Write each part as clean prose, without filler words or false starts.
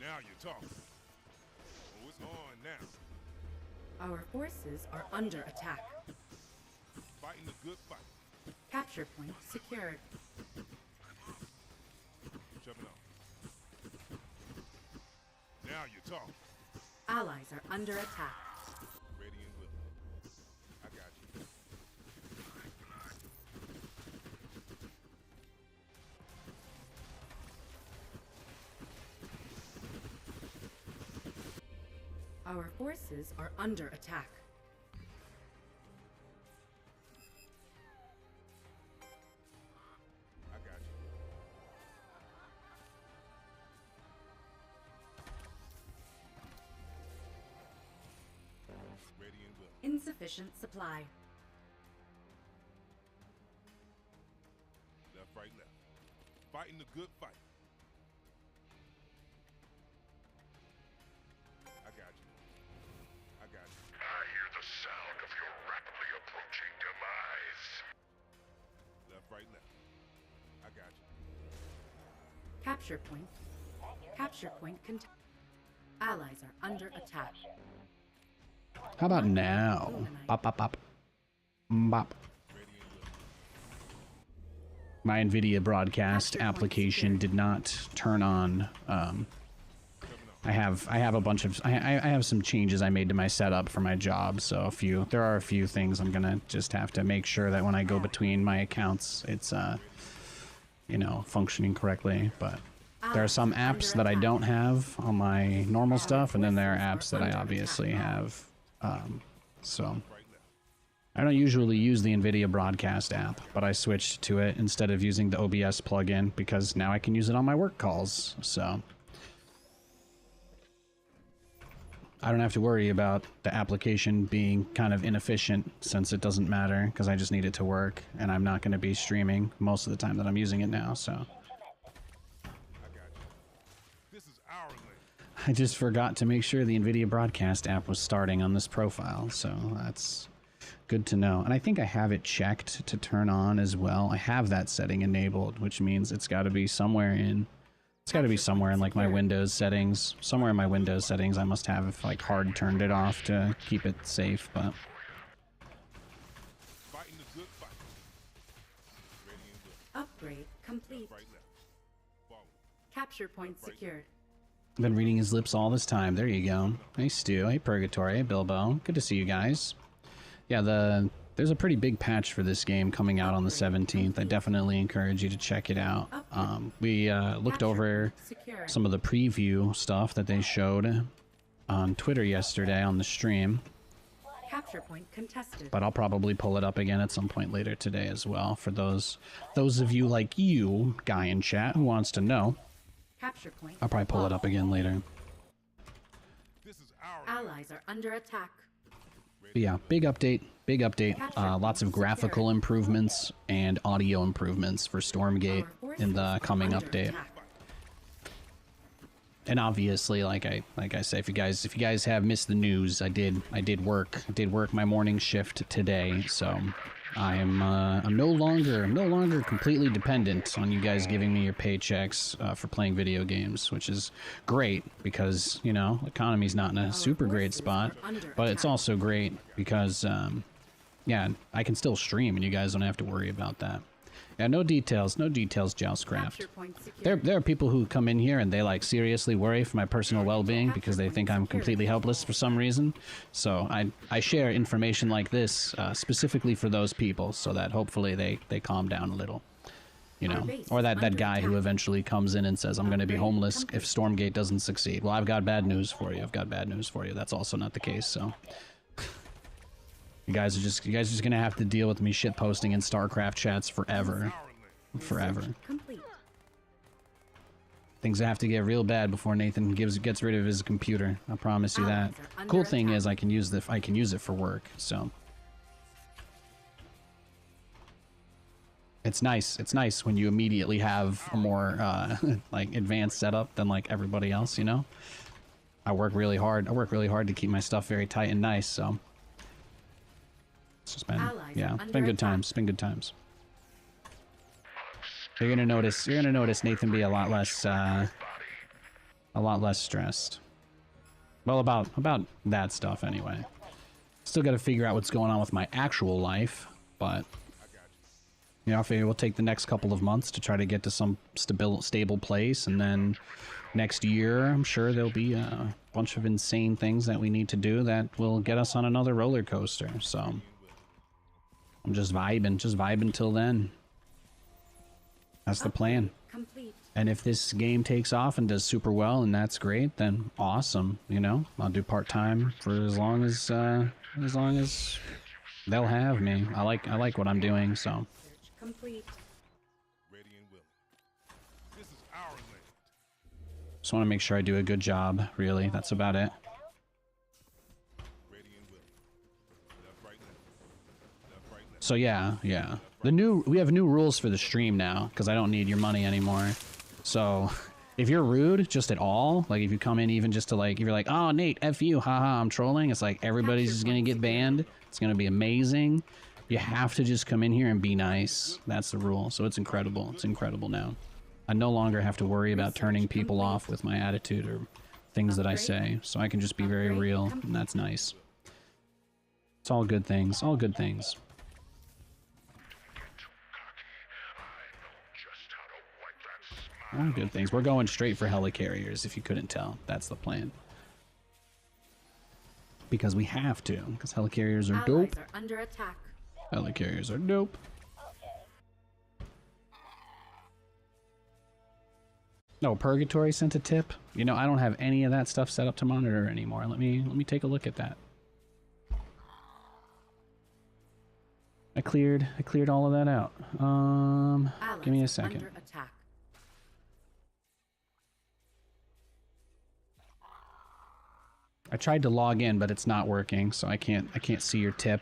Now you're talking. Oh, it's on now. Our forces are under attack. Fighting the good fight. Capture point secured. Jumping on. Now you're talking. Allies are under attack. Ready and willing. I got you. Our forces are under attack. I got you. Ready and willing. Insufficient supply. Left, right, left. Fighting the good fight. I got you. I got you. I hear the sound of your rapidly approaching demise. Left, right, left. I got you. Capture point. Capture point Allies are under attack. How about now? Bop, bop, bop. Bop. Ready and willing. My NVIDIA broadcast application did not turn on. I have a bunch of I have some changes I made to my setup for my job, so there are a few things I'm gonna just have to make sure that when I go between my accounts, it's you know, functioning correctly. But there are some apps that I don't have on my normal stuff, and then there are apps that I obviously have. So I don't usually use the NVIDIA broadcast app, but I switched to it instead of using the OBS plugin because now I can use it on my work calls. So I don't have to worry about the application being kind of inefficient since it doesn't matter because I just need it to work, and I'm not going to be streaming most of the time that I'm using it now, so. I got you. This is our lane. I just forgot to make sure the NVIDIA broadcast app was starting on this profile, so that's good to know. And I think I have it checked to turn on as well. I have that setting enabled, which means it's got to be somewhere in... It's got to be somewhere in like my Windows settings. Somewhere in my Windows settings I must have like hard turned it off to keep it safe, but... Fighting the good fight. Ready and willing. Upgrade complete. Right, left. Forward. Capture point secured. Been reading his lips all this time. There you go. Hey Stu, hey Purgatory, hey Bilbo. Good to see you guys. Yeah, there's a pretty big patch for this game coming out on the 17th. I definitely encourage you to check it out. We looked over some of the preview stuff that they showed on Twitter yesterday on the stream. Capture point contested. But I'll probably pull it up again at some point later today as well for those of you like you, guy in chat, who wants to know. Capture point. I'll probably pull it up again later. This is our Allies are under attack. But yeah, big update, big update. Lots of graphical improvements and audio improvements for Stormgate in the coming update. And obviously, like I say, if you guys have missed the news, I did work my morning shift today, so I'm no longer completely dependent on you guys giving me your paychecks for playing video games, which is great because, you know, the economy's not in a super great spot, but it's also great because yeah, I can still stream and you guys don't have to worry about that. Yeah, no details, Joustcraft. There are people who come in here and they like seriously worry for my personal well-being because they think I'm completely helpless for some reason. So I share information like this specifically for those people so that hopefully they calm down a little. You know, or that guy who eventually comes in and says, I'm going to be homeless if Stormgate doesn't succeed. Well, I've got bad news for you. That's also not the case, so... You guys are just gonna have to deal with me shit posting in StarCraft chats forever. Things have to get real bad before Nathan gets rid of his computer. I promise you that. Cool thing is I can use it for work, so it's nice when you immediately have a more like advanced setup than like everybody else, you know? I work really hard to keep my stuff very tight and nice, so it's just been, yeah, it's been good times. You're gonna notice Nathan be a lot less A lot less stressed. Well, about that stuff anyway. Still got to figure out what's going on with my actual life, but you know, I figure we'll take the next couple of months to try to get to some stable place, and then next year, I'm sure there'll be a bunch of insane things that we need to do that will get us on another roller coaster. So I'm just vibing till then. That's the plan. Complete. And if this game takes off and does super well, and that's great, then awesome. You know, I'll do part-time for as long as they'll have me. I like what I'm doing, so. Complete. Ready and willing. This is our land. Just want to make sure I do a good job, really. That's about it. Ready and willing. Left, right, left. Left, right, left. So yeah. We have new rules for the stream now, because I don't need your money anymore. So if you're rude just at all, like if you come in even just to like, if you're like, oh Nate, F you, haha, I'm trolling, it's like everybody's just gonna get banned. It's gonna be amazing. You have to just come in here and be nice. That's the rule. So it's incredible. It's incredible now. I no longer have to worry about turning people off with my attitude or things that I say. So I can just be very real, and that's nice. It's all good things. All good things. All good things. We're going straight for helicarriers, if you couldn't tell. That's the plan. Because we have to. Because helicarriers are dope. Allies are under attack. Helicarriers are dope. No, Purgatory sent a tip. You know, I don't have any of that stuff set up to monitor anymore. Let me take a look at that. I cleared all of that out. Give me a second. Under attack. I tried to log in, but it's not working, so I can't see your tip.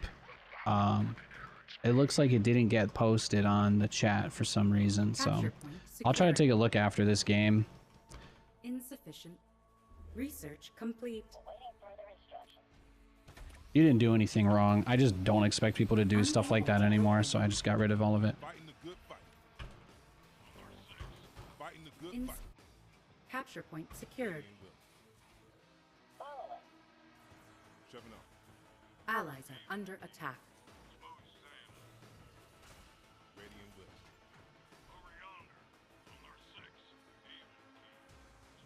It looks like it didn't get posted on the chat for some reason, so I'll try to take a look after this game. Insufficient. Research complete. You didn't do anything wrong. I just don't expect people to do stuff like that anymore, so I just got rid of all of it. Fighting the good fight. Fighting the good fight. Capture point secured. Shoving up. Allies are under attack. Ready and willing.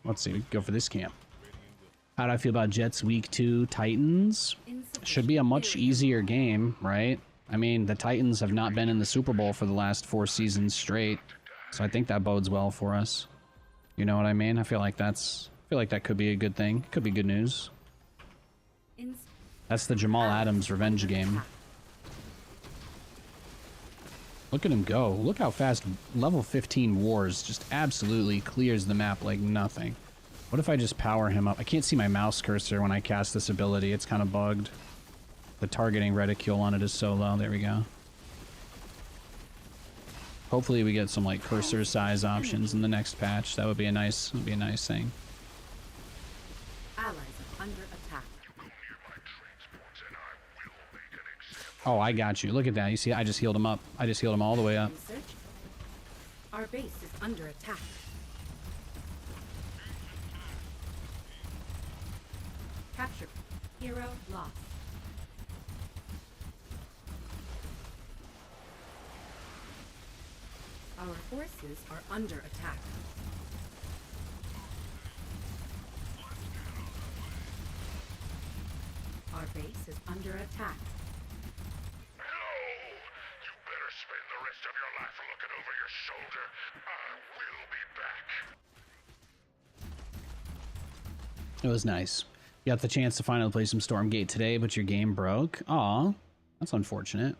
Let's see, we can go for this camp. How do I feel about Jets Week 2 Titans? Should be a much easier game, right? I mean, the Titans have not been in the Super Bowl for the last 4 seasons straight, so I think that bodes well for us. You know what I mean? I feel like that could be a good thing. Could be good news. That's the Jamal Adams revenge game. Look at him go. Look how fast level 15 Wars just absolutely clears the map like nothing. What if I just power him up? I can't see my mouse cursor when I cast this ability. It's kind of bugged. The targeting reticule on it is so low. There we go. Hopefully we get some like cursor size options in the next patch. That would be a nice thing. Allies are under attack. Oh, I got you. Look at that. You see, I just healed him up. I just healed him all the way up. Research. Our base is under attack. Capture. Hero lost. Our forces are under attack. Our base is under attack. No! You better spend the rest of your life looking over your shoulder. I will be back. It was nice. You got the chance to finally play some Stormgate today, but your game broke. Aw, that's unfortunate.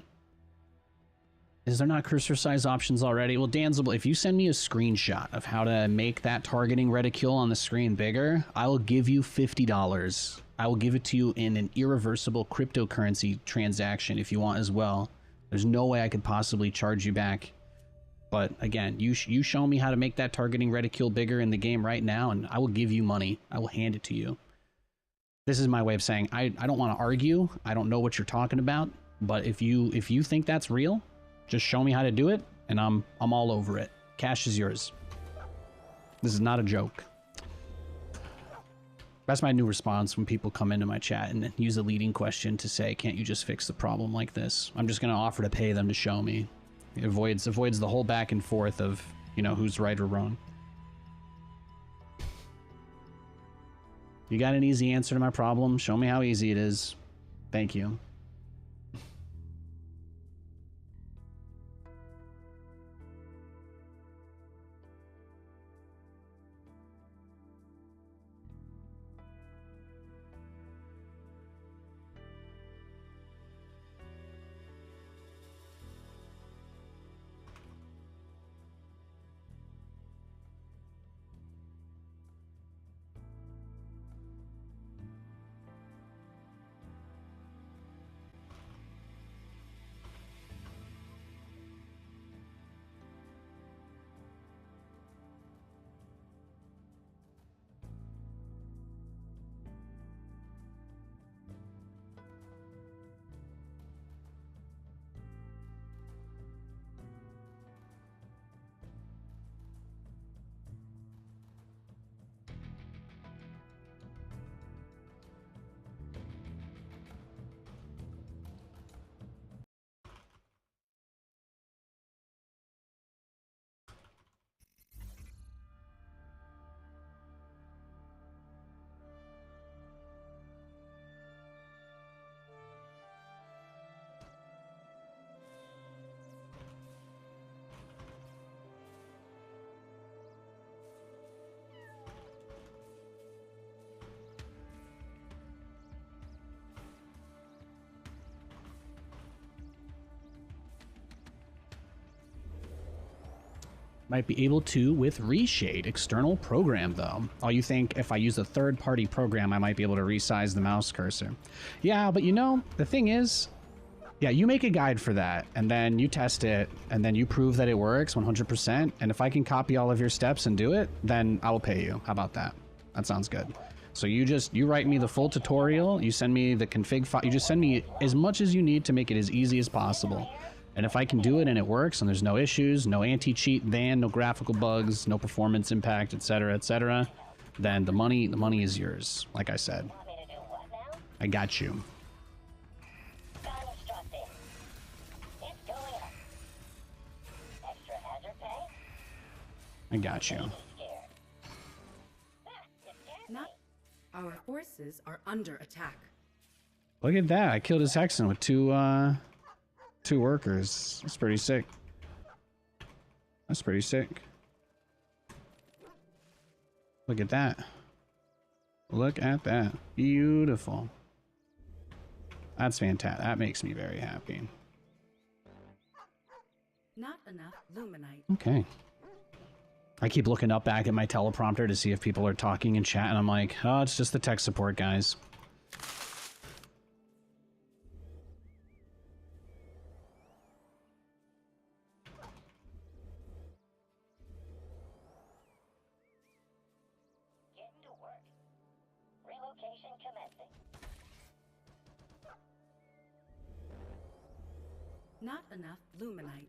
Is there not cursor size options already? Well, Danzable, if you send me a screenshot of how to make that targeting reticule on the screen bigger, I will give you $50. I will give it to you in an irreversible cryptocurrency transaction if you want as well. There's no way I could possibly charge you back. But again, you show me how to make that targeting reticule bigger in the game right now, and I will give you money. I will hand it to you. This is my way of saying I don't want to argue. I don't know what you're talking about, but if you think that's real, just show me how to do it, and I'm all over it. Cash is yours. This is not a joke. That's my new response when people come into my chat and use a leading question to say, can't you just fix the problem like this? I'm just going to offer to pay them to show me. It avoids the whole back and forth of, you know, who's right or wrong. You got an easy answer to my problem? Show me how easy it is. Thank you. Might be able to with Reshade, external program though. Oh, you think if I use a third-party program, I might be able to resize the mouse cursor? Yeah, but you know, the thing is, yeah, you make a guide for that, and then you test it, and then you prove that it works 100%, and if I can copy all of your steps and do it, then I will pay you. How about that? That sounds good. So you write me the full tutorial, you send me the config file, you just send me as much as you need to make it as easy as possible. And if I can do it and it works and there's no issues, no anti-cheat van, no graphical bugs, no performance impact, etc., then the money is yours. Like I said, I got you. I got you. Our forces are under attack. Look at that! I killed his Hexen with two workers. That's pretty sick. That's pretty sick. Look at that. Look at that. Beautiful. That's fantastic. That makes me very happy. Not enough luminite. Okay. I keep looking up back at my teleprompter to see if people are talking in chat, and I'm like, oh, it's just the tech support guys. Not enough luminite.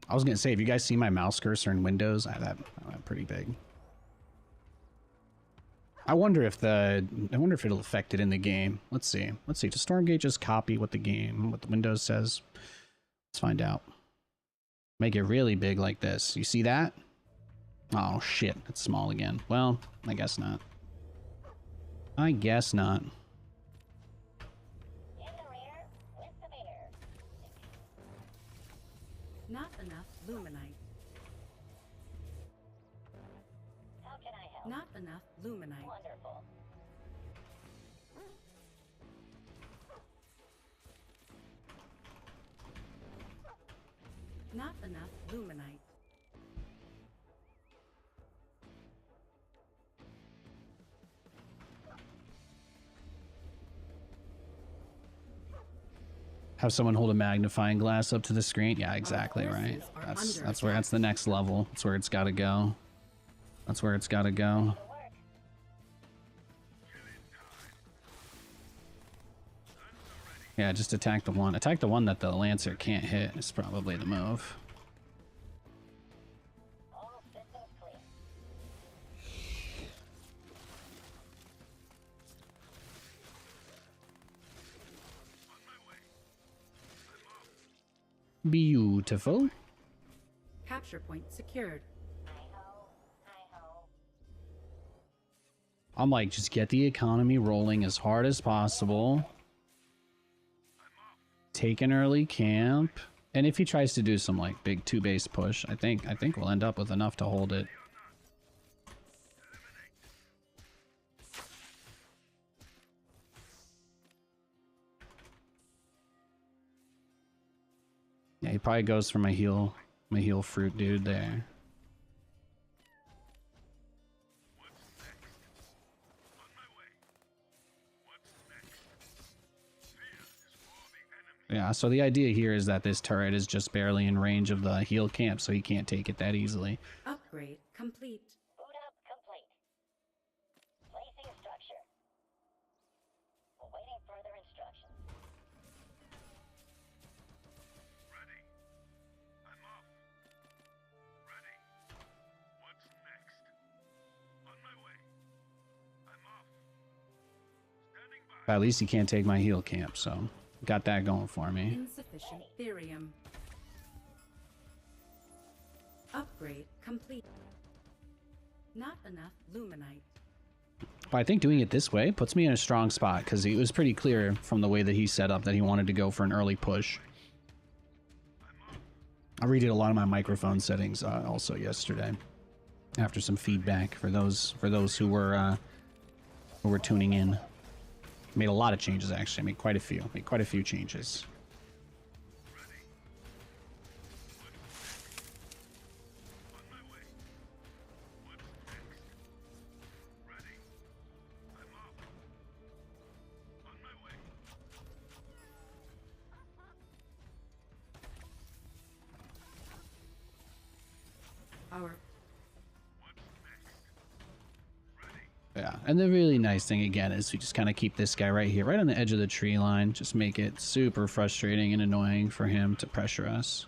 I was gonna say, if you guys see my mouse cursor in Windows, I have that pretty big. I wonder if it'll affect it in the game. Let's see. Let's see. Does Stormgate just copy what the Windows says? Let's find out. Make it really big like this. You see that? Oh shit, it's small again. Well, I guess not. I guess not. Not enough luminite. How can I help? Not enough luminite. Wonderful. Not enough luminite. Have someone hold a magnifying glass up to the screen? Yeah, exactly right. That's where that's the next level. That's where it's got to go. That's where it's got to go. Yeah, just attack the one. Attack the one that the Lancer can't hit is probably the move. All systems clear. Beautiful. Capture point secured. Hi-ho. Hi-ho. I'm like, just get the economy rolling as hard as possible. Take an early camp. And if he tries to do some like big 2-base push, I think we'll end up with enough to hold it. Yeah, he probably goes for my heal fruit dude there. Yeah, so the idea here is that this turret is just barely in range of the heal camp, so he can't take it that easily. Upgrade complete. Boot up complete. Placing structure. Awaiting further instructions. Ready. I'm off. Ready. What's next? On my way. I'm off. Standing by. But at least he can't take my heal camp, so got that going for me. Insufficient therium. Upgrade complete. Not enough luminite. But I think doing it this way puts me in a strong spot, because it was pretty clear from the way that he set up that he wanted to go for an early push. I redid a lot of my microphone settings also yesterday, after some feedback for those who were tuning in. Made a lot of changes, actually. Made quite a few changes. Our Yeah, and the really nice thing again is we just kind of keep this guy right here, right on the edge of the tree line. Just make it super frustrating and annoying for him to pressure us.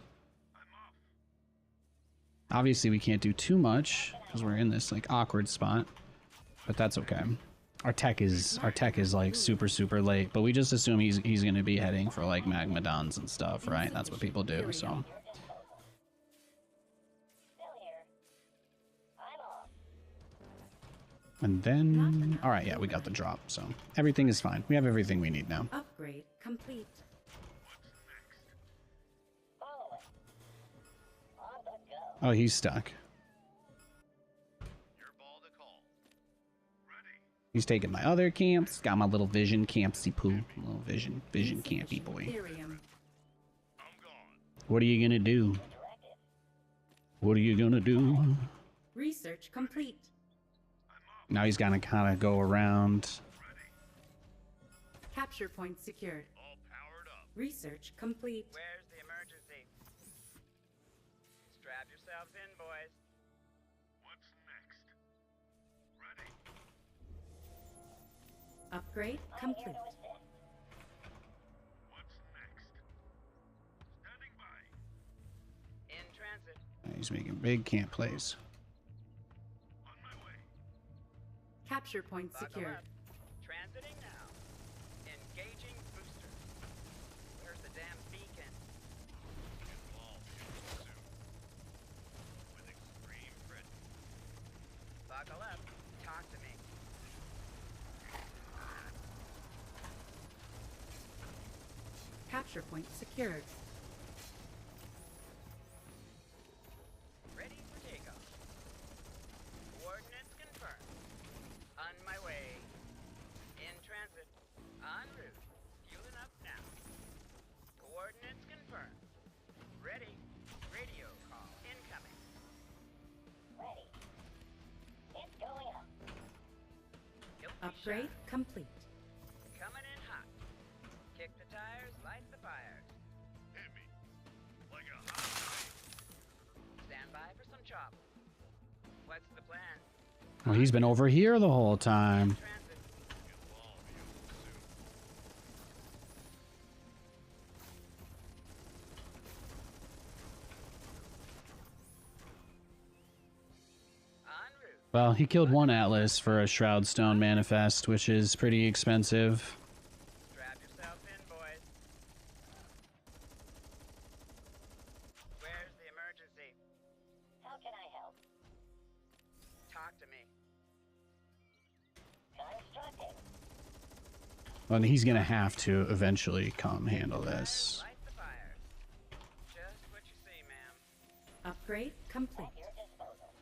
Obviously, we can't do too much because we're in this like awkward spot, but that's okay. Our tech is like super late, but we just assume he's gonna be heading for like magmadons and stuff, right? That's what people do. So Still here. I'm off. and then all right, yeah, we got the drop, so everything is fine. We have everything we need now. upgrade complete. Following. On the go. Oh, he's stuck. Your ball to call. Ready. He's taking my other camps. Got my little vision campsy poo. Little vision campy boy. Therium. I'm gone. What are you gonna do? Directed. What are you gonna do? Research complete. Now he's gonna kind of go around. Capture point secured. All powered up. Research complete. Where's the emergency? Strap yourselves in, boys. What's next? Ready. Upgrade I'm here complete. to assist. What's next? Standing by. In transit. He's making big camp plays. On my way. Capture point Buckle secured. up. Transiting now. Engaging booster. Where's the damn beacon? Involved soon. With extreme threat. Buckle up. Talk to me. Capture point secured. Ready for takeoff. Coordinates confirmed. On my way. In transit. En route. Fueling up now. Coordinates confirmed. Ready. Radio call incoming. Ready. It's going up. Don't be Upgrade shy. complete. Coming in hot. Kick the tires, light the fires. Hit me. Like a hot knife. Stand by for some chop. What's the plan? Well, he's been over here the whole time. Transit. Involved soon. Well, he killed one Atlas for a Shroud Stone manifest, which is pretty expensive. Strap yourself in, boys. Where's the emergency? How can I help? Talk to me. Constructing. Well, he's gonna have to eventually come handle this. Light the fire. Just what you see, ma'am. Upgrade complete. At your disposal.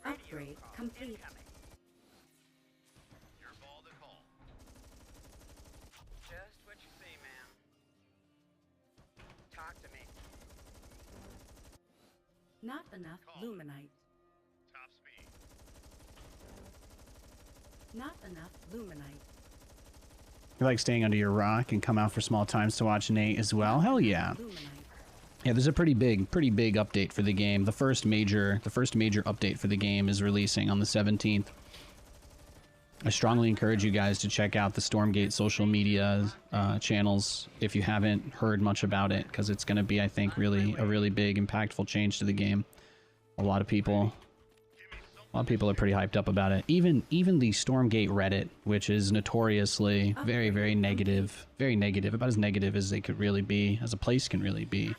Upgrade complete. Incoming. Your ball to call. Just what you see, ma'am. Talk to me. Not enough luminite. Top speed. Not enough luminite. You like staying under your rock and come out for small times to watch Nate as well? Hell yeah. Luminite. Yeah, there's a pretty big update for the game. The first major update for the game is releasing on the 17th. I strongly encourage you guys to check out the Stormgate social media channels if you haven't heard much about it, because it's going to be, I think, a really big, impactful change to the game. A lot of people are pretty hyped up about it. Even the Stormgate Reddit, which is notoriously very negative, about as negative as they could really be, as a place can really be.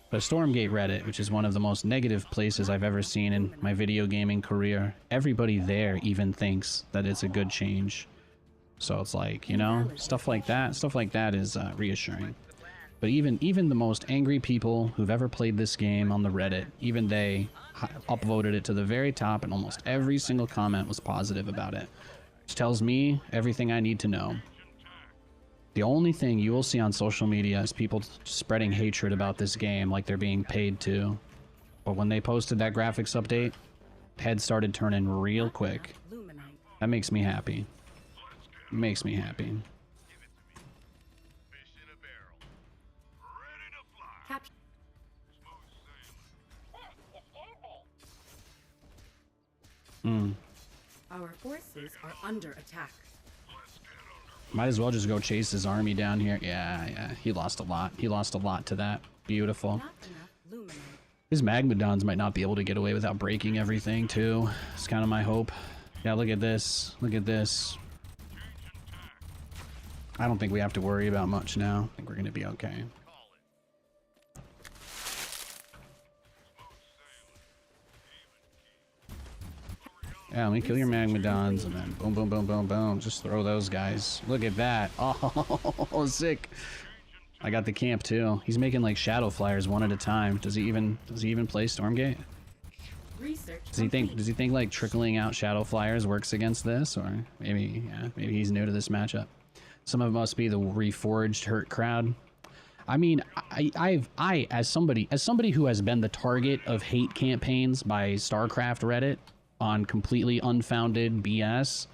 But Stormgate Reddit, which is one of the most negative places I've ever seen in my video gaming career, everybody there even thinks that it's a good change. So it's like, you know, stuff like that is reassuring. But even the most angry people who've ever played this game on the Reddit, even they upvoted it to the very top, and almost every single comment was positive about it. Which tells me everything I need to know. The only thing you will see on social media is people spreading hatred about this game like they're being paid to. But when they posted that graphics update, heads started turning real quick. Luminite. That makes me happy. Makes me happy. Fish in a barrel. Ready to fly. Capture. You scared me. Our forces are under attack. Might as well just go chase his army down here. Yeah, he lost a lot. He lost a lot to that. Beautiful. Not enough luminite. His Magmadons might not be able to get away without breaking everything, too. It's kind of my hope. Yeah, look at this. Look at this. I don't think we have to worry about much now. I think we're going to be okay. Yeah, let me kill your Magmadons, and then boom, boom, boom, boom, boom. Just throw those guys. Look at that. Oh, sick. I got the camp, too. He's making, like, Shadow Flyers one at a time. Does he even play Stormgate? Research. Does he think like trickling out Shadow Flyers works against this? Or maybe, yeah, maybe he's new to this matchup. Some of it must be the reforged hurt crowd. I mean, I as somebody who has been the target of hate campaigns by StarCraft Reddit on completely unfounded BS,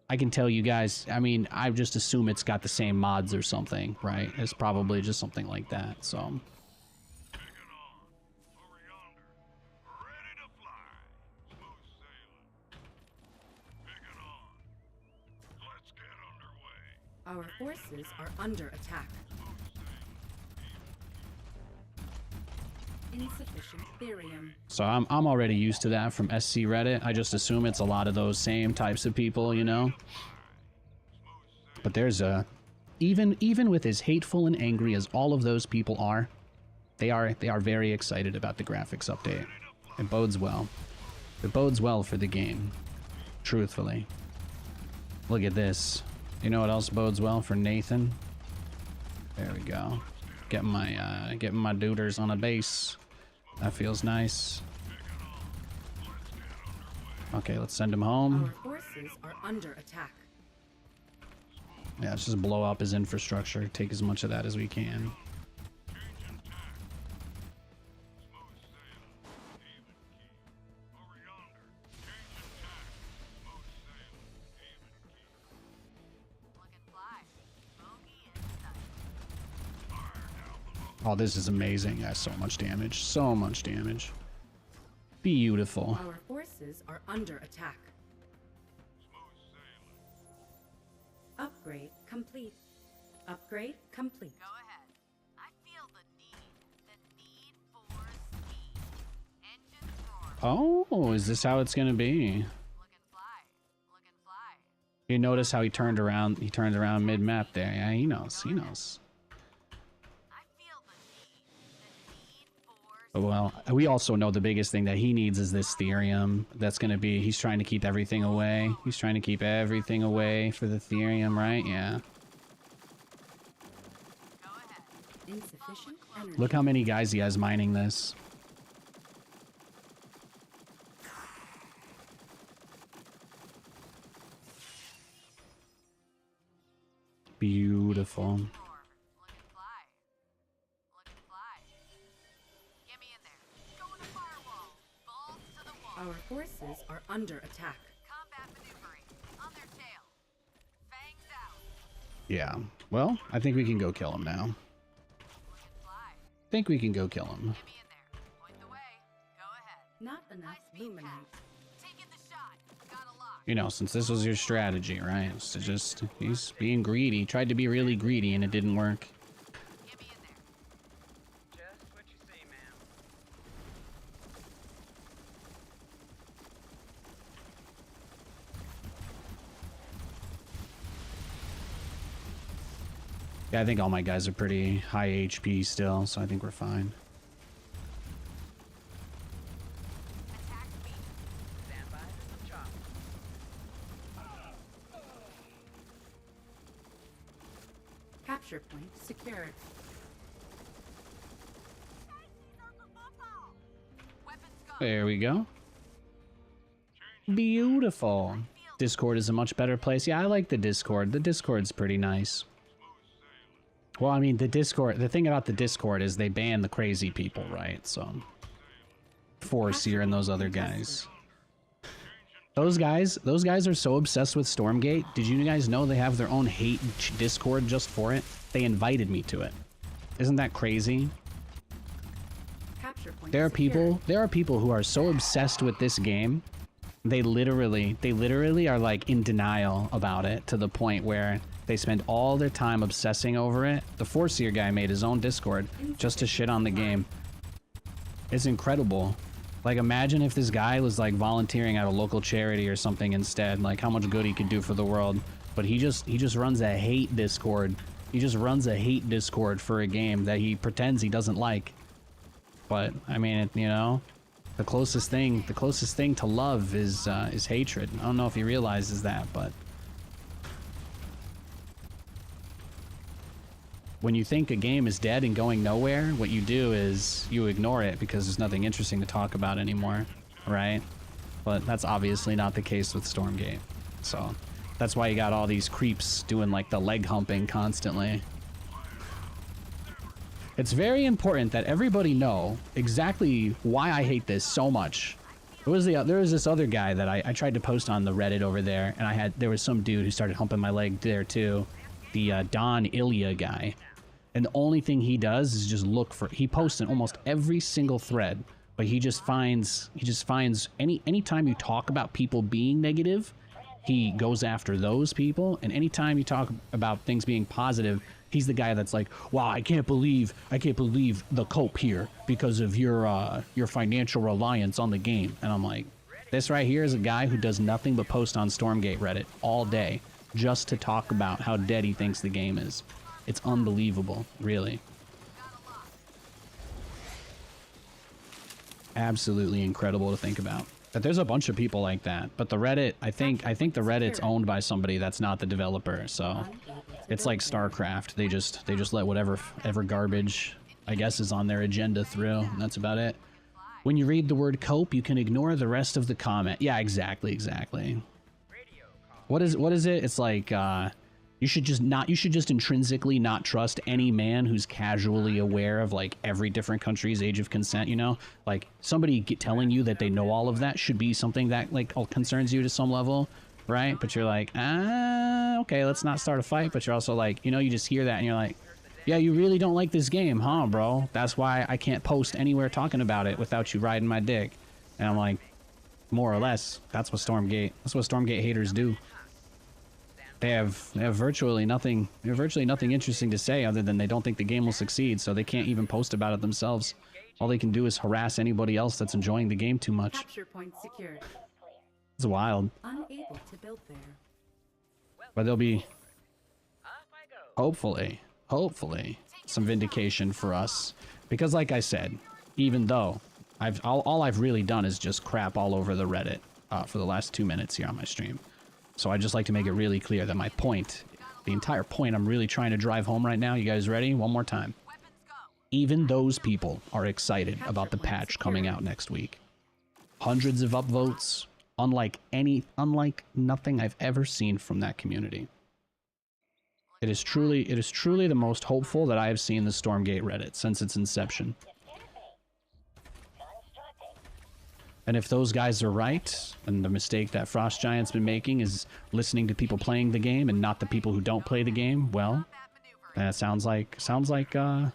I can tell you guys, I mean, I just assume it's got the same mods or something, right? It's probably just something like that, so. Our forces are under attack. Insufficient therium. So I'm already used to that from SC Reddit. I just assume it's a lot of those same types of people, you know? But there's a... Even with as hateful and angry as all of those people are, they are very excited about the graphics update. It bodes well. It bodes well for the game. Truthfully. Look at this. You know what else bodes well for Nathan? There we go. Getting my duders on a base. That feels nice. Okay, let's send him home. Our forces are under attack. Yeah, let's just blow up his infrastructure. Take as much of that as we can. Oh, this is amazing. Yeah, so much damage. So much damage. Beautiful. Our forces are under attack. Upgrade complete. Upgrade complete. Go ahead. I feel the need for speed. Engines roaring. Oh, is this how it's gonna be? You notice how he turned around mid-map there. Yeah, he knows, he knows. Well, we also know the biggest thing that he needs is this Therium. That's gonna be, he's trying to keep everything away. He's trying to keep everything away for the Therium, right? Yeah. Insufficient energy. Look how many guys he has mining this. Beautiful. Our forces are under attack. Yeah. Well, I think we can go kill him now. Think we can go kill him. Not enough luminite. You know, since this was your strategy, right? So just, he's being greedy. Tried to be really greedy and it didn't work. Just what you say, ma'am. Yeah, I think all my guys are pretty high HP still, so I think we're fine. Stand by for some chop. Capture point secured. There we go. Beautiful. Discord is a much better place. Yeah, I like the Discord. The Discord's pretty nice. Well, I mean, the Discord, the thing about the Discord is they ban the crazy people, right? So, Forseer and those other guys. Those guys are so obsessed with Stormgate. Did you guys know they have their own hate Discord just for it? They invited me to it. Isn't that crazy? Capture point There are secured. people who are so obsessed with this game. They literally are like in denial about it to the point where they spend all their time obsessing over it. The Forseer guy made his own Discord just to shit on the game. It's incredible. Like, imagine if this guy was like volunteering at a local charity or something instead, like how much good he could do for the world. But he just runs a hate Discord. He just runs a hate Discord for a game that he pretends he doesn't like. But I mean, you know, the closest thing to love is hatred. I don't know if he realizes that, but when you think a game is dead and going nowhere, what you do is you ignore it because there's nothing interesting to talk about anymore, right? But that's obviously not the case with Stormgate. So that's why you got all these creeps doing like the leg humping constantly. It's very important that everybody know exactly why I hate this so much. There was this other guy that I tried to post on the Reddit over there, and there was some dude who started humping my leg there too. The Don Ilya guy. And the only thing he does is just look for, he posts in almost every single thread, but he just finds anytime you talk about people being negative, he goes after those people. And anytime you talk about things being positive, he's the guy that's like, wow, I can't believe the cope here because of your financial reliance on the game. And I'm like, this right here is a guy who does nothing but post on Stormgate Reddit all day just to talk about how dead he thinks the game is. It's unbelievable, really. Absolutely incredible to think about. That there's a bunch of people like that, but the Reddit, I think the Reddit's owned by somebody that's not the developer, so it's like StarCraft. They just let whatever garbage, I guess, is on their agenda through, and that's about it. When you read the word cope, you can ignore the rest of the comment. Yeah, exactly. What is it? It's like you should just intrinsically not trust any man who's casually aware of like every different country's age of consent, you know? Like somebody telling you that they know all of that should be something that like concerns you to some level, right? But you're like, okay, let's not start a fight. But you're also like, you know, you just hear that and you're like, yeah, you really don't like this game, huh, bro? That's why I can't post anywhere talking about it without you riding my dick. And I'm like, more or less, that's what Stormgate haters do. They have virtually nothing interesting to say other than they don't think the game will succeed, so they can't even post about it themselves. All they can do is harass anybody else that's enjoying the game too much. Capture point secured. It's wild. Unable to build there. But there'll be, Off I go. hopefully, some vindication for us. Because like I said, even though all I've really done is just crap all over the Reddit for the last 2 minutes here on my stream. So I just like to make it really clear that my point, the entire point I'm really trying to drive home right now, you guys ready? One more time. Even those people are excited about the patch coming out next week. Hundreds of upvotes, unlike nothing I've ever seen from that community. It is truly the most hopeful that I have seen the Stormgate Reddit since its inception. And if those guys are right, and the mistake that Frost Giant's been making is listening to people playing the game and not the people who don't play the game, well, that sounds like they're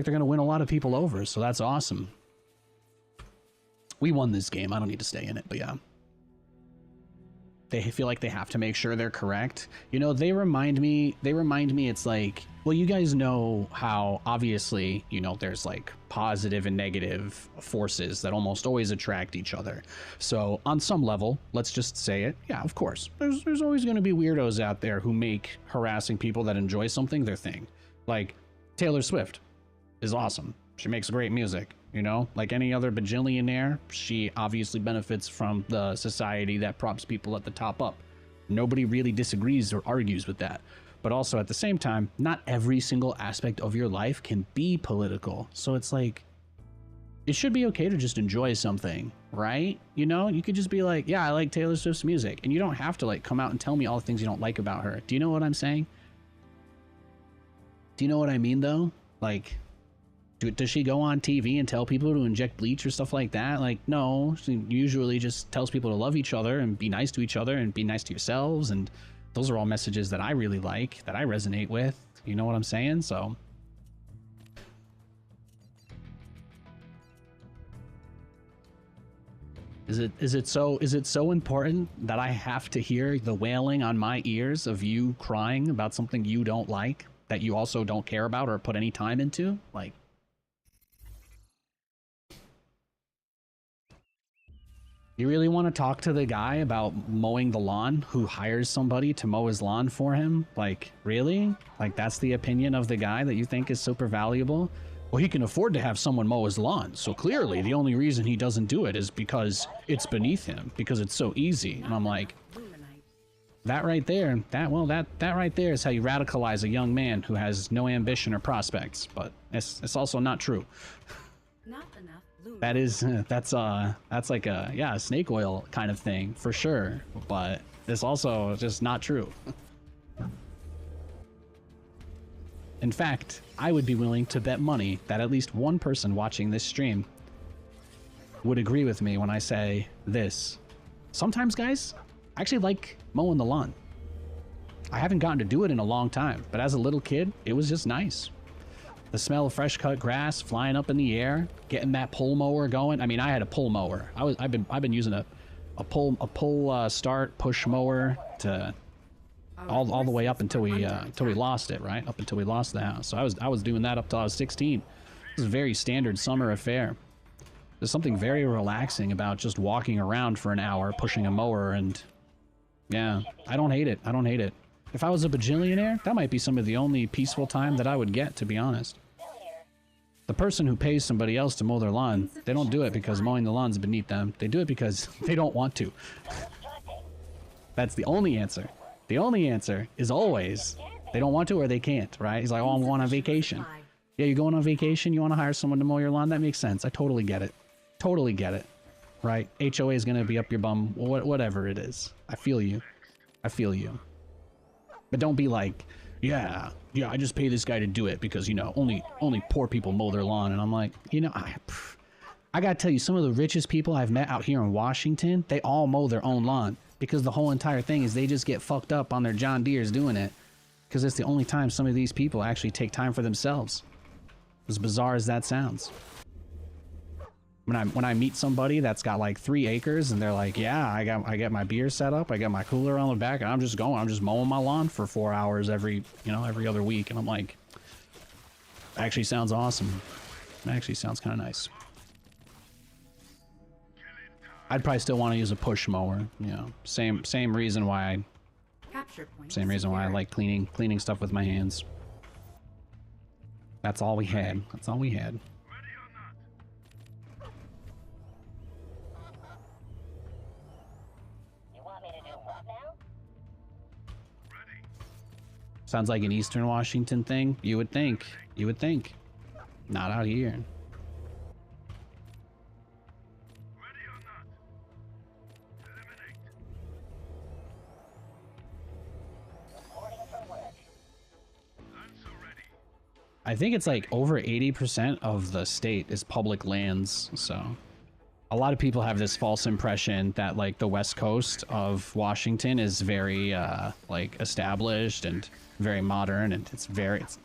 gonna win a lot of people over, so that's awesome. We won this game. I don't need to stay in it, but yeah. They feel like they have to make sure they're correct. You know, they remind me it's like, well, you guys know how obviously, you know, there's like positive and negative forces that almost always attract each other. So on some level, let's just say it. Yeah, of course. There's always going to be weirdos out there who make harassing people that enjoy something their thing. Like Taylor Swift is awesome. She makes great music. You know, like any other bajillionaire, she obviously benefits from the society that props people at the top up. Nobody really disagrees or argues with that. But also at the same time, not every single aspect of your life can be political. So it's like, it should be okay to just enjoy something, right? You know, you could just be like, yeah, I like Taylor Swift's music. And you don't have to like come out and tell me all the things you don't like about her. Do you know what I'm saying? Do you know what I mean though? Like, does she go on TV and tell people to inject bleach or stuff like that? Like, no, she usually just tells people to love each other and be nice to each other and be nice to yourselves. And those are all messages that I really like, that I resonate with. You know what I'm saying? So is it so important that I have to hear the wailing on my ears of you crying about something you don't like, that you also don't care about or put any time into? Like, you really want to talk to the guy about mowing the lawn who hires somebody to mow his lawn for him? Like, really? Like, that's the opinion of the guy that you think is super valuable? Well, he can afford to have someone mow his lawn, so clearly the only reason he doesn't do it is because it's beneath him, because it's so easy. And I'm like, that right there, that right there is how you radicalize a young man who has no ambition or prospects. But it's also not true. Not enough. That is, that's like a snake oil kind of thing for sure, but it's also just not true. In fact, I would be willing to bet money that at least one person watching this stream would agree with me when I say this. Sometimes, guys, I actually like mowing the lawn. I haven't gotten to do it in a long time, but as a little kid, it was just nice. The smell of fresh cut grass flying up in the air, getting that pull mower going. I mean, I had a pull mower. I've been using a pull start push mower to all the way up until we lost it, right? Up until we lost the house. So I was doing that up till I was 16. It was a very standard summer affair. There's something very relaxing about just walking around for an hour pushing a mower, and yeah, I don't hate it. I don't hate it. If I was a bajillionaire, that might be some of the only peaceful time that I would get, to be honest. The person who pays somebody else to mow their lawn, they don't do it because mowing the lawn's beneath them. They do it because they don't want to. That's the only answer. The only answer is always they don't want to or they can't, right? He's like, oh, I'm going on vacation. Yeah, you're going on vacation? You want to hire someone to mow your lawn? That makes sense. I totally get it. Totally get it. Right? HOA is going to be up your bum. Whatever it is. I feel you. I feel you. But don't be like, yeah, I just pay this guy to do it because, you know, only poor people mow their lawn. And I'm like, you know, I gotta tell you, some of the richest people I've met out here in Washington, they all mow their own lawn because the whole entire thing is they just get fucked up on their John Deeres doing it because it's the only time some of these people actually take time for themselves. As bizarre as that sounds. When I meet somebody that's got like 3 acres and they're like, yeah, I got my beer set up, I got my cooler on the back, and I'm just mowing my lawn for 4 hours every other week, and I'm like, actually sounds awesome. actually sounds kind of nice. I'd probably still want to use a push mower. You know, same reason why I Capture point. Same reason why I secured. like cleaning stuff with my hands. That's all we had. That's all we had. You want me to do what now? Sounds like an Eastern Washington thing. You would think. You would think. Not out here. Reporting for work. I think it's like over 80% of the state is public lands, so a lot of people have this false impression that like the west coast of Washington is very like established and very modern, and it's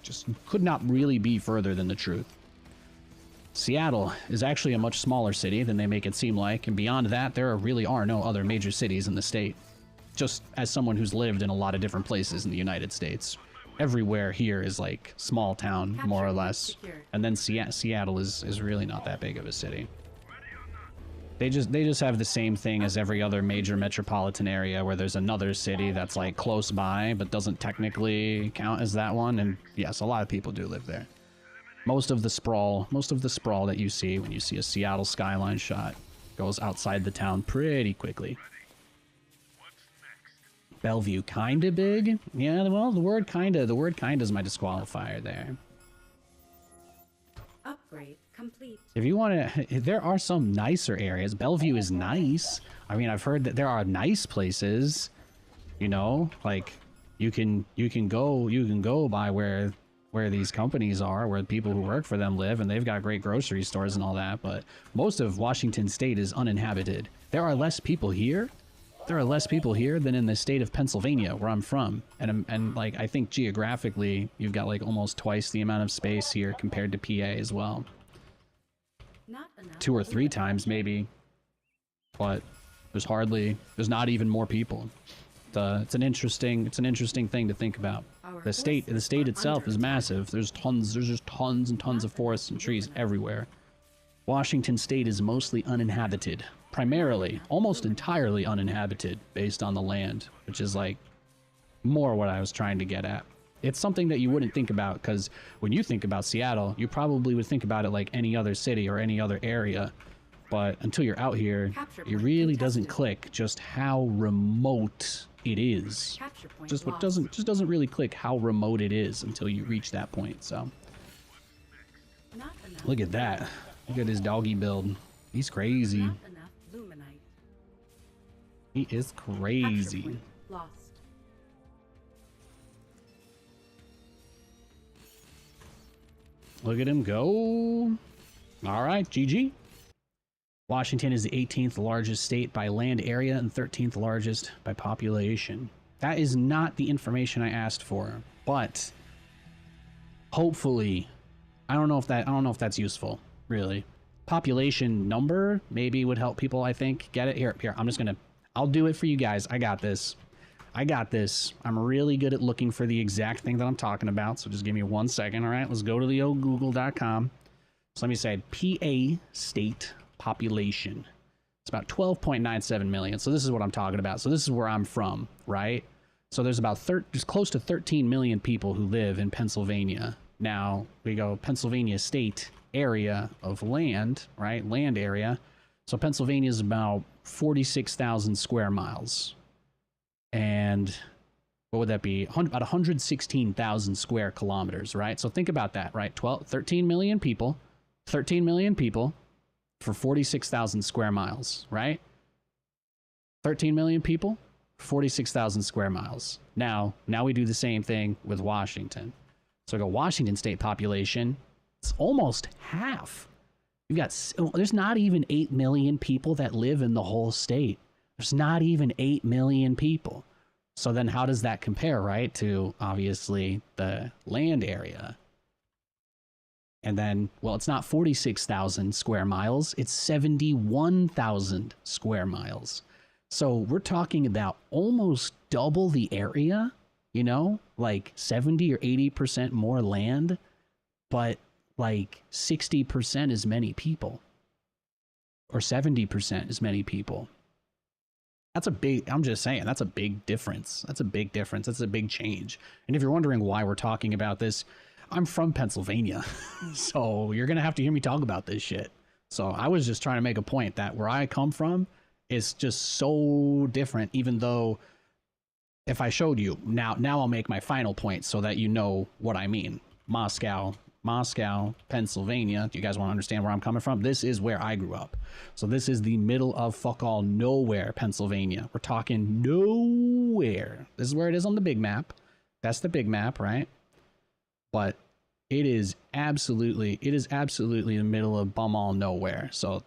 just could not really be further than the truth. Seattle is actually a much smaller city than they make it seem like, and beyond that there really are no other major cities in the state. Just as someone who's lived in a lot of different places in the United States, everywhere here is like small town, more or less. Secured. And then Seattle is really not that big of a city. They just have the same thing as every other major metropolitan area where there's another city that's like close by but doesn't technically count as that one. And yes, a lot of people do live there. Most of the sprawl that you see when you see a Seattle skyline shot goes outside the town pretty quickly. Bellevue kinda big? Yeah, well, the word kinda is my disqualifier there. Upgrade complete. If you want to, there are some nicer areas. Bellevue is nice. I mean, I've heard that there are nice places, you know, like you can go by where these companies are, where people who work for them live, and they've got great grocery stores and all that, but most of Washington state is uninhabited. There are less people here. There are less people here than in the state of Pennsylvania, where I'm from. And like, I think geographically, you've got like almost twice the amount of space here compared to PA as well. Not enough. 2 or 3 times maybe, but there's not even more people. It's an interesting thing to think about. The state itself is massive. There's just tons and tons of forests and trees everywhere. Washington state is mostly uninhabited, primarily, almost entirely uninhabited based on the land, which is like more what I was trying to get at. It's something that you wouldn't think about, because when you think about Seattle, you probably would think about it like any other city or any other area. But until you're out here, it really doesn't click just how remote it is. Capture point Just what lost. doesn't really click how remote it is until you reach that point. So Not enough. look at that. Look at his doggy build. He's crazy. Not enough luminite. He is Capture crazy. point lost. Look at him go. All right, GG. Washington is the 18th largest state by land area and 13th largest by population. That is not the information I asked for, but hopefully, I don't know if that's useful, really. Population number maybe would help people, I think. Get it? Here, I'll do it for you guys. I got this. I'm really good at looking for the exact thing that I'm talking about, so just give me 1 second, all right? Let's go to the old google.com. So let me say PA state population. It's about 12.97 million. So this is what I'm talking about. So this is where I'm from, right? So there's about there's close to 13 million people who live in Pennsylvania. Now we go Pennsylvania state area of land, right? Land area. So Pennsylvania is about 46,000 square miles. And what would that be? About 116,000 square kilometers, right? So think about that, right? 13 million people for 46,000 square miles, right? 13 million people, 46,000 square miles. Now we do the same thing with Washington. So I go Washington state population, it's almost half. There's not even 8 million people that live in the whole state. There's not even 8 million people. So then how does that compare, right, to obviously the land area? And then, well, it's not 46,000 square miles, it's 71,000 square miles. So we're talking about almost double the area, you know, like 70 or 80% more land, but like 60% as many people or 70% as many people. That's a big, I'm just saying, that's a big difference. That's a big difference. That's a big change. And if you're wondering why we're talking about this, I'm from Pennsylvania. So you're going to have to hear me talk about this shit. So I was just trying to make a point that where I come from is just so different, even though if I showed you, now I'll make my final point so that you know what I mean. Moscow, Pennsylvania. Do you guys want to understand where I'm coming from? This is where I grew up. So this is the middle of fuck all nowhere, Pennsylvania. We're talking nowhere. This is where it is on the big map. That's the big map, right? But it is absolutely the middle of bum all nowhere. So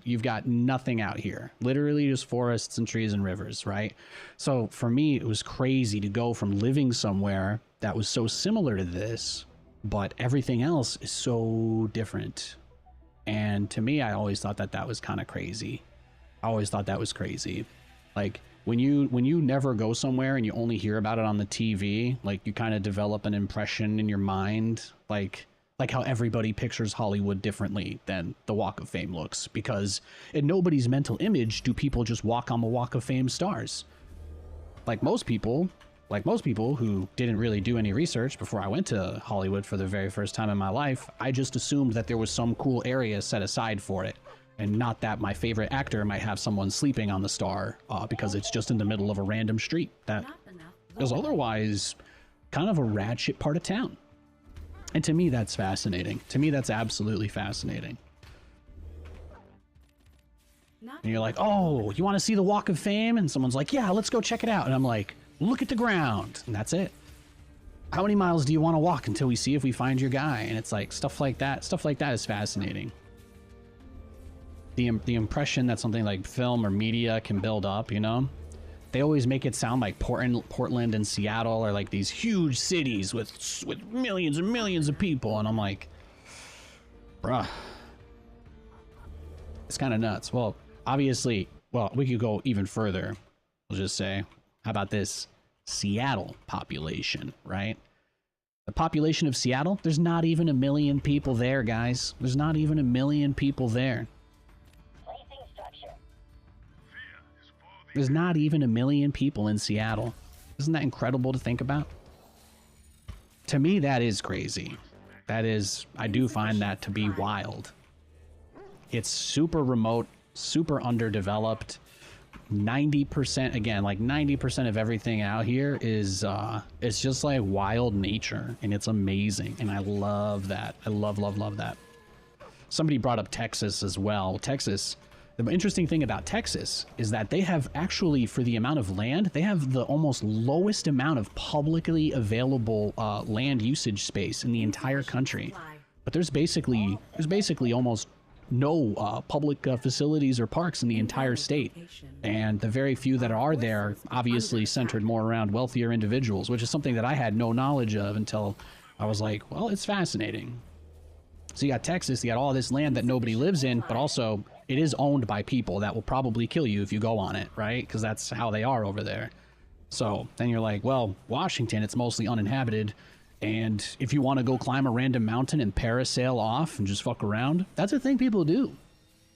you've got nothing out here. Literally just forests and trees and rivers, right? So for me, it was crazy to go from living somewhere that was so similar to this, but everything else is so different. And to me, I always thought that was kind of crazy. I always thought that was crazy. Like when you never go somewhere and you only hear about it on the TV, like you kind of develop an impression in your mind, like how everybody pictures Hollywood differently than the Walk of Fame looks, because in nobody's mental image do people just walk on the Walk of Fame stars. Like most people who didn't really do any research before I went to Hollywood for the very first time in my life, I just assumed that there was some cool area set aside for it, and not that my favorite actor might have someone sleeping on the star because it's just in the middle of a random street that is otherwise kind of a rad shit part of town. And to me, that's fascinating. To me, that's absolutely fascinating. And you're like, oh, you want to see the Walk of Fame? And someone's like, yeah, let's go check it out. And I'm like, look at the ground. And that's it. How many miles do you want to walk until we see if we find your guy? And it's like stuff like that. Stuff like that is fascinating. The impression that something like film or media can build up, you know? They always make it sound like Portland and Seattle are like these huge cities with millions and millions of people. And I'm like, bruh, it's kind of nuts. Well, obviously, we could go even further. We'll just say, how about this Seattle population, right? The population of Seattle, there's not even 1 million people there, guys. There's not even 1 million people there. Placing structure. There's not even 1 million people in Seattle. Isn't that incredible to think about? To me, that is crazy. That is, I do find that to be wild. It's super remote, super underdeveloped. 90%, again, like 90% of everything out here is, it's just like wild nature, and it's amazing. And I love that. I love that. Somebody brought up Texas as well. Texas, the interesting thing about Texas is that they have actually, for the amount of land, they have the almost lowest amount of publicly available land usage space in the entire country. But there's basically almost no public facilities or parks in the entire state. And the very few that are there obviously centered more around wealthier individuals, which is something that I had no knowledge of until I was like, well, it's fascinating. So you got Texas, you got all this land that nobody lives in, but also it is owned by people that will probably kill you if you go on it, right? Because that's how they are over there. So then you're like, well, Washington, it's mostly uninhabited. And if you want to go climb a random mountain and parasail off and just fuck around, that's a thing people do.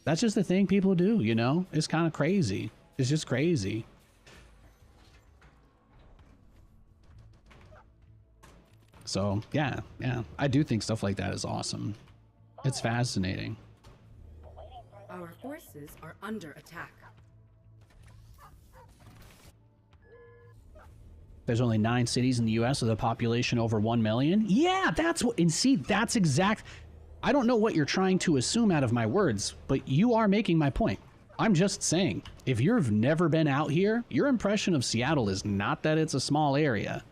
That's just the thing people do, you know? It's kind of crazy. It's just crazy. So, yeah. I do think stuff like that is awesome. It's fascinating. Our forces are under attack. There's only 9 cities in the U.S. with a population over 1 million. Yeah, that's what, and see, that's exact. I don't know what you're trying to assume out of my words, but you are making my point. I'm just saying, if you've never been out here, your impression of Seattle is not that it's a small area.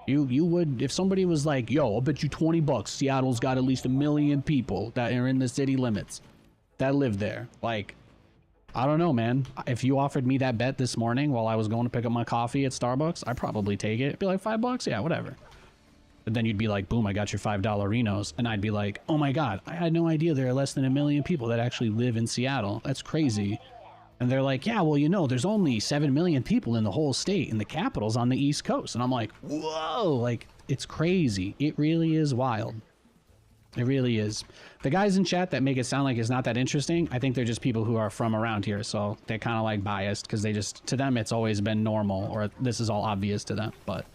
You would, if somebody was like, yo, I'll bet you $20 Seattle's got at least 1 million people that are in the city limits that live there. Like, I don't know, man. If you offered me that bet this morning while I was going to pick up my coffee at Starbucks, I'd probably take it. It'd be like $5, yeah, whatever. But then you'd be like, boom, I got your $5 Renos. And I'd be like, oh my God, I had no idea there are less than 1 million people that actually live in Seattle. That's crazy. And they're like, yeah, well, you know, there's only 7 million people in the whole state, and the capital's on the East Coast. And I'm like, whoa, like, it's crazy. It really is wild. It really is. The guys in chat that make it sound like it's not that interesting, I think they're just people who are from around here, so they're kind of like biased because they just, to them, it's always been normal, or this is all obvious to them. But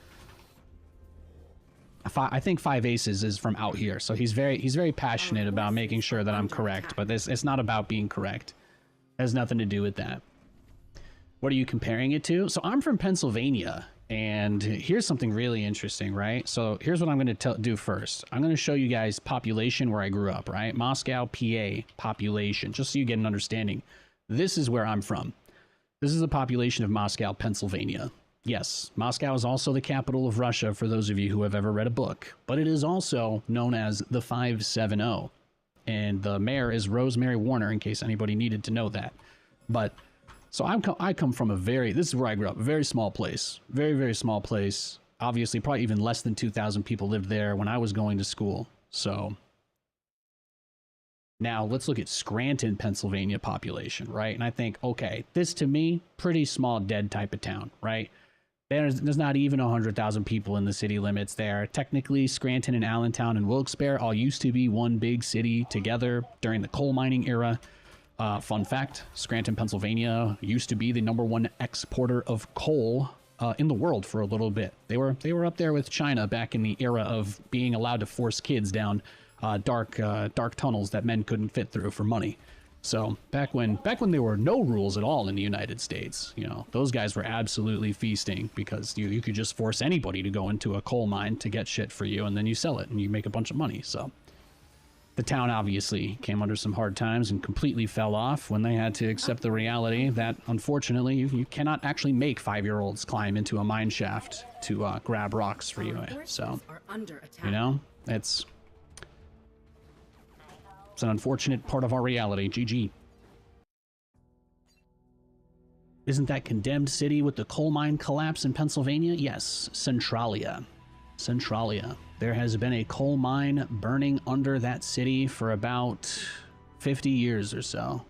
I think Five Aces is from out here, so he's very passionate about making sure that I'm correct. But it's not about being correct. It has nothing to do with that. What are you comparing it to? So I'm from Pennsylvania. And here's something really interesting, right? So here's what I'm going to do first. I'm going to show you guys population where I grew up, right? Moscow, PA, population, just so you get an understanding. This is where I'm from. This is the population of Moscow, Pennsylvania. Yes, Moscow is also the capital of Russia for those of you who have ever read a book, but it is also known as the 570. And the mayor is Rosemary Warner, in case anybody needed to know that. But so I come from this is where I grew up, a very small place, very small place. Obviously, probably even less than 2,000 people lived there when I was going to school. So now let's look at Scranton, Pennsylvania population, right? And I think, okay, this to me, pretty small, dead type of town, right? There's not even 100,000 people in the city limits there. Technically, Scranton and Allentown and Wilkes-Barre all used to be one big city together during the coal mining era. Fun fact, Scranton, Pennsylvania used to be the #1 exporter of coal in the world for a little bit. They were up there with China back in the era of being allowed to force kids down dark tunnels that men couldn't fit through for money. So back when there were no rules at all in the United States, you know, those guys were absolutely feasting because you could just force anybody to go into a coal mine to get shit for you, and then you sell it and you make a bunch of money. So the town obviously came under some hard times and completely fell off when they had to accept the reality that, unfortunately, you cannot actually make 5-year-olds climb into a mine shaft to grab rocks for you. So, you know, it's an unfortunate part of our reality. GG. Isn't that condemned city with the coal mine collapse in Pennsylvania? Yes, Centralia. Centralia. There has been a coal mine burning under that city for about 50 years or so.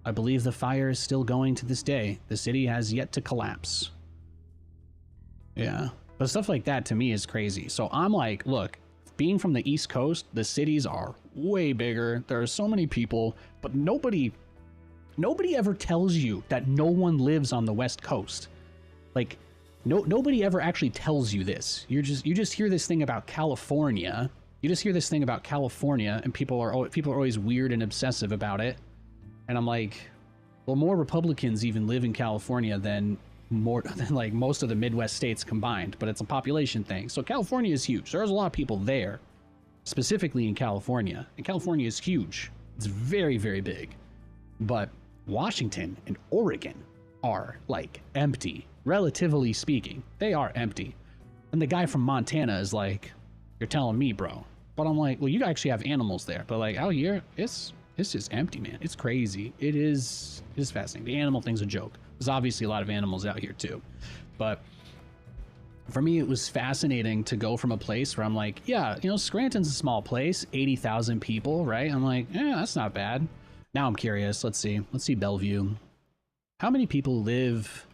I believe the fire is still going to this day. The city has yet to collapse. Yeah, but stuff like that to me is crazy. So I'm like, look, being from the East Coast, the cities are way bigger. There are so many people, but nobody ever tells you that no one lives on the West Coast. Like, nobody ever actually tells you this. You just hear this thing about California. You just hear this thing about California, and people are always weird and obsessive about it. And I'm like, well, more Republicans even live in California than like most of the Midwest states combined. But it's a population thing. So California is huge. There's a lot of people there, specifically in California. And California is huge. It's very, very big. But Washington and Oregon are like empty. Relatively speaking, they are empty. And the guy from Montana is like, you're telling me, bro. But I'm like, well, you actually have animals there. But like out here, it's just empty, man. It's crazy. It is fascinating. The animal thing's a joke. There's obviously a lot of animals out here too. But for me, it was fascinating to go from a place where I'm like, yeah, you know, Scranton's a small place, 80,000 people, right? I'm like, yeah, that's not bad. Now I'm curious. Let's see Bellevue. How many people live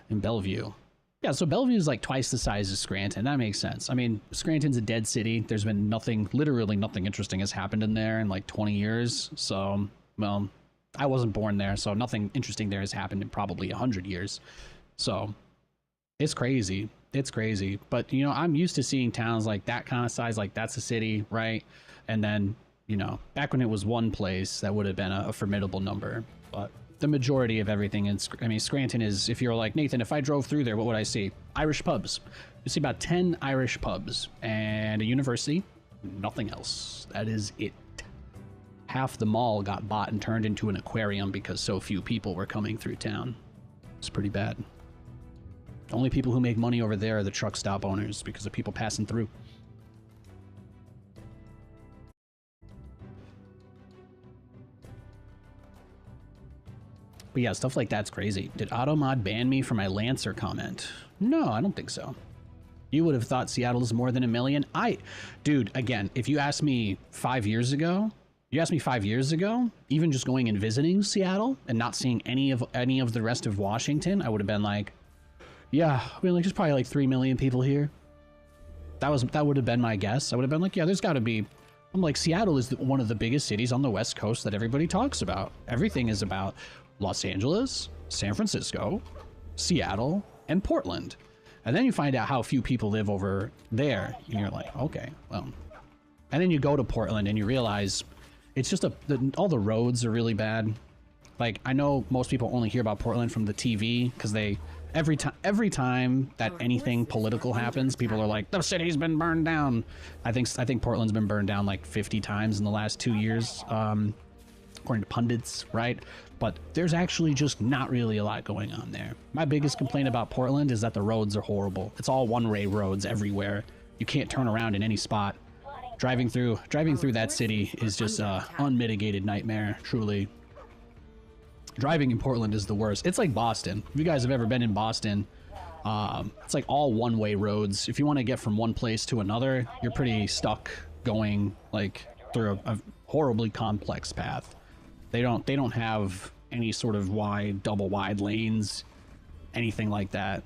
in Bellevue? Yeah, so Bellevue is like twice the size of Scranton. That makes sense. I mean, Scranton's a dead city. There's been literally nothing interesting has happened in there in like 20 years. So, well, I wasn't born there, so nothing interesting there has happened in probably 100 years. So, it's crazy. It's crazy. But, you know, I'm used to seeing towns like that kind of size, like that's a city, right? And then, you know, back when it was one place, that would have been a formidable number. But the majority of everything in Scranton is, if you're like, Nathan, if I drove through there, what would I see? Irish pubs. You see about 10 Irish pubs and a university. Nothing else. That is it. Half the mall got bought and turned into an aquarium because so few people were coming through town. It's pretty bad. The only people who make money over there are the truck stop owners because of people passing through. But yeah, stuff like that's crazy. Did Automod ban me for my Lancer comment? No, I don't think so. You would have thought Seattle is more than 1 million. Dude, again, if you asked me 5 years ago, even just going and visiting Seattle and not seeing any of the rest of Washington, I would have been like, yeah, I mean, like there's probably like 3 million people here. That would have been my guess. I would have been like, yeah, there's got to be I'm like, Seattle is one of the biggest cities on the West Coast that everybody talks about. Everything is about Los Angeles, San Francisco, Seattle, and Portland. And then you find out how few people live over there, and you're like, okay, well. And then you go to Portland and you realize it's just all the roads are really bad. Like, I know most people only hear about Portland from the TV because every time that anything political happens, people are like, the city's been burned down. I think Portland's been burned down like 50 times in the last 2 years, according to pundits, right? But there's actually just not really a lot going on there. My biggest complaint about Portland is that the roads are horrible. It's all one-way roads everywhere. You can't turn around in any spot. Driving through that city is just a unmitigated nightmare, truly. Driving in Portland is the worst. It's like Boston. If you guys have ever been in Boston, it's like all one-way roads. If you want to get from one place to another, you're pretty stuck going like through a horribly complex path. They don't have any sort of double wide lanes, anything like that.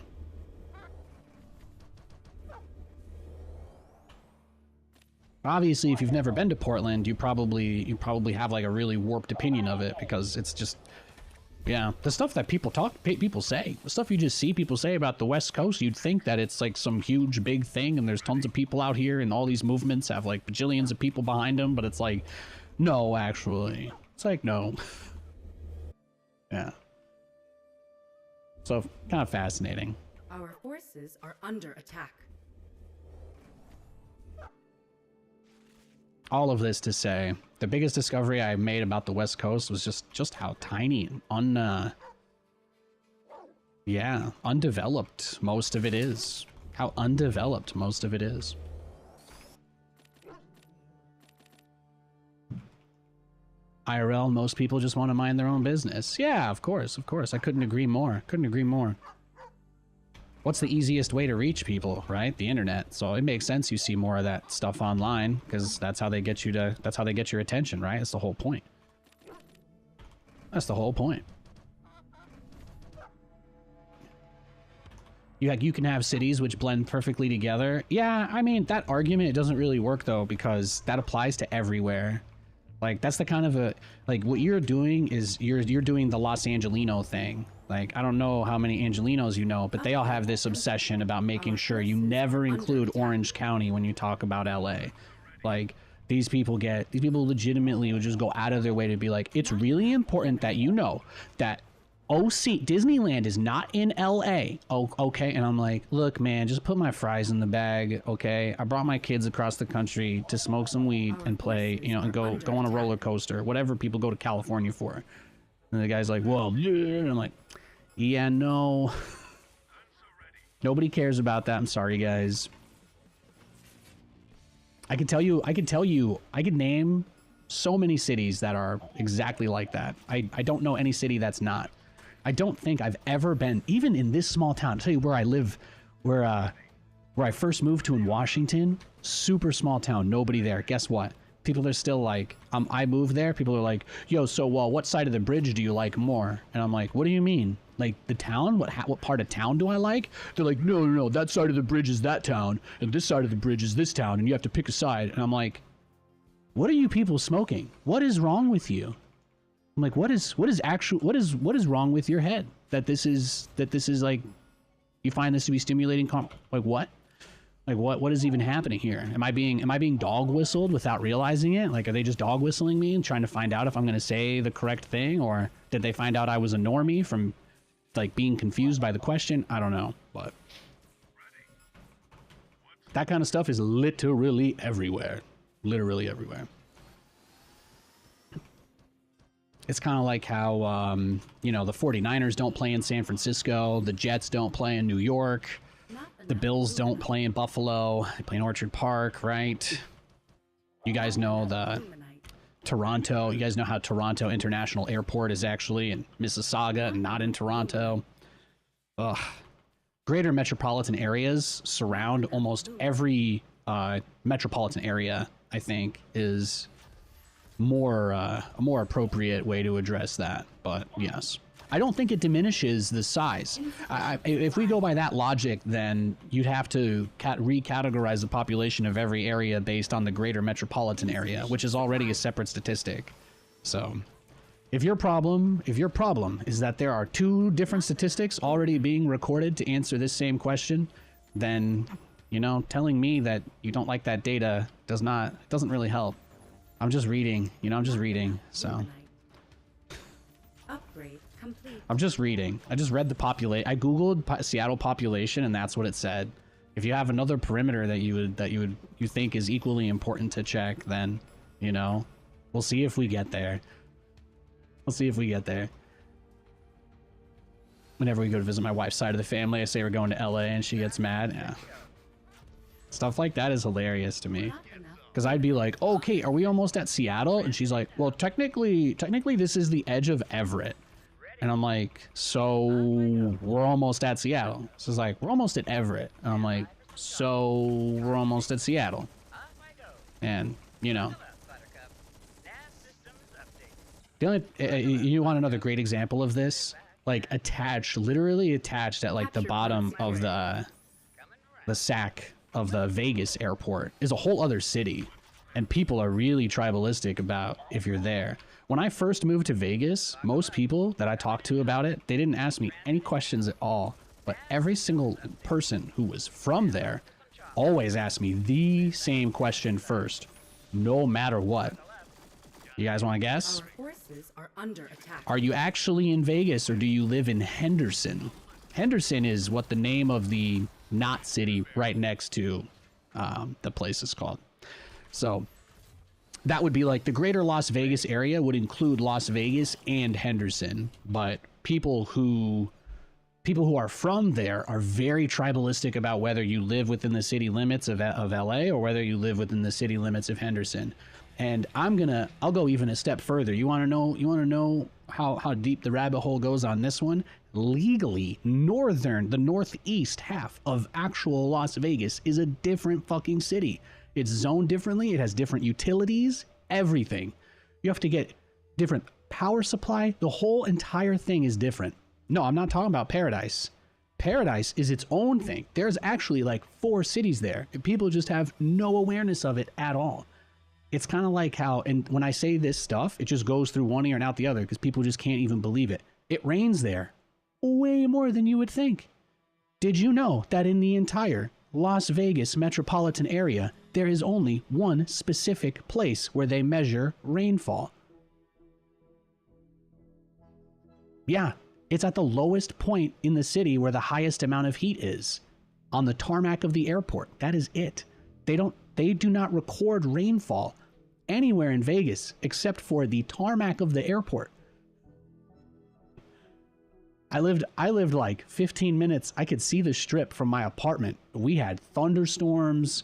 Obviously, if you've never been to Portland, you probably have like a really warped opinion of it because it's just, yeah, the stuff that people say, the stuff you just see people say about the West Coast, you'd think that it's like some huge big thing and there's tons of people out here and all these movements have like bajillions of people behind them, but it's like, no, actually, it's like, no. Yeah. So, kind of fascinating. Our forces are under attack. All of this to say, the biggest discovery I made about the West Coast was just how tiny and undeveloped most of it is. How undeveloped most of it is. IRL, most people just want to mind their own business. Yeah, of course. I couldn't agree more. What's the easiest way to reach people, right? The internet. So it makes sense you see more of that stuff online because that's how they get your attention, right? That's the whole point. You can have cities which blend perfectly together. Yeah, I mean, that argument, it doesn't really work though because that applies to everywhere. Like, that's the kind of what you're doing is you're doing the Los Angelino thing. Like, I don't know how many Angelinos you know, but they all have this obsession about making sure you never include Orange County when you talk about LA. Like, these people legitimately would just go out of their way to be like, it's really important that you know that Disneyland is not in LA. Oh, okay. And I'm like, look, man, just put my fries in the bag. Okay. I brought my kids across the country to smoke some weed and play, and go on a roller coaster, whatever people go to California for. And the guy's like, well, yeah. And I'm like, yeah, no, nobody cares about that. I'm sorry, guys. I could name so many cities that are exactly like that. I don't know any city that's not. I don't think I've ever been, even in this small town. I'll tell you where I live, where I first moved to in Washington, super small town, nobody there. Guess what? People are still like, I moved there. People are like, yo, so what side of the bridge do you like more? And I'm like, what do you mean? Like the town? What part of town do I like? They're like, no, that side of the bridge is that town, and this side of the bridge is this town, and you have to pick a side. And I'm like, what are you people smoking? What is wrong with you? I'm like, what is wrong with your head that this is like, you find this to be stimulating? Like what? Like what is even happening here? Am I being dog whistled without realizing it? Like, are they just dog whistling me and trying to find out if I'm going to say the correct thing, or did they find out I was a normie from like being confused by the question? I don't know, but that kind of stuff is literally everywhere. Literally everywhere. It's kind of like how, the 49ers don't play in San Francisco, the Jets don't play in New York, the Bills don't play in Buffalo, they play in Orchard Park, right? You guys know Toronto, you guys know how Toronto International Airport is actually in Mississauga and not in Toronto. Ugh. Greater metropolitan areas surround almost every metropolitan area, I think, is a more appropriate way to address that. But yes, I don't think it diminishes the size. If we go by that logic, then you'd have to recategorize the population of every area based on the greater metropolitan area, which is already a separate statistic. So, if your problem is that there are 2 different statistics already being recorded to answer this same question, then, you know, telling me that you don't like that data doesn't really help. I'm just reading, you know, so. Upgrade complete. I'm just reading. I just read the population. I googled Seattle population, and that's what it said. If you have another perimeter that you think is equally important to check, then, you know, we'll see if we get there. Whenever we go to visit my wife's side of the family, I say we're going to LA, and she gets mad. Yeah. Stuff like that is hilarious to me. Because I'd be like, okay, are we almost at Seattle? And she's like, well, technically this is the edge of Everett. And I'm like, so we're almost at Seattle. So it's like, we're almost at Everett. And I'm like, so we're almost at Seattle. And, you know. The only, you want another great example of this? Like literally attached at like the bottom of the sack of the Vegas airport is a whole other city, and people are really tribalistic about if you're there. When I first moved to Vegas, most people that I talked to about it, they didn't ask me any questions at all, but every single person who was from there always asked me the same question first, no matter what. You guys want to guess? Our forces are under attack. Are you actually in Vegas, or do you live in Henderson? Henderson is what the name of the not city right next to the place is called. So that would be like the greater Las Vegas area would include Las Vegas and Henderson, but people who are from there are very tribalistic about whether you live within the city limits of LA or whether you live within the city limits of Henderson. And I'll go even a step further. You want to know how deep the rabbit hole goes on this one? Legally, the northeast half of actual Las Vegas is a different fucking city. It's zoned differently. It has different utilities, everything. You have to get different power supply. The whole entire thing is different. No, I'm not talking about Paradise. Paradise is its own thing. There's actually like 4 cities there. People just have no awareness of it at all. It's kind of like how, and when I say this stuff, it just goes through one ear and out the other because people just can't even believe it. It rains there way more than you would think. Did you know that in the entire Las Vegas metropolitan area, there is only one specific place where they measure rainfall? Yeah, it's at the lowest point in the city where the highest amount of heat is. On the tarmac of the airport. That is it. They do not record rainfall anywhere in Vegas except for the tarmac of the airport. I lived like 15 minutes. I could see the strip from my apartment. We had thunderstorms.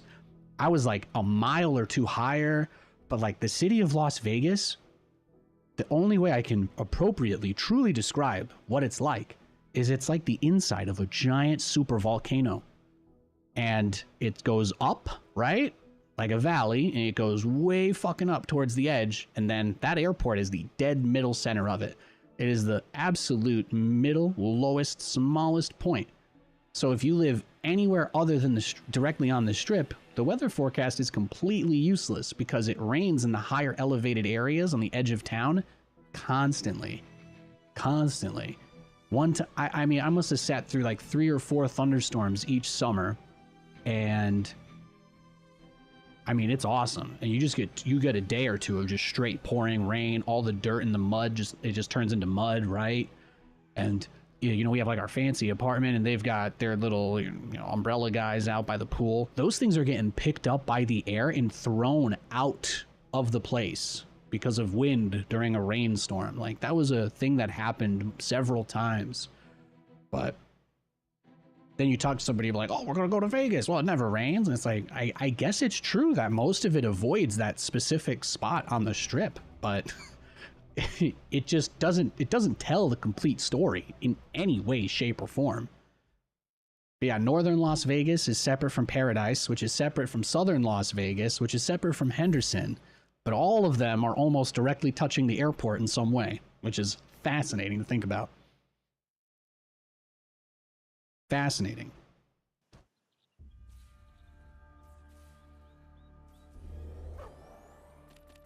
I was like a mile or 2 higher, but like the city of Las Vegas, the only way I can appropriately truly describe what it's like is it's like the inside of a giant super volcano. And it goes up, right? Like a valley, and it goes way fucking up towards the edge, and then that airport is the dead middle center of it. It is the absolute middle, lowest, smallest point. So if you live anywhere other than directly on the strip, the weather forecast is completely useless because it rains in the higher elevated areas on the edge of town constantly. I mean, I must have sat through like 3 or 4 thunderstorms each summer, and I mean, it's awesome. And you get a day or 2 of just straight pouring rain. All the dirt and the mud it just turns into mud, right? And you know, we have like our fancy apartment, and they've got their little, you know, umbrella guys out by the pool. Those things are getting picked up by the air and thrown out of the place because of wind during a rainstorm. Like, that was a thing that happened several times. But then you talk to somebody like, oh, we're going to go to Vegas. Well, it never rains. And it's like, I guess it's true that most of it avoids that specific spot on the strip, but it just doesn't tell the complete story in any way, shape, or form. But yeah, northern Las Vegas is separate from Paradise, which is separate from southern Las Vegas, which is separate from Henderson. But all of them are almost directly touching the airport in some way, which is fascinating to think about. Fascinating.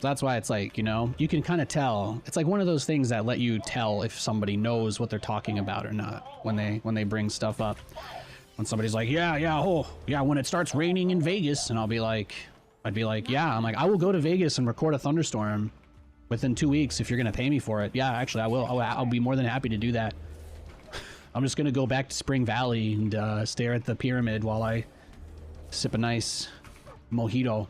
That's why it's like, you know, you can kind of tell. It's like one of those things that let you tell if somebody knows what they're talking about or not when they bring stuff up. When somebody's like, yeah, when it starts raining in Vegas, and I'd be like, yeah, I'm like, I will go to Vegas and record a thunderstorm within 2 weeks if you're gonna pay me for it. Yeah, actually, I will. I'll be more than happy to do that. I'm just gonna go back to Spring Valley and stare at the pyramid while I sip a nice mojito.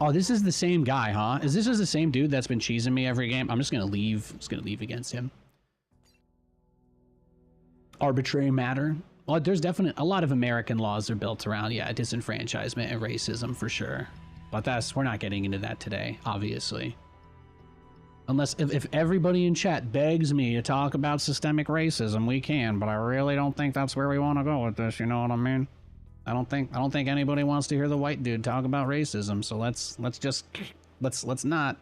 Oh, this is the same guy, huh? Is this the same dude that's been cheesing me every game? I'm just gonna leave. I'm just gonna leave against him. Arbitrary matter. Well, there's definitely a lot of American laws are built around, yeah, disenfranchisement and racism for sure. But we're not getting into that today, obviously. Unless if everybody in chat begs me to talk about systemic racism, we can. But I really don't think that's where we want to go with this. You know what I mean? I don't think anybody wants to hear the white dude talk about racism, so let's not.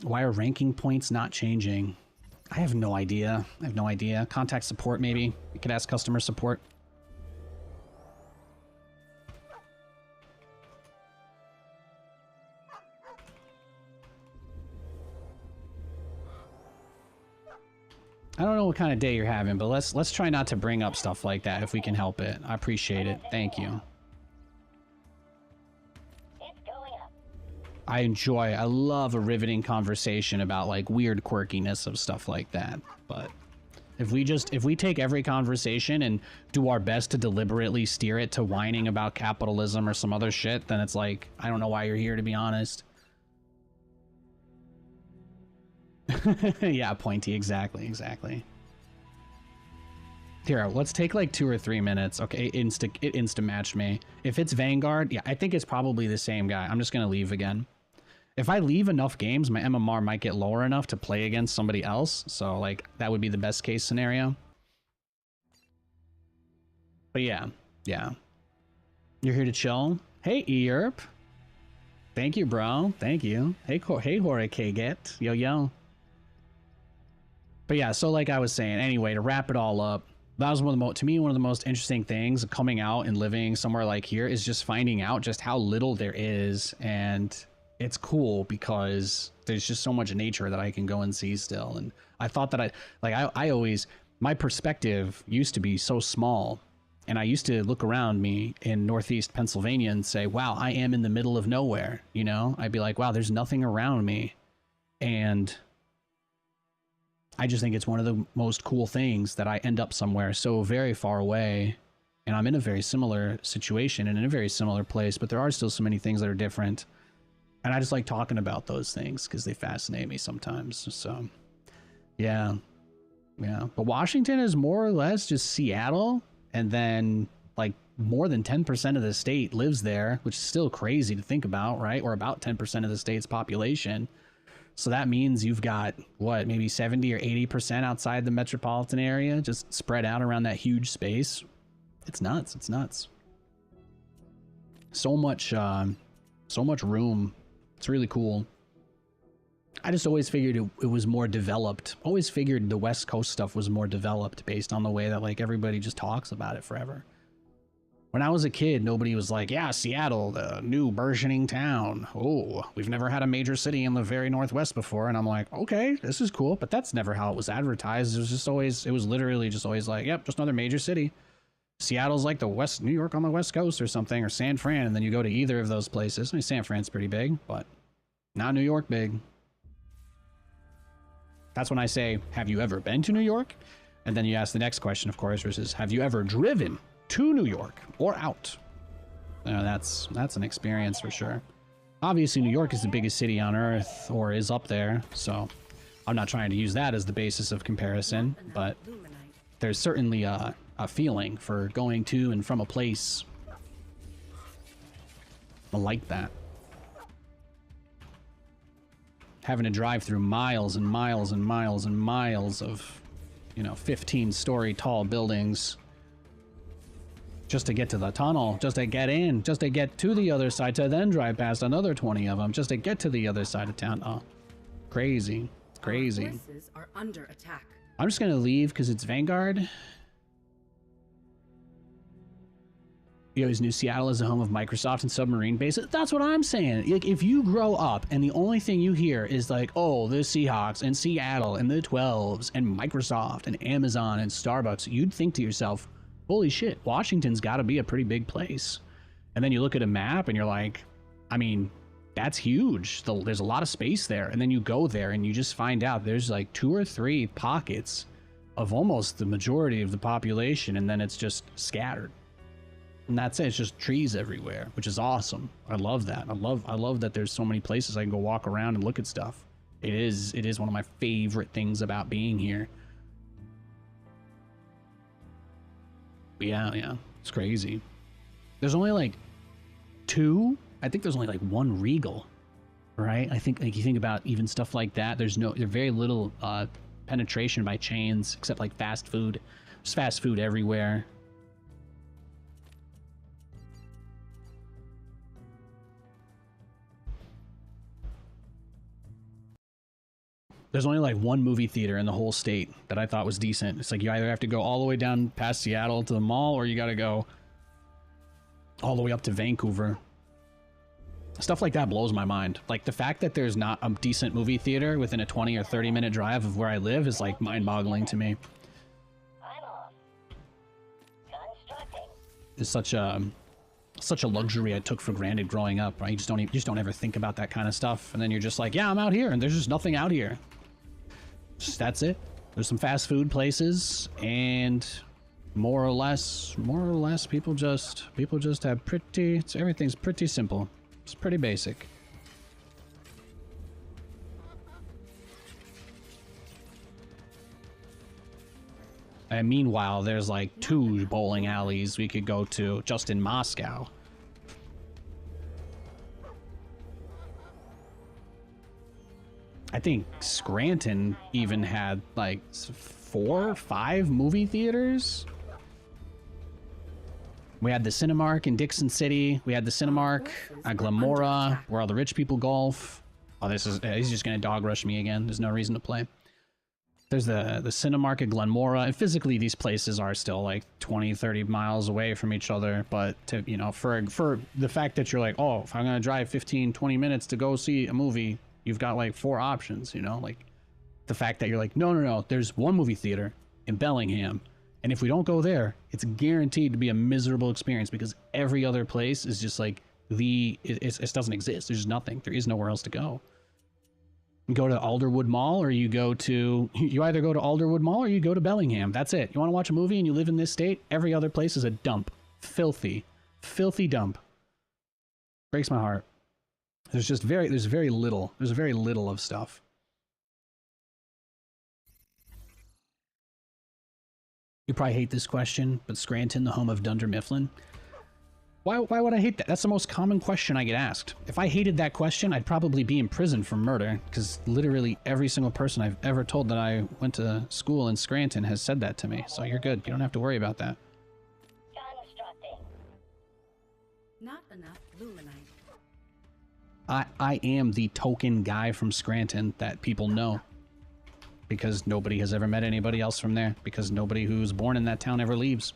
Why are ranking points not changing? I have no idea. Contact support, maybe. You could ask customer support. I don't know what kind of day you're having, but let's try not to bring up stuff like that if we can help it. I appreciate it. Thank you. It's going up. I love a riveting conversation about like weird quirkiness of stuff like that. But if we take every conversation and do our best to deliberately steer it to whining about capitalism or some other shit, then it's like, I don't know why you're here, to be honest. Yeah, pointy, exactly. Here, let's take like 2 or 3 minutes. Okay, it insta matched me. If it's Vanguard, yeah, I think it's probably the same guy. I'm just gonna leave again. If I leave enough games, my MMR might get lower enough to play against somebody else. So like that would be the best case scenario. But yeah. You're here to chill. Hey, Earp. Thank you, bro. Thank you. Hey, Hore K-Get. Yo. But yeah, so like I was saying, anyway, to wrap it all up, that was one of the most interesting things coming out and living somewhere like here is just finding out just how little there is. And it's cool because there's just so much nature that I can go and see still. And I thought that I always, my perspective used to be so small. And I used to look around me in Northeast Pennsylvania and say, wow, I am in the middle of nowhere. You know, I'd be like, wow, there's nothing around me. And I just think it's one of the most cool things that I end up somewhere so very far away and I'm in a very similar situation and in a very similar place, but there are still so many things that are different. And I just like talking about those things because they fascinate me sometimes. So yeah. But Washington is more or less just Seattle, and then like more than 10% of the state lives there, which is still crazy to think about, right? Or about 10% of the state's population. So that means you've got, what, maybe 70 or 80% outside the metropolitan area, just spread out around that huge space. It's nuts. So much room. It's really cool. I just always figured it was more developed. Always figured the West Coast stuff was more developed based on the way that like everybody just talks about it forever. When I was a kid, nobody was like, yeah, Seattle, the new burgeoning town. Oh, we've never had a major city in the very Northwest before. And I'm like, okay, this is cool. But that's never how it was advertised. It was literally just always like, yep, just another major city. Seattle's like the West, New York on the West Coast or something, or San Fran. And then you go to either of those places. I mean, San Fran's pretty big, but not New York big. That's when I say, have you ever been to New York? And then you ask the next question, of course, which is, have you ever driven to New York or out? That's an experience for sure. Obviously, New York is the biggest city on earth, or is up there, so I'm not trying to use that as the basis of comparison, but there's certainly a feeling for going to and from a place. I like that. Having to drive through miles and miles and miles and miles of, 15-story tall buildings. just to get to the tunnel, just to get in, just to get to the other side, to then drive past another 20 of them, just to get to the other side of town. Oh, crazy. It's crazy. Our forces are under attack. I'm just gonna leave because it's Vanguard. You always knew Seattle is the home of Microsoft and submarine bases. That's what I'm saying. Like, if you grow up and the only thing you hear is like, oh, the Seahawks and Seattle and the 12s and Microsoft and Amazon and Starbucks, you'd think to yourself, holy shit, Washington's got to be a pretty big place. And then you look at a map and you're like, I mean, that's huge. There's a lot of space there. And then you go there and you just find out there's like 2 or 3 pockets of almost the majority of the population, and then it's just scattered. And that's it. It's just trees everywhere, which is awesome. I love that. I love that there's so many places I can go walk around and look at stuff. It is one of my favorite things about being here. But yeah, it's crazy. There's only like 2. I think there's only like 1 Regal, right? I think, like, you think about even stuff like that. There's very little penetration by chains, except like fast food. There's fast food everywhere. There's only like 1 movie theater in the whole state that I thought was decent. It's like you either have to go all the way down past Seattle to the mall, or you got to go all the way up to Vancouver. Stuff like that blows my mind. Like, the fact that there's not a decent movie theater within a 20 or 30 minute drive of where I live is like mind-boggling to me. I'm off. Constructing. It's such a luxury I took for granted growing up, right? You just don't ever think about that kind of stuff, and then you're just like, yeah, I'm out here, and there's just nothing out here. That's it. There's some fast food places, and more or less people just have everything's pretty simple. It's pretty basic. And meanwhile, there's like 2 bowling alleys we could go to just in Moscow. I think Scranton even had like 4 or 5 movie theaters. We had the Cinemark in Dixon City. We had the Cinemark at Glamora, where all the rich people golf. Oh, he's just gonna dog rush me again. There's no reason to play. There's the Cinemark at Glenmora, and physically these places are still like 20-30 miles away from each other, but to, you know, for the fact that you're like, oh, if I'm gonna drive 15-20 minutes to go see a movie, you've got like 4 options, you know? Like, the fact that you're like, no, there's 1 movie theater in Bellingham, and if we don't go there, it's guaranteed to be a miserable experience, because every other place is just like it doesn't exist. There's nothing. There is nowhere else to go. You go to Alderwood Mall, or you either go to Alderwood Mall or you go to Bellingham. That's it. You want to watch a movie and you live in this state, every other place is a dump. Filthy dump. Breaks my heart. There's very little of stuff. You probably hate this question, but Scranton, the home of Dunder Mifflin. Why would I hate that? That's the most common question I get asked. If I hated that question, I'd probably be in prison for murder, because literally every single person I've ever told that I went to school in Scranton has said that to me. So you're good. You don't have to worry about that. Constructing. Not enough luminite. I am the token guy from Scranton that people know, because nobody has ever met anybody else from there, because nobody who's born in that town ever leaves.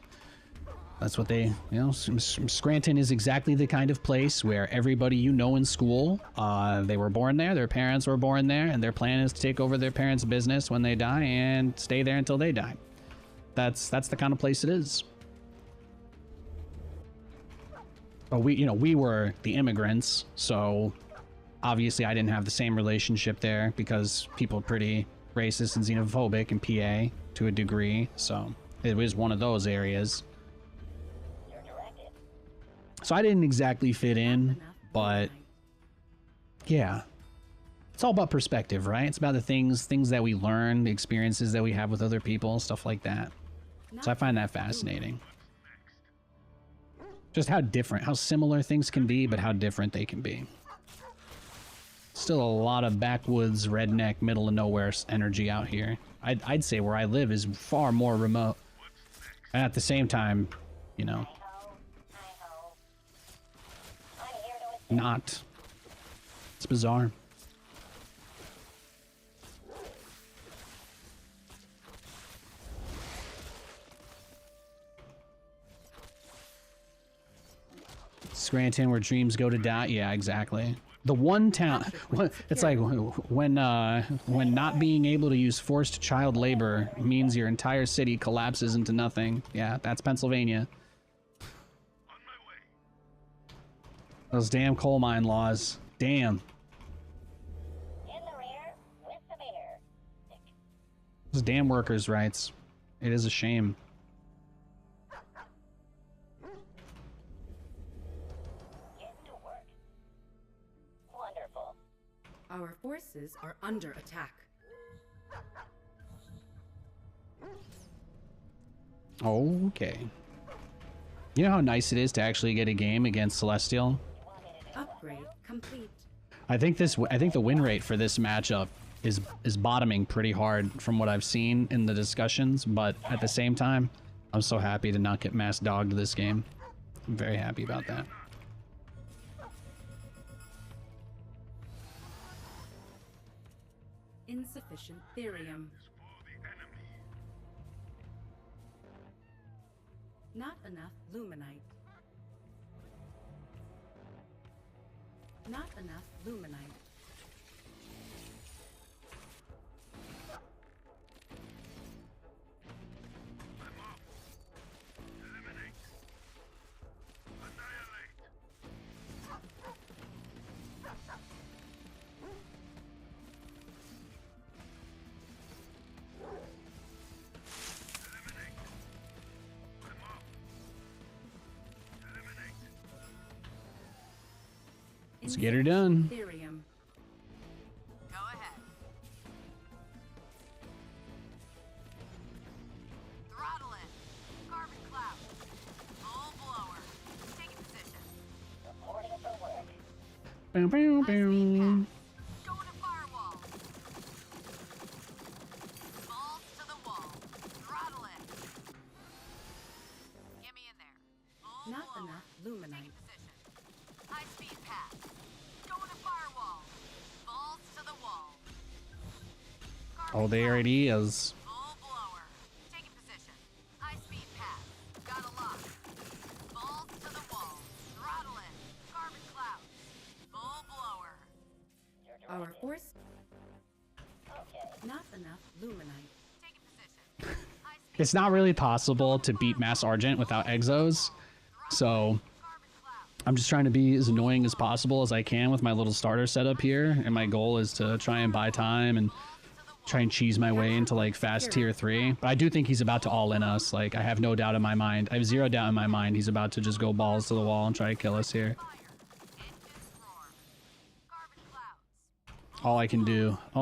That's what they, you know, Scranton is exactly the kind of place where everybody you know in school, they were born there, their parents were born there, and their plan is to take over their parents' business when they die and stay there until they die. That's the kind of place it is. But we were the immigrants, so obviously I didn't have the same relationship there, because people are pretty racist and xenophobic in PA to a degree, so it was one of those areas. So I didn't exactly fit in, but yeah, it's all about perspective, right? It's about the things that we learn, the experiences that we have with other people, stuff like that. So I find that fascinating. Just how similar things can be, but how different they can be. Still a lot of backwoods, redneck, middle of nowhere energy out here. I'd say where I live is far more remote. And at the same time, you know, not. It's bizarre. Scranton, where dreams go to die. Yeah, exactly. The one town. It's like when not being able to use forced child labor means your entire city collapses into nothing. Yeah, that's Pennsylvania. Those damn coal mine laws. Damn. In the rear with the beer. Those damn workers' rights. It is a shame. Get to work. Wonderful. Our forces are under attack. Okay. You know how nice it is to actually get a game against Celestial? Upgrade complete. I think the win rate for this matchup is bottoming pretty hard from what I've seen in the discussions, but at the same time, I'm so happy to not get mass dogged this game. I'm very happy about that. Insufficient therium. Not enough luminite. Not enough luminite. Let's get her done. Therium. Go ahead. Throttle in. Carbon cloud. Full blower. Taking position. Reporting for work. Bow, bow, bow. Going to firewall. Balls to the wall. Throttle in. Get me in there. Full Not blower. enough luminite. Taking position. High speed path. Going to firewall. Balls to the wall. Oh, there it is. Full blower. Taking position. High speed path. Got a lock. Balls to the wall. Throttle in. Carbon cloud. Full blower. Our force. Okay. Not enough luminite. Taking position. High speed It's not really possible to beat Mass Argent without exos, so carbon cloud. I'm just trying to be as annoying as possible as I can with my little starter setup here, and my goal is to try and buy time and try and cheese my way into like fast tier 3. But I do think he's about to all in us. Like, I have no doubt in my mind. I have zero doubt in my mind he's about to just go balls to the wall and try to kill us here. Fire. Engines roar. Carbon clouds. All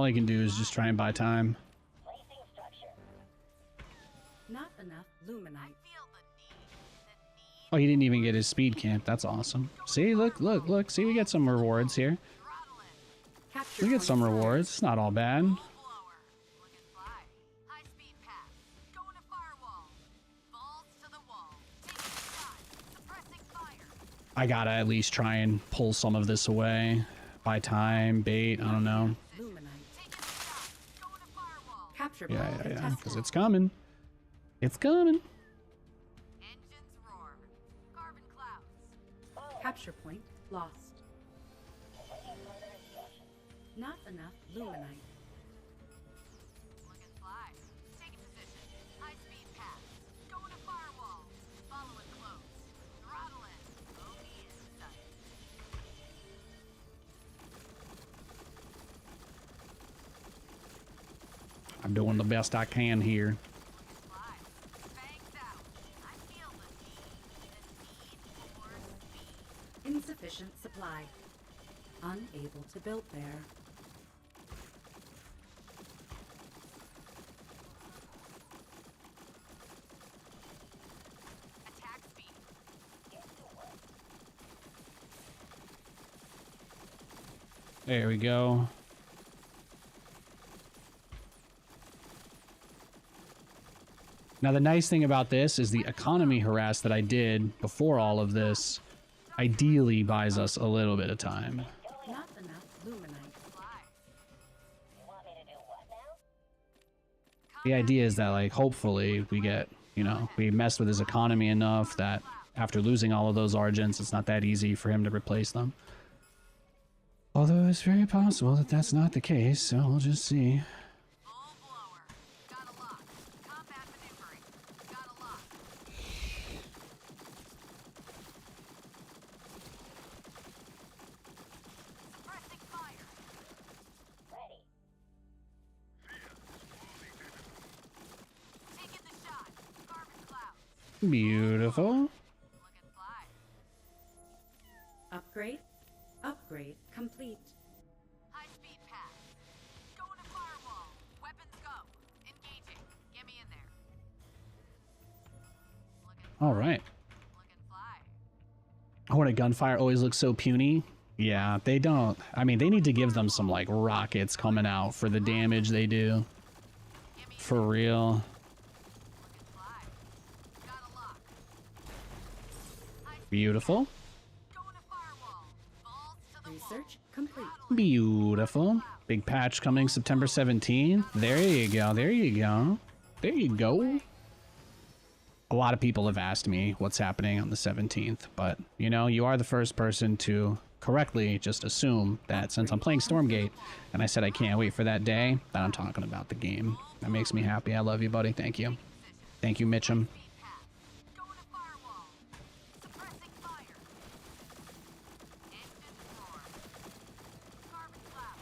I can do is just try and buy time. Placing structure. Not enough luminite. Feel the need. Oh, he didn't even get his speed camp. That's awesome. See, look. See, we get some rewards here. Throttle in. Capture We get point some size. rewards. It's not all bad. Full blower. Look and fly. High speed path. Going to firewall. Balls to the wall. Taking a shot. Suppressing fire. I gotta at least try and pull some of this away. Buy time, bait, I don't know. Luminite. Taking a shot. Going to firewall. Capture point Yeah, contested. because it's coming. It's coming. Engines roar. Carbon clouds. Capture point lost. Awaiting further instructions. Not enough luminite. Look and fly. Taking position. High speed path. Going to firewall. Follow it close. Throttle in. Bogey in sight. I'm doing the best I can here. Fly. Fangs out. I feel the need for speed. Insufficient supply. Unable to build there. Attack speed. There we go. Now the nice thing about this is the economy harass that I did before all of this ideally buys us a little bit of time. Not enough luminite. You want me to do what now? The idea is that, like, hopefully we get, you know, we mess with his economy enough that after losing all of those Argents, it's not that easy for him to replace them. Although it's very possible that that's not the case, so we'll just see. Full blower. Got a lock. Combat maneuvering. Got a lock. Suppressing fire. Ready. Taking the shot. Carbon clouds. Beautiful. Looking fly. Upgrade? Upgrade complete. High speed pass. Going to firewall. Weapons go. Engaging. Get me in there. Looking All right. looking fly. Hornet gunfire always looks so puny. Yeah, they don't. I mean, they need to give them some, like, rockets coming out for the damage they do. Get me in For real. looking fly. Got a lock. High speed Beautiful. going to firewall. Balls to the wall. Research complete. Beautiful. Big patch coming September 17th. There you go. There you go. There you go. A lot of people have asked me what's happening on the 17th, but, you know, you are the first person to correctly just assume that since I'm playing Stormgate and I said I can't wait for that day, that I'm talking about the game. That makes me happy. I love you, buddy. Thank you. Thank you, Mitchum. Speed pass. Going to firewall. Suppressing fire. Engines roar. Carbon cloud.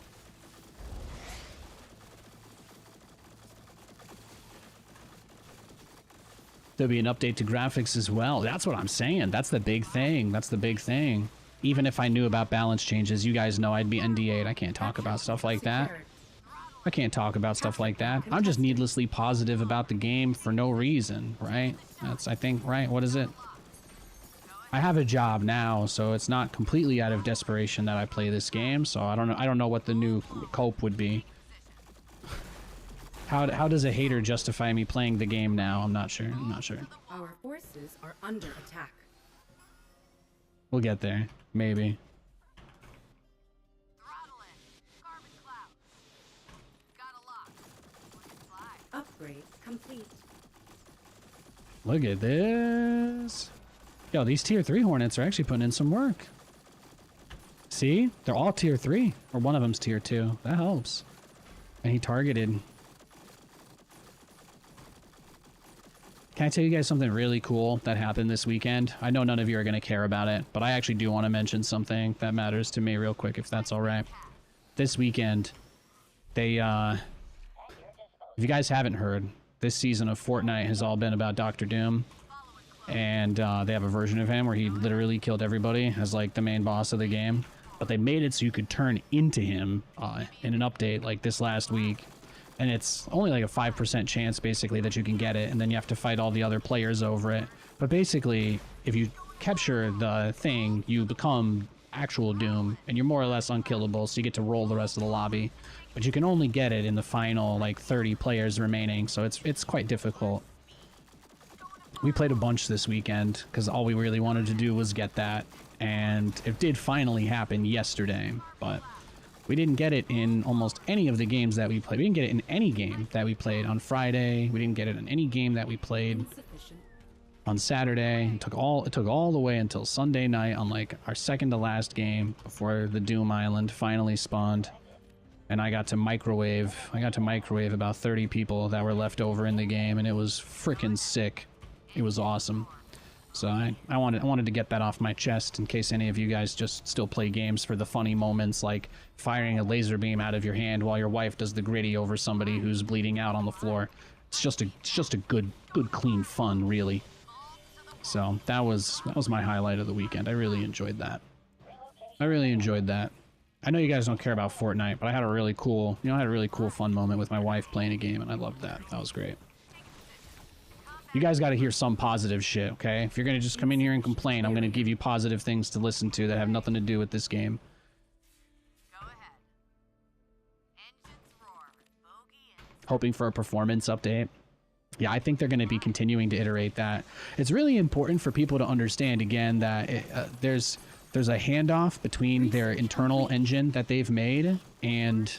There'll be an update to graphics as well. That's what I'm saying. That's the big thing. That's the big thing. Even if I knew about balance changes, you guys know I'd be NDA'd. I can't talk about stuff like that. Secured. I can't talk about stuff like that. I'm just needlessly positive about the game for no reason, right? That's, I think, right? What is it? I have a job now, so it's not completely out of desperation that I play this game. So I don't know what the new cope would be. How does a hater justify me playing the game now? I'm not sure. I'm not sure. Our forces are under attack. We'll get there. Maybe. Throttle in. Carbon clouds. Got a lock. Looking fly. Upgrade complete. Look at this. Yo, these tier 3 Hornets are actually putting in some work. See? They're all tier 3. Or one of them's tier 2. That helps. And he targeted. Can I tell you guys something really cool that happened this weekend? I know none of you are going to care about it, but I actually do want to mention something that matters to me real quick, if that's all right. This weekend, they, if you guys haven't heard, this season of Fortnite has all been about Dr. Doom. And they have a version of him where he literally killed everybody as, like, the main boss of the game. But they made it so you could turn into him in an update, like, this last week. And it's only like a 5% chance, basically, that you can get it, and then you have to fight all the other players over it. But basically, if you capture the thing, you become actual Doom, and you're more or less unkillable, so you get to roll the rest of the lobby. But you can only get it in the final, like, 30 players remaining, so it's quite difficult. We played a bunch this weekend, because all we really wanted to do was get that, and it did finally happen yesterday, but we didn't get it in almost any of the games that we played. We didn't get it in any game that we played on Friday. We didn't get it in any game that we played Insufficient. on Saturday. It took all the way until Sunday night on, like, our second to last game before the Doom Island finally spawned. And I got to microwave about 30 people that were left over in the game, and it was freaking sick. It was awesome. So I wanted to get that off my chest in case any of you guys just still play games for the funny moments, like firing a laser beam out of your hand while your wife does the gritty over somebody who's bleeding out on the floor. It's just a good clean fun, really. So that was my highlight of the weekend. I really enjoyed that. I know you guys don't care about Fortnite, but I had a really cool fun moment with my wife playing a game, and I loved that. That was great. You guys got to hear some positive shit, okay? If you're going to just come in here and complain, I'm going to give you positive things to listen to that have nothing to do with this game. Go ahead. Engines roar. Bogey in. Hoping for a performance update. yeah, I think they're going to be continuing to iterate that. It's really important for people to understand again that there's a handoff between their internal engine that they've made and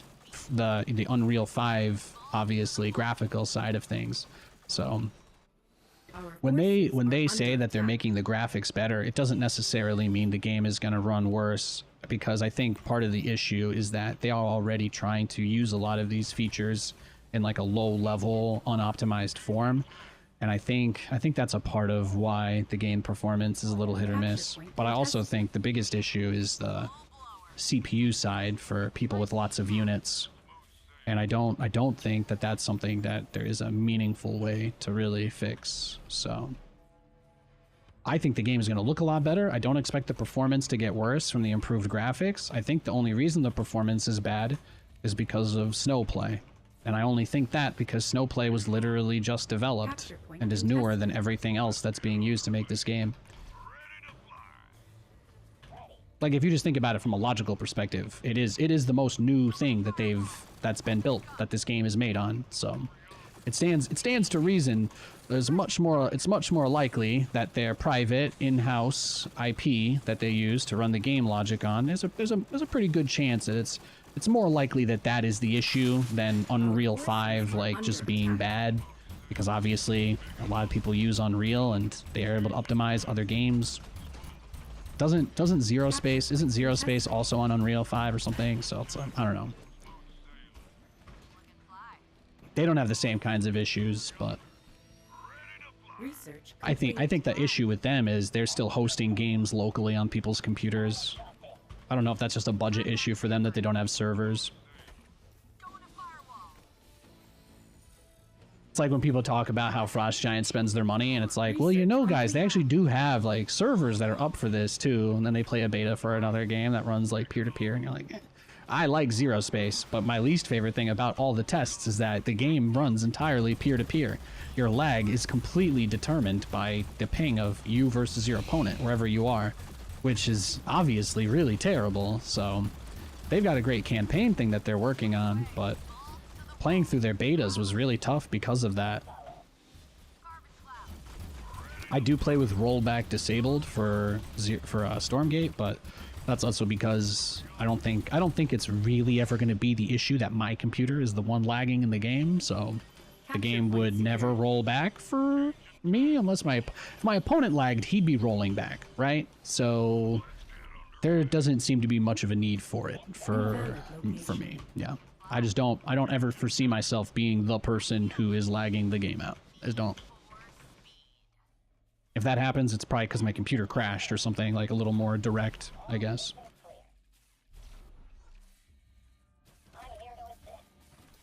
the Unreal 5 obviously graphical side of things. So when they say that they're making the graphics better, it doesn't necessarily mean the game is going to run worse, because I think part of the issue is that they are already trying to use a lot of these features in like a low level unoptimized form, and I think that's a part of why the game performance is a little hit or miss. But I also think the biggest issue is the CPU side for people with lots of units, and I don't think that that's something that there is a meaningful way to really fix. So I think the game is going to look a lot better. I don't expect the performance to get worse from the improved graphics. I think the only reason the performance is bad is because of Snowplay. And I only think that because Snowplay was literally just developed and is newer than everything else that's being used to make this game. Like, if you just think about it from a logical perspective, it is the most new thing that's been built, that this game is made on. So it stands to reason. It's much more likely that their private in-house IP that they use to run the game logic on, there's a pretty good chance that it's more likely that that is the issue than Unreal 5 like just being bad, because obviously a lot of people use Unreal and they are able to optimize other games. Isn't Zero Space also on Unreal 5 or something? So it's I don't know. They don't have the same kinds of issues, but I think the issue with them is they're still hosting games locally on people's computers. I don't know if that's just a budget issue for them that they don't have servers. It's like when people talk about how Frost Giant spends their money, and it's like, well, you know, guys, they actually do have like servers that are up for this too, and then they play a beta for another game that runs like peer-to-peer, and you're like, I like Zero Space, but my least favorite thing about all the tests is that the game runs entirely peer-to-peer. Your lag is completely determined by the ping of you versus your opponent, wherever you are, which is obviously really terrible. So they've got a great campaign thing that they're working on, but playing through their betas was really tough because of that. I do play with rollback disabled for Stormgate, but that's also because I don't think it's really ever going to be the issue that my computer is the one lagging in the game. So the game would never roll back for me unless if my opponent lagged, he'd be rolling back, right? So there doesn't seem to be much of a need for it for me. Yeah, I don't ever foresee myself being the person who is lagging the game out. I just don't. If that happens, it's probably because my computer crashed or something, like a little more direct, I guess.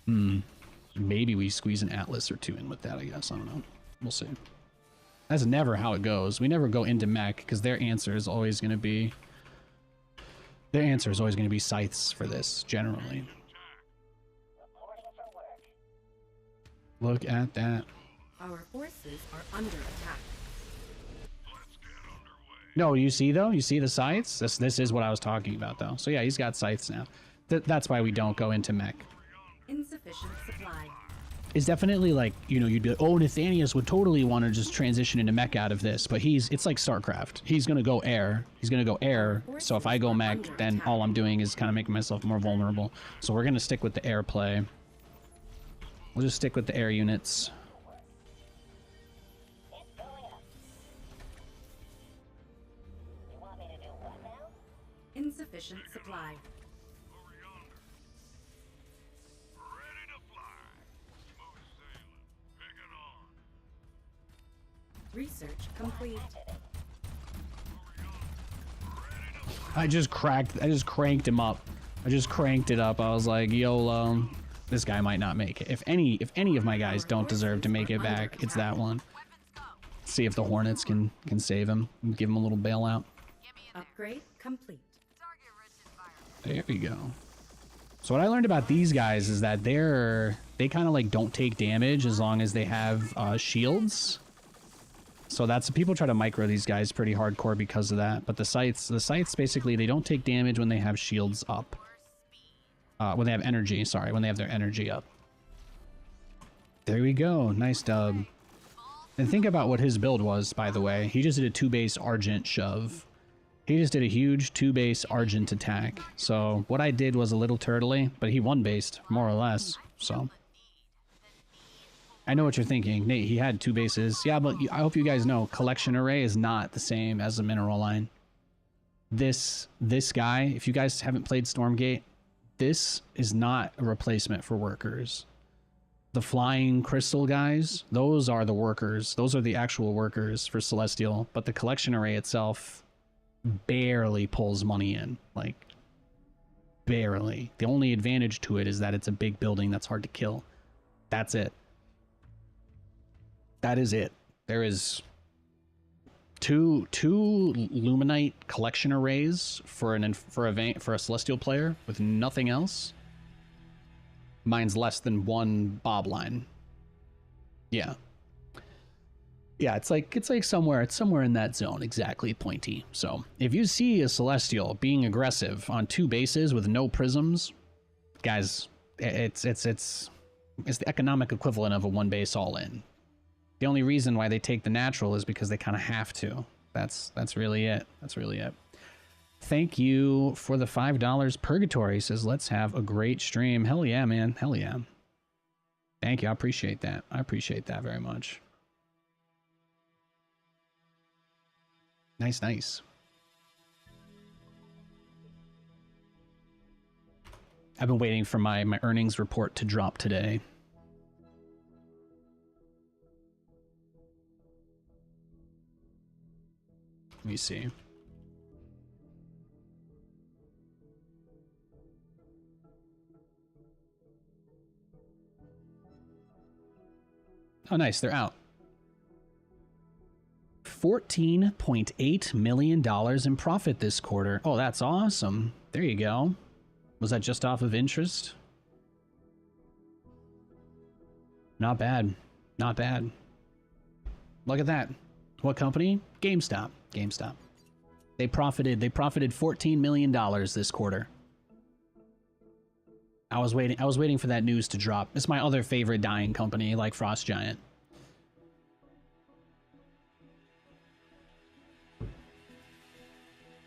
Maybe we squeeze an Atlas or two in with that, I guess. I don't know. We'll see. That's never how it goes. We never go into mech because their answer is always going to be scythes for this, generally. Look at that. Our forces are under attack. No, you see though? You see the scythes? This is what I was talking about though. So yeah, he's got scythes now. That's why we don't go into mech. Insufficient supply. It's definitely like, you know, you'd be like, oh, Nathanias would totally want to just transition into mech out of this, but it's like StarCraft. He's gonna go air. So if I go mech, then all I'm doing is kind of making myself more vulnerable. So we're gonna stick with the air play. We'll just stick with the air units. Insufficient supply. Research complete. I just cranked him up. I just cranked it up. I was like, YOLO. This guy might not make it. If any of my guys don't deserve to make it back, it's that one. See if the Hornets can save him and give him a little bailout. Upgrade complete. There we go. So what I learned about these guys is that they kind of like don't take damage as long as they have shields. So that's, people try to micro these guys pretty hardcore because of that. But the scythes basically, they don't take damage when they have shields up. When they have energy, sorry, when they have their energy up. There we go. Nice dub. And think about what his build was, by the way. He just did a 2-base Argent shove. He just did a huge 2-base Argent attack. So what I did was a little turtly, but he 1-based, more or less. So I know what you're thinking. Nate, he had 2 bases. Yeah, but I hope you guys know, collection array is not the same as a mineral line. This guy, if you guys haven't played Stormgate, this is not a replacement for workers. The flying crystal guys, those are the workers. Those are the actual workers for Celestial. But the collection array itself barely pulls money in. Like, barely. The only advantage to it is that it's a big building that's hard to kill. That's it. That is it. There is two Luminite collection arrays for a Celestial player with nothing else. Mine's less than 1 bob line. Yeah. Yeah, it's like somewhere in that zone, exactly, Pointy. So if you see a Celestial being aggressive on 2 bases with no prisms, guys, it's the economic equivalent of a 1-base all-in. The only reason why they take the natural is because they kind of have to. That's really it. That's really it. Thank you for the $5. Purgatory says, let's have a great stream. Hell yeah, man. Hell yeah. Thank you. I appreciate that. I appreciate that very much. Nice, nice. I've been waiting for my earnings report to drop today. Let me see. Oh, nice. They're out. $14.8 million in profit this quarter. Oh, that's awesome. There you go. Was that just off of interest? Not bad. Not bad. Look at that. What company? GameStop. GameStop. They profited $14 million this quarter. I was waiting for that news to drop. It's my other favorite dying company, like Frost Giant.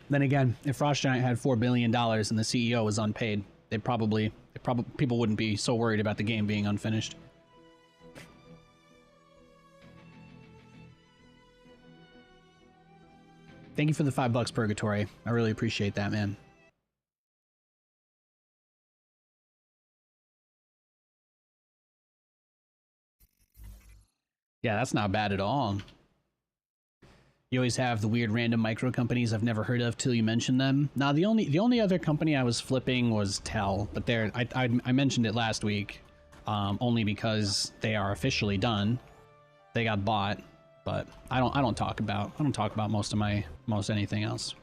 Then again, if Frost Giant had $4 billion and the CEO was unpaid, people wouldn't be so worried about the game being unfinished. Thank you for the $5, Purgatory. I really appreciate that, man. Yeah, that's not bad at all. You always have the weird random micro companies I've never heard of till you mention them. Now, the only other company I was flipping was Tell, but I mentioned it last week, only because they are officially done. They got bought, but I don't talk about most anything else.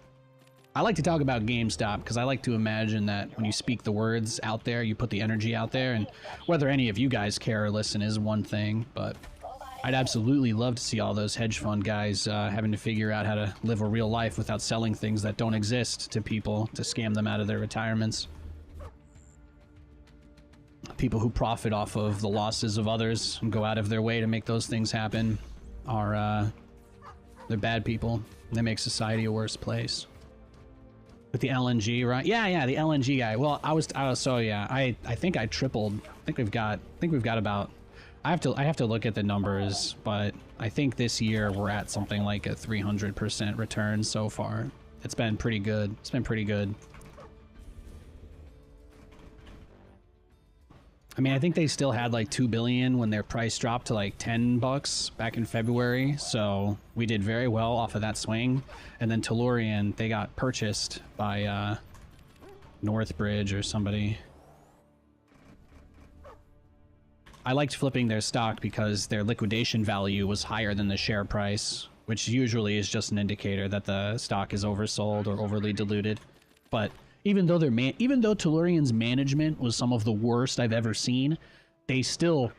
I like to talk about GameStop because I like to imagine that when you speak the words out there, you put the energy out there, and whether any of you guys care or listen is one thing, but I'd absolutely love to see all those hedge fund guys having to figure out how to live a real life without selling things that don't exist to people to scam them out of their retirements. People who profit off of the losses of others and go out of their way to make those things happen are they're bad people. They make society a worse place. With the LNG, right? Yeah, the LNG guy. Well, I think I tripled. I think we've got about, I have to look at the numbers, but I think this year we're at something like a 300% return so far. It's been pretty good. It's been pretty good. I mean, I think they still had like 2 billion when their price dropped to like $10 back in February. So we did very well off of that swing. And then Tellurian, they got purchased by Northbridge or somebody. I liked flipping their stock because their liquidation value was higher than the share price, which usually is just an indicator that the stock is oversold or overly diluted. But even though Tellurian's management was some of the worst I've ever seen, they still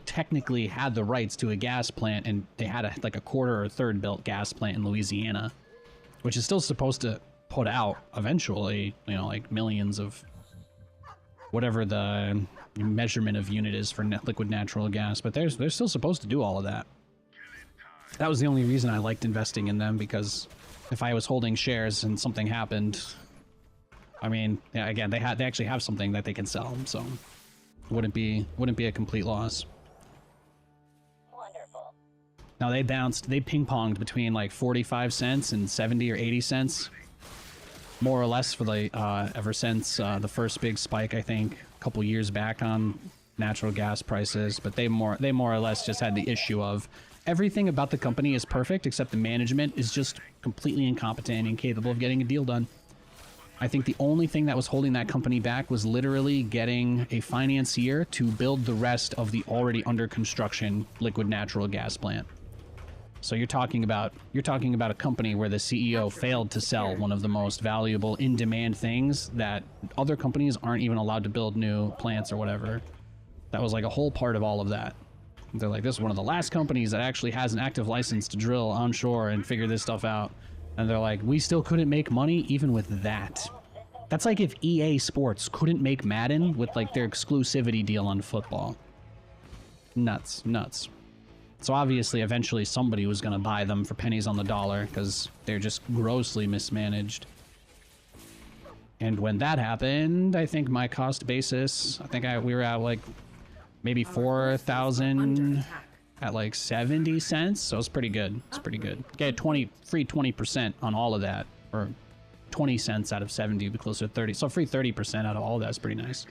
technically had the rights to a gas plant, and they had like a quarter or third built gas plant in Louisiana, which is still supposed to put out eventually, you know, like millions of whatever the measurement of unit is for liquid natural gas, but they're still supposed to do all of that. That was the only reason I liked investing in them, because if I was holding shares and something happened, I mean, yeah, again, they actually have something that they can sell, so it wouldn't be a complete loss. Wonderful. Now they ping-ponged between like 45 cents and 70 or 80 cents, more or less, for the ever since the first big spike, I think, a couple years back on natural gas prices. But they more or less just had the issue of everything about the company is perfect except the management is just completely incompetent and incapable of getting a deal done. I think the only thing that was holding that company back was literally getting a financier to build the rest of the already under construction liquid natural gas plant. So you're talking about a company where the CEO failed to sell one of the most valuable in-demand things that other companies aren't even allowed to build new plants or whatever. That was like a whole part of all of that. They're like, this is one of the last companies that actually has an active license to drill onshore and figure this stuff out. And they're like, we still couldn't make money even with that. That's like if EA Sports couldn't make Madden with like their exclusivity deal on football. Nuts. So obviously eventually somebody was going to buy them for pennies on the dollar because they're just grossly mismanaged. And when that happened, I think my cost basis, we were at like maybe 4,000 at like 70 cents. So it's pretty good. It's pretty good. Get free 20% on all of that, or 20 cents out of 70 would be closer to 30. So free 30% out of all of that's pretty nice.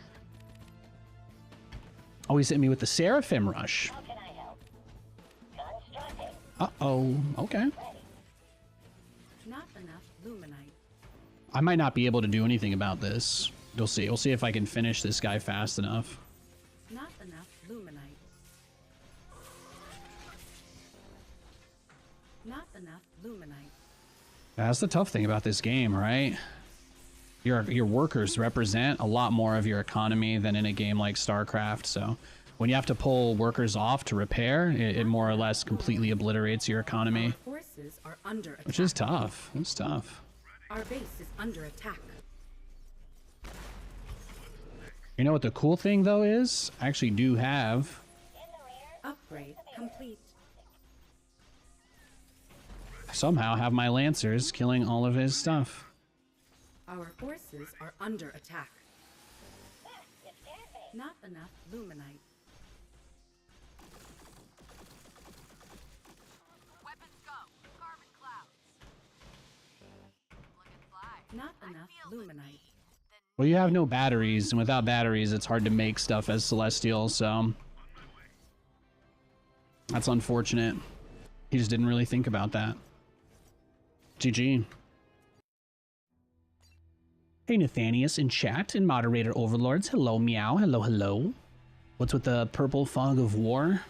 Always hit me with the Seraphim Rush. How can I help? Constructing. Uh-oh. Okay. Not enough luminite. I might not be able to do anything about this. We'll see. We'll see if I can finish this guy fast enough. Not enough luminite. Not enough luminite. That's the tough thing about this game, right? Your workers represent a lot more of your economy than in a game like StarCraft, so when you have to pull workers off to repair, it more or less completely obliterates your economy. Our forces are under attack. Which is tough. It's tough. Our base is under attack. You know what the cool thing, though, is? I actually do have... Upgrade complete. somehow have my Lancers killing all of his stuff. Our forces are under attack. Not enough luminite. Weapons go. Carbon clouds. Look and fly. Not enough luminite. Well, you have no batteries, and without batteries, it's hard to make stuff as Celestial, so... that's unfortunate. He just didn't really think about that. GG. Hey, Nathanias in chat and moderator overlords. Hello, meow. Hello, hello. What's with the purple fog of war?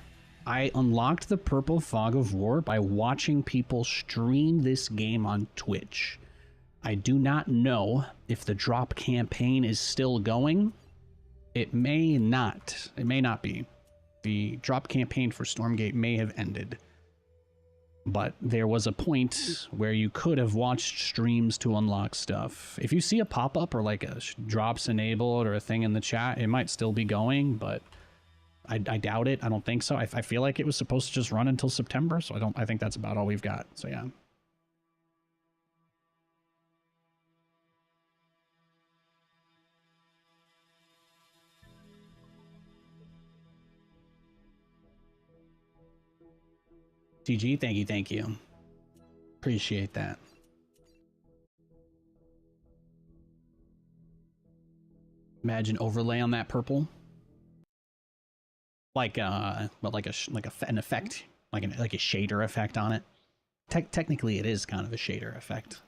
I unlocked the purple fog of war by watching people stream this game on Twitch. I do not know if the drop campaign is still going. It may not. It may not be. The drop campaign for Stormgate may have ended. But there was a point where you could have watched streams to unlock stuff. If you see a pop-up or like a drops enabled or a thing in the chat, it might still be going, but I doubt it. I don't think so. I feel like it was supposed to just run until September, so I think that's about all we've got. So yeah. GG, thank you. Appreciate that. Imagine overlay on that purple, like an effect, like a shader effect on it. Technically, it is kind of a shader effect.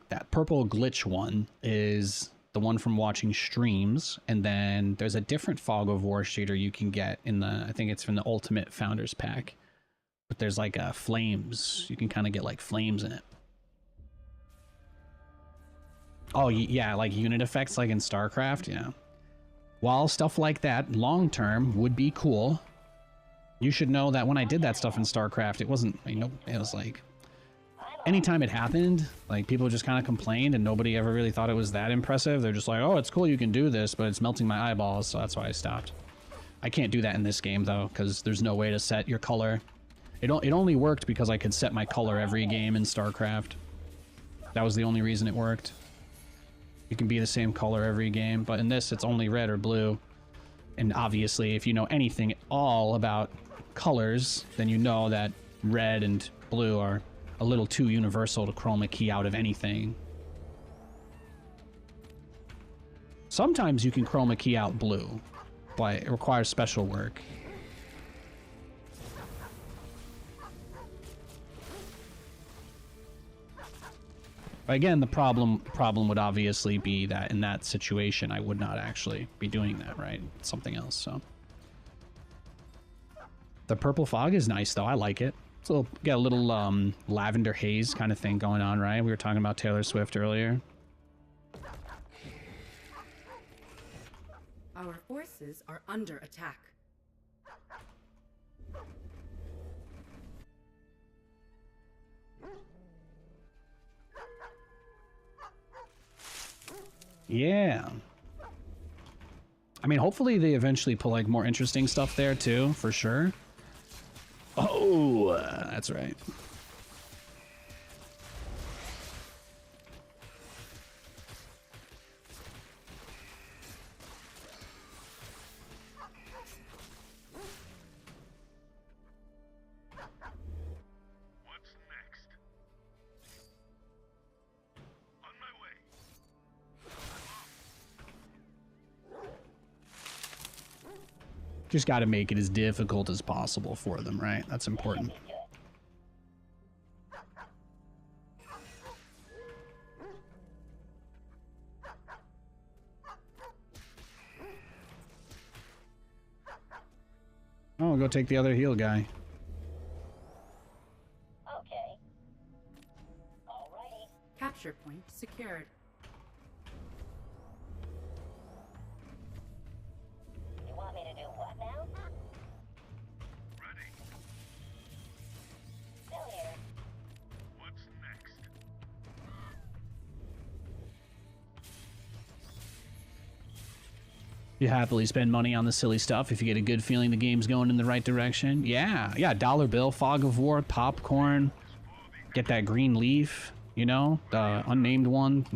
That purple glitch one is the one from watching streams, and then there's a different Fog of War shader you can get in the, I think it's from the Ultimate Founders Pack, but there's like flames. You can kind of get like flames in it. Oh yeah, like unit effects like in StarCraft, yeah. While stuff like that long term would be cool, you should know that when I did that stuff in StarCraft, it wasn't, you know, it was like anytime it happened, like people just kind of complained and nobody ever really thought it was that impressive. They're just like, oh, it's cool you can do this, but it's melting my eyeballs, so that's why I stopped. I can't do that in this game though, because there's no way to set your color. It only worked because I could set my color every game in StarCraft. That was the only reason it worked. You can be the same color every game, but in this it's only red or blue. And obviously, if you know anything at all about colors, then you know that red and blue are a little too universal to chroma key out of anything. Sometimes you can chroma key out blue, but it requires special work. But again, the problem would obviously be that in that situation, I would not actually be doing that, right? It's something else, so. The purple fog is nice, though. I like it. It's a little, got a little lavender haze kind of thing going on, right? We were talking about Taylor Swift earlier. Our forces are under attack. Yeah. I mean, hopefully they eventually put like more interesting stuff there too, for sure. Oh, that's right. What's next? On my way. Just got to make it as difficult as possible for them, right? That's important. Oh, go take the other heal guy. Okay. Alrighty. Capture point secured. You want me to do what now? Ready. Still here. What's next? You happily spend money on the silly stuff if you get a good feeling the game's going in the right direction. Yeah, dollar bill, fog of war, popcorn. Get that green leaf, you know, the unnamed one.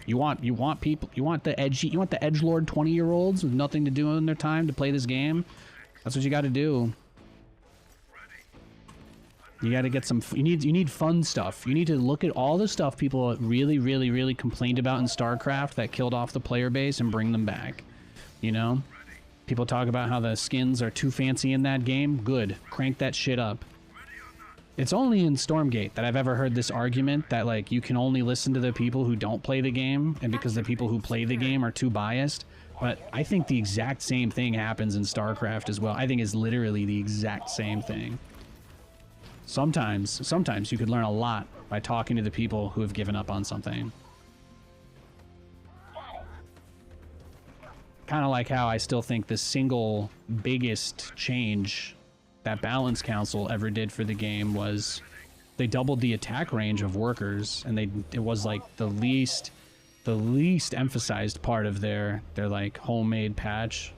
You want people, you want the edgelord 20-year-olds with nothing to do in their time to play this game. That's what you got to do. You got to get some. You need fun stuff. You need to look at all the stuff people really complained about in StarCraft that killed off the player base and bring them back. You know, people talk about how the skins are too fancy in that game. Good, crank that shit up. It's only in Stormgate that I've ever heard this argument that like you can only listen to the people who don't play the game, and because the people who play the game are too biased. But I think the exact same thing happens in StarCraft as well. I think it's literally the exact same thing. Sometimes you could learn a lot by talking to the people who have given up on something. Kind of like how I still think the single biggest change that Balance Council ever did for the game was they doubled the attack range of workers, and it was like the least emphasized part of their like homemade patch.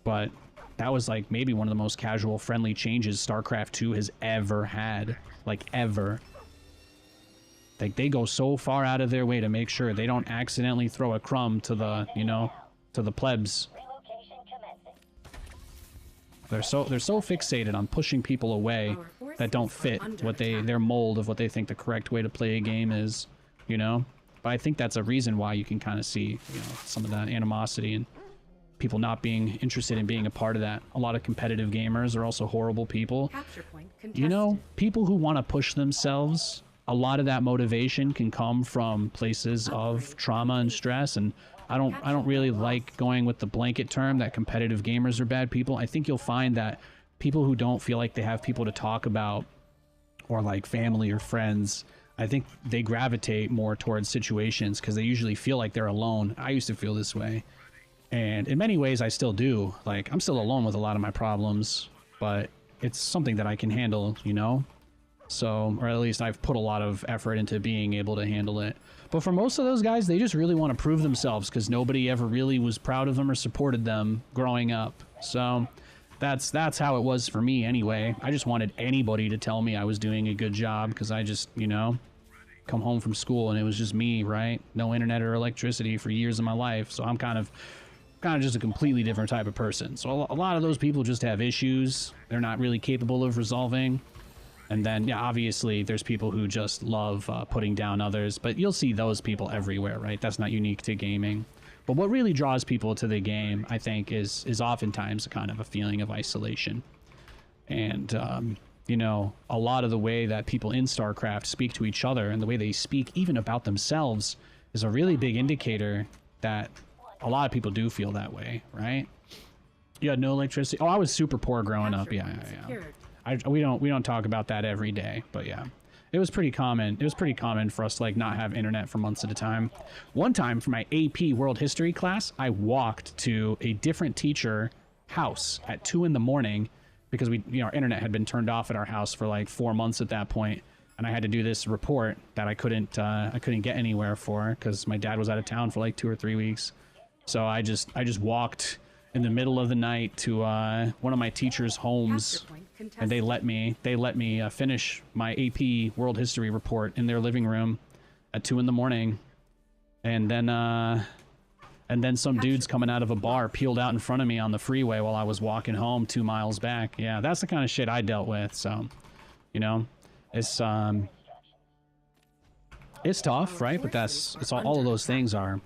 But that was like maybe one of the most casual friendly changes StarCraft 2 has ever had, like ever. Like they go so far out of their way to make sure they don't accidentally throw a crumb to the, you know, to the plebs. Relocation commencing. They're so fixated on pushing people away that don't fit what their mold of what they think the correct way to play a game is, you know. But I think that's a reason why you can kind of see, you know, some of that animosity and people not being interested in being a part of that. A lot of competitive gamers are also horrible people. Capture point contested. You know, people who want to push themselves, a lot of that motivation can come from places of trauma and stress, and I don't really like going with the blanket term that competitive gamers are bad people. I think you'll find that people who don't feel like they have people to talk about, or like family or friends, I think they gravitate more towards situations because they usually feel like they're alone. I used to feel this way, and in many ways I still do. Like I'm still alone with a lot of my problems, but it's something that I can handle, you know. So, or at least I've put a lot of effort into being able to handle it. But for most of those guys, they just really want to prove themselves because nobody ever really was proud of them or supported them growing up. So that's how it was for me anyway. I just wanted anybody to tell me I was doing a good job because I just, you know, come home from school and it was just me, right? No internet or electricity for years of my life. So I'm kind of just a completely different type of person. So a lot of those people just have issues they're not really capable of resolving. And then, yeah, obviously there's people who just love putting down others, but you'll see those people everywhere, right? That's not unique to gaming. But what really draws people to the game, I think, is oftentimes a kind of a feeling of isolation. And, you know, a lot of the way that people in StarCraft speak to each other and the way they speak even about themselves is a really big indicator that a lot of people do feel that way, right? You had no electricity. Oh, I was super poor growing up. Yeah. We don't talk about that every day, but yeah, it was pretty common. It was pretty common for us to like not have internet for months at a time. One time for my AP World History class, I walked to a different teacher house at 2 in the morning because our internet had been turned off at our house for like 4 months at that point, and I had to do this report that I couldn't get anywhere for because my dad was out of town for like 2 or 3 weeks. So I just walked in the middle of the night to one of my teachers' homes, and they let me finish my AP World History report in their living room at 2 in the morning, and then some dudes coming out of a bar peeled out in front of me on the freeway while I was walking home 2 miles back. Yeah, that's the kind of shit I dealt with. So, you know, it's tough, right? But it's all of those things are.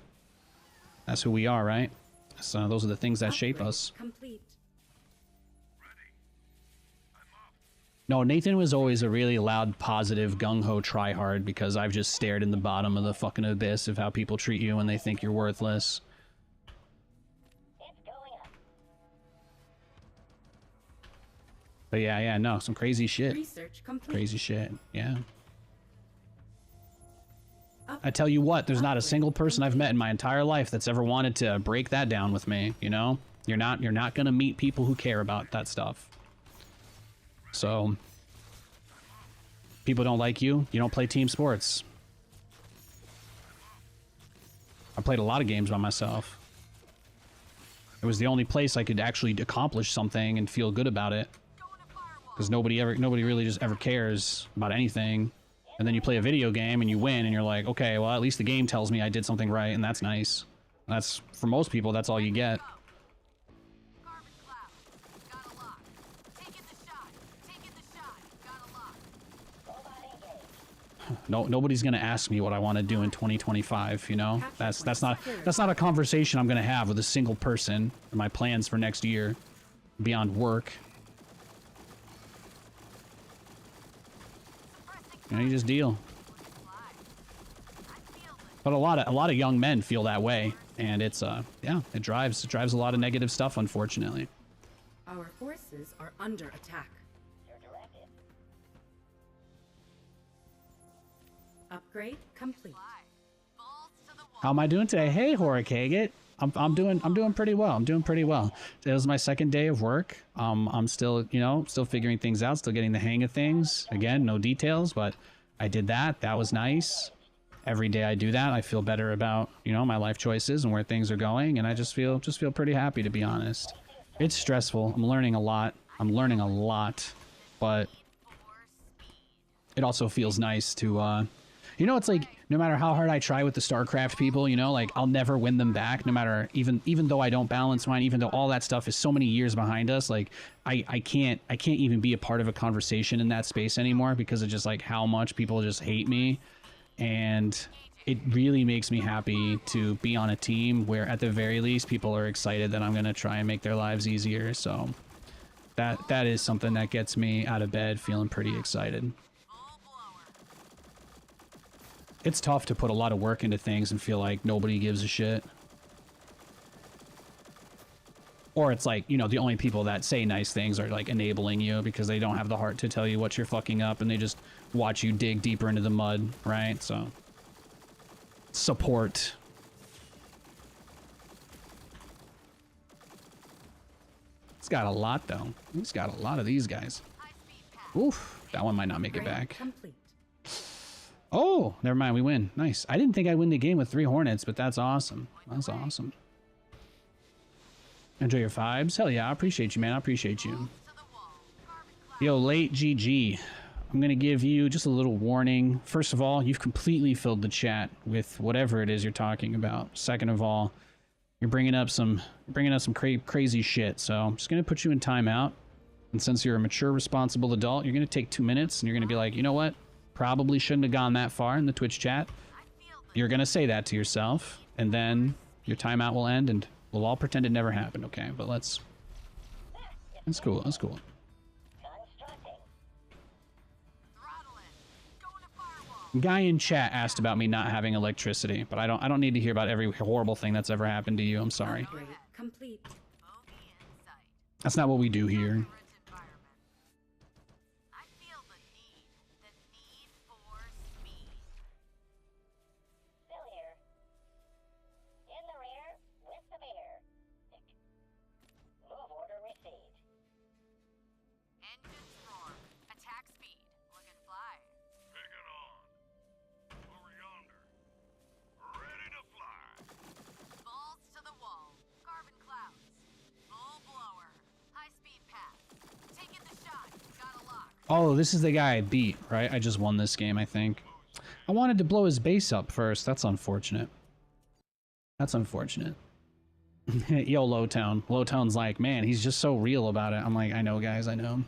That's who we are, right? So those are the things that shape us. Complete. No, Nathan was always a really loud, positive, gung-ho tryhard because I've just stared in the bottom of the fucking abyss of how people treat you when they think you're worthless. It's going up. But yeah, no, some crazy shit. Research complete. Crazy shit, yeah. I tell you what, there's not a single person I've met in my entire life that's ever wanted to break that down with me, you know? You're not gonna meet people who care about that stuff. So, people don't like you, you don't play team sports. I played a lot of games by myself. It was the only place I could actually accomplish something and feel good about it. Because nobody really just ever cares about anything. And then you play a video game and you win and you're like, okay, well, at least the game tells me I did something right, and that's nice. That's, for most people, that's all you get. No, nobody's gonna ask me what I want to do in 2025, you know? That's not a conversation I'm gonna have with a single person in my plans for next year beyond work. You know, you just deal. But a lot of young men feel that way, and it's yeah, it drives a lot of negative stuff, unfortunately. Our forces are under attack. Your directive. Upgrade complete. How am I doing today? Hey, Horikaget. I'm doing pretty well. I'm doing pretty well. It was my second day of work. I'm still, still figuring things out, still getting the hang of things. Again, no details, but I did that. That was nice. Every day I do that, I feel better about, my life choices and where things are going, and I just feel pretty happy, to be honest. It's stressful. I'm learning a lot, but it also feels nice to it's like, no matter how hard I try with the StarCraft people, like, I'll never win them back, no matter, even though I don't balance mine, even though all that stuff is so many years behind us, like, I can't even be a part of a conversation in that space anymore because of just, like, how much people just hate me. And it really makes me happy to be on a team where, at the very least, people are excited that I'm going to try and make their lives easier. So that is something that gets me out of bed feeling pretty excited. It's tough to put a lot of work into things and feel like nobody gives a shit. Or it's like, the only people that say nice things are like enabling you because they don't have the heart to tell you what you're fucking up, and they just watch you dig deeper into the mud, right? So, support. It's got a lot, though. It's got a lot of these guys. Oof, That one might not make it Upgrade back. complete. Oh, never mind. We win. Nice. I didn't think I'd win the game with 3 Hornets, but that's awesome. That's awesome. Enjoy your vibes. Hell yeah. I appreciate you, man. I appreciate you. To the wall. Carbon cloud. Yo, late GG. I'm going to give you just a little warning. First of all, you've completely filled the chat with whatever it is you're talking about. Second of all, you're bringing up some crazy shit. So I'm just going to put you in timeout. And since you're a mature, responsible adult, you're going to take 2 minutes and you're going to be like, you know what? Probably shouldn't have gone that far in the Twitch chat. I feel the You're going to say that to yourself. And then your timeout will end and we'll all pretend it never happened, okay? But let's... That's cool. That's cool. Constructing. throttle in. Going to firewall. Guy in chat asked about me not having electricity, but I don't need to hear about every horrible thing that's ever happened to you. I'm sorry. Upgrade complete. Bogey in sight. That's not what we do here. Current environment. I feel the need for speed. Still here. In the rear with the beer. Move order received. Engines roar. Attack speed. Looking fly. Take it on. Over yonder. Ready to fly. Balls to the wall. Carbon clouds. Full blower. High speed path. Taking the shot. Got a lock. Oh, this is the guy I beat, right? I just won this game, I think. I wanted to blow his base up first. That's unfortunate. That's unfortunate. Yo, Lowtown. Lowtown's like, man, he's just so real about it. I'm like, I know, guys, I know.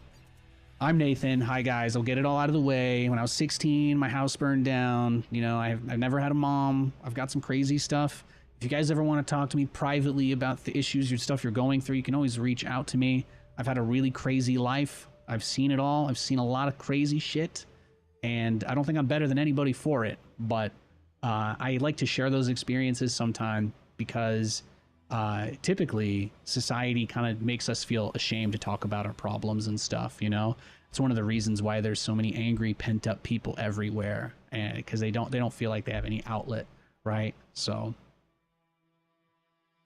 I'm Nathan. Hi, guys. I'll get it all out of the way. When I was 16, my house burned down. You know, I've never had a mom. I've got some crazy stuff. If you guys ever want to talk to me privately about the issues or stuff you're going through, you can always reach out to me. I've had a really crazy life. I've seen it all. I've seen a lot of crazy shit. And I don't think I'm better than anybody for it. But I like to share those experiences sometime because typically society kind of makes us feel ashamed to talk about our problems and stuff, you know? It's one of the reasons why there's so many angry, pent-up people everywhere, and because they don't feel like they have any outlet, right? So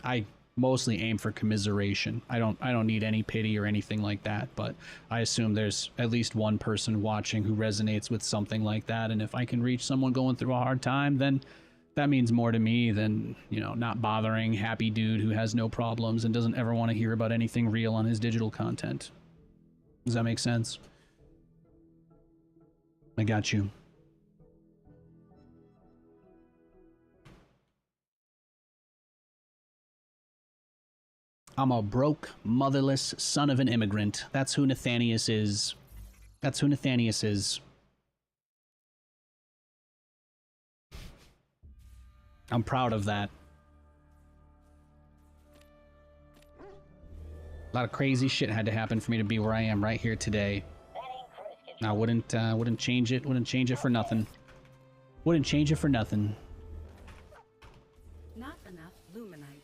I mostly aim for commiseration. I don't need any pity or anything like that, but I assume there's at least one person watching who resonates with something like that, and if I can reach someone going through a hard time, then that means more to me than, you know, not bothering happy dude who has no problems and doesn't ever want to hear about anything real on his digital content. Does that make sense? I got you. I'm a broke, motherless son of an immigrant. That's who Nathanias is. That's who Nathanias is. I'm proud of that. A lot of crazy shit had to happen for me to be where I am right here today. Setting cruise control. I wouldn't change it. Wouldn't change it for nothing. Wouldn't change it for nothing. Not enough luminite.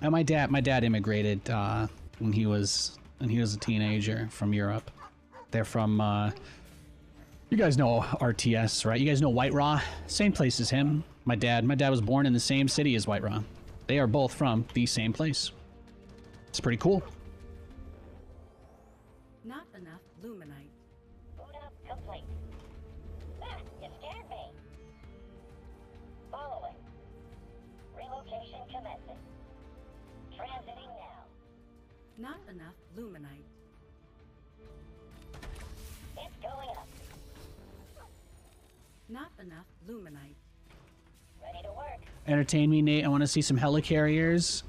My dad immigrated when he was a teenager from Europe. They're from you guys know RTS, right? You guys know White Raw? Same place as him. My dad was born in the same city as White Raw. They are both from the same place. It's pretty cool. Not enough luminite. Boot up complete. Ah, you scared me. Following. Relocation commencing. Transiting now. Not enough luminite. It's going up. Not enough luminite. Ready to work. Entertain me, Nate. I want to see some helicarriers.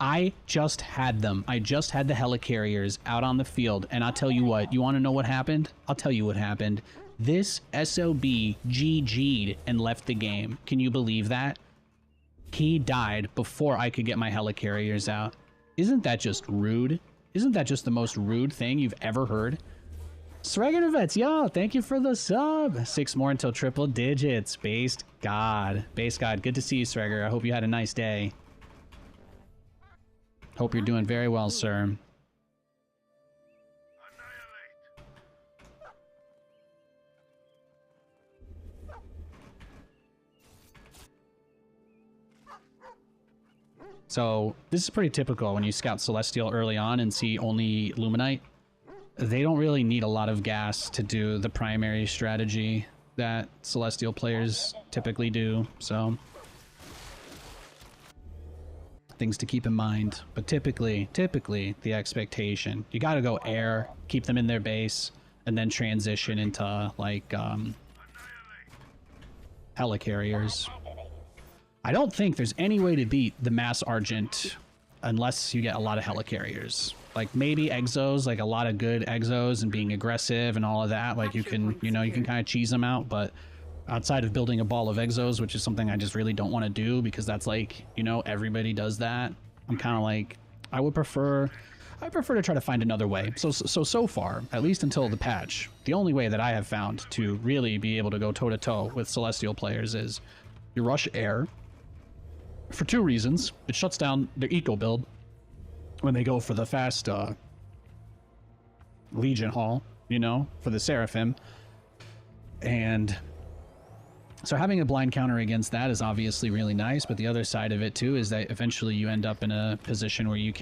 I just had them. I just had the helicarriers out on the field, and I'll tell you what. You want to know what happened? I'll tell you what happened. This SOB GG'd and left the game. Can you believe that? He died before I could get my helicarriers out. Isn't that just rude? Isn't that just the most rude thing you've ever heard? Sregan Vets, yo, thank you for the sub. 6 more until triple digits. Based God. Base God, good to see you, Sreger. I hope you had a nice day. Hope you're doing very well, sir. Annihilate. So this is pretty typical when you scout Celestial early on and see only Luminite. They don't really need a lot of gas to do the primary strategy that Celestial players typically do, so things to keep in mind. But typically the expectation, you gotta go air, keep them in their base, and then transition into like helicarriers. I don't think there's any way to beat the Mass Argent unless you get a lot of helicarriers. Like maybe exos, like a lot of good exos and being aggressive and all of that. Like you can, you know, you can kind of cheese them out. But outside of building a ball of exos, which is something I just really don't want to do because that's like, you know, everybody does that. I'm kind of like, I prefer to try to find another way. So far, at least until the patch, the only way that I have found to really be able to go toe to toe with Celestial players is you rush air. For two reasons. It shuts down their eco build when they go for the fast Legion haul, you know, for the Seraphim. And so having a blind counter against that is obviously really nice, but the other side of it too is that eventually you end up in a position where you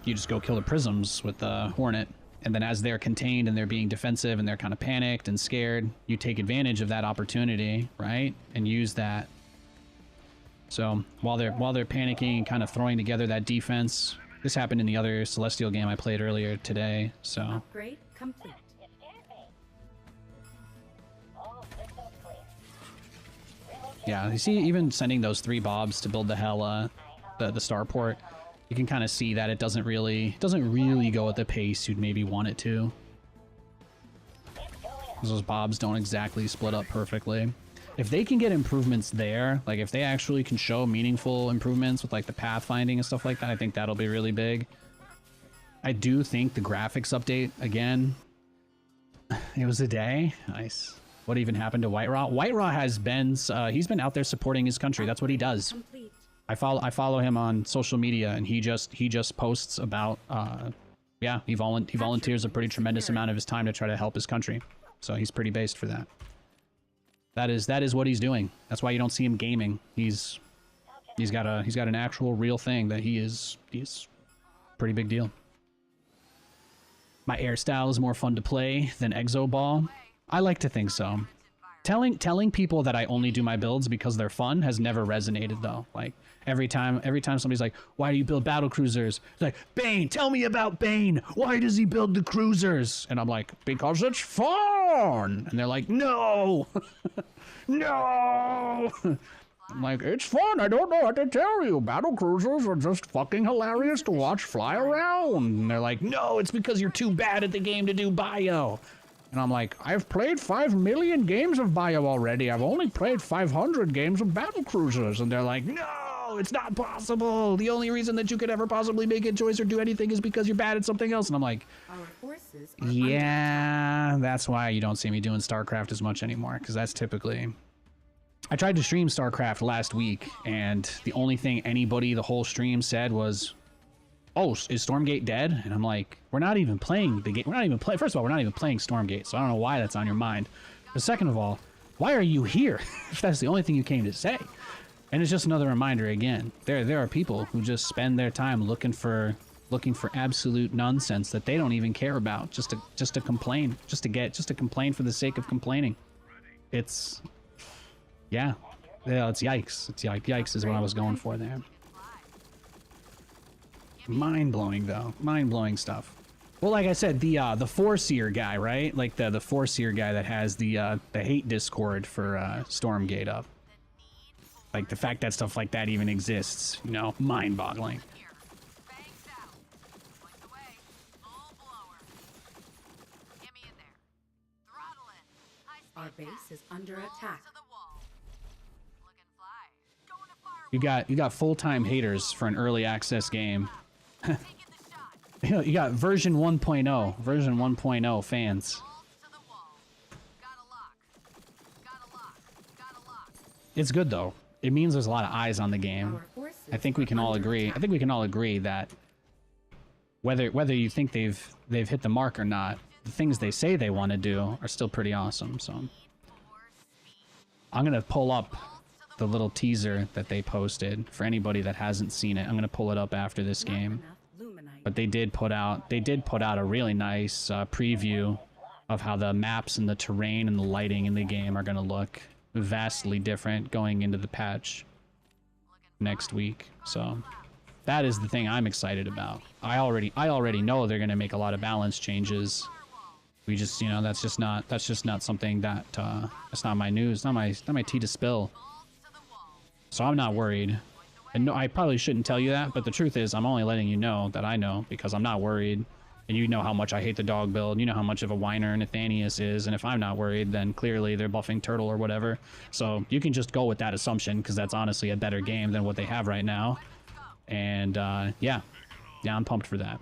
just go kill the prisms with the Hornet. And then as they're contained and they're being defensive and they're kind of panicked and scared, you take advantage of that opportunity, right? And use that. So while they're panicking and kind of throwing together that defense, this happened in the other Celestial game I played earlier today. So Upgrade complete. You scared me. All systems clear. yeah, you see, even sending those 3 bobs to build the Hela, the starport, you can kind of see that it doesn't really go at the pace you'd maybe want it to. Those bobs don't exactly split up perfectly. If they can get improvements there, like if they actually can show meaningful improvements with like the pathfinding and stuff like that, I think that'll be really big. I do think the graphics update, again, it was a day. Nice. What even happened to White Raw? White Raw has been, he's been out there supporting his country. That's what he does. Complete. I follow him on social media, and he just posts about, yeah, he volunteers a pretty tremendous amount of his time to try to help his country. So he's pretty based for that. That is what he's doing. That's why you don't see him gaming. He's got an actual real thing that he's pretty big deal. My air style is more fun to play than Exo Ball. I like to think so. Telling people that I only do my builds because they're fun has never resonated though. Like every time somebody's like, "Why do you build battle cruisers?" It's like, "Bane, tell me about Bane. Why does he build the cruisers?" And I'm like, "Because it's fun." And they're like, "No." No. I'm like, "It's fun. I don't know what to tell you. Battle cruisers are just fucking hilarious to watch fly around." And they're like, "No, it's because you're too bad at the game to do bio." And I'm like, "I've played 5 million games of bio already. I've only played 500 games of battle cruisers." And they're like, "No, it's not possible. The only reason that you could ever possibly make a choice or do anything is because you're bad at something else." And I'm like, Our forces are yeah, that's why you don't see me doing StarCraft as much anymore, because that's typically... I tried to stream StarCraft last week, and the only thing anybody the whole stream said was, "Oh, is Stormgate dead?" And I'm like, we're not even playing the game. First of all, we're not even playing Stormgate, so I don't know why that's on your mind. But second of all, why are you here if that's the only thing you came to say? And it's just another reminder again. There are people who just spend their time looking for absolute nonsense that they don't even care about, just to complain, just to complain for the sake of complaining. It's yeah, it's yikes. It's yikes is what I was going for there. Mind-blowing though. Mind-blowing stuff. Well, like I said, the Foreseer guy, right? Like the Foreseer guy that has the hate Discord for Stormgate up. Like the fact that stuff like that even exists, you know, mind-boggling. Our base is under attack. You got full-time haters for an early access game. You got version 1.0 fans. It's good though. It means there's a lot of eyes on the game. I think we can all agree. I think we can all agree that whether you think they've hit the mark or not, the things they say they want to do are still pretty awesome. So I'm gonna pull up the little teaser that they posted for anybody that hasn't seen it. I'm gonna pull it up after this Not game. enough luminite. But they did put out a really nice preview of how the maps and the terrain and the lighting in the game are gonna look vastly different going into the patch next week. So that is the thing I'm excited about. I already know they're gonna make a lot of balance changes. We just, you know, that's just not something that that's not my news, not my tea to spill. So I'm not worried. And no, I probably shouldn't tell you that, but the truth is I'm only letting you know that I know, because I'm not worried. And you know how much I hate the dog build. You know how much of a whiner Nathanias is. And if I'm not worried, then clearly they're buffing Turtle or whatever. So you can just go with that assumption, because that's honestly a better game than what they have right now. And yeah, I'm pumped for that.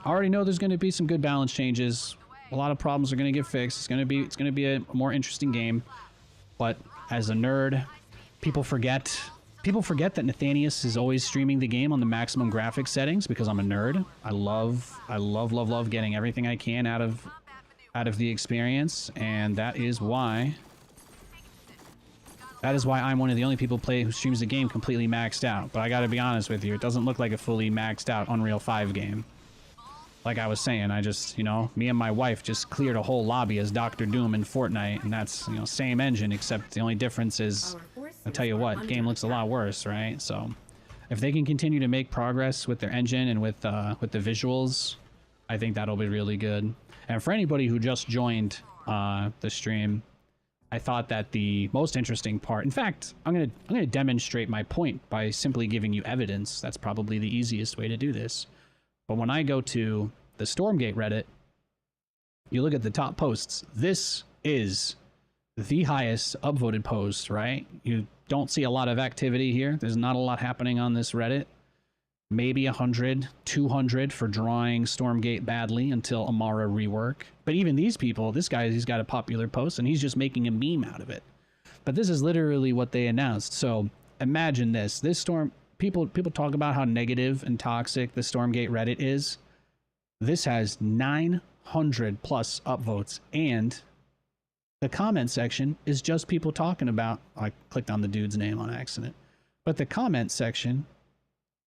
I already know there's going to be some good balance changes. A lot of problems are going to get fixed. It's going to be a more interesting game. But as a nerd, people forget that Nathanias is always streaming the game on the maximum graphics settings, because I'm a nerd. I love getting everything I can out of the experience, and that is why I'm one of the only people who streams the game completely maxed out. But I got to be honest with you, it doesn't look like a fully maxed out Unreal 5 game. Like I was saying, I just, you know, me and my wife just cleared a whole lobby as Dr. Doom in Fortnite, and that's, you know, same engine, except the only difference is, I'll tell you what, game looks a lot worse, right? So if they can continue to make progress with their engine and with the visuals, I think that'll be really good. And for anybody who just joined the stream, I thought that the most interesting part, in fact, I'm gonna demonstrate my point by simply giving you evidence. That's probably the easiest way to do this. But when I go to the Stormgate Reddit, you look at the top posts. This is the highest upvoted post, right? You don't see a lot of activity here. There's not a lot happening on this Reddit. Maybe 100, 200 for drawing Stormgate badly until Amara rework. But even these people, this guy, he's got a popular post and he's just making a meme out of it. But this is literally what they announced. So imagine this. People talk about how negative and toxic the Stormgate Reddit is. This has 900 plus upvotes, and the comment section is just people talking about, I clicked on the dude's name on accident, but the comment section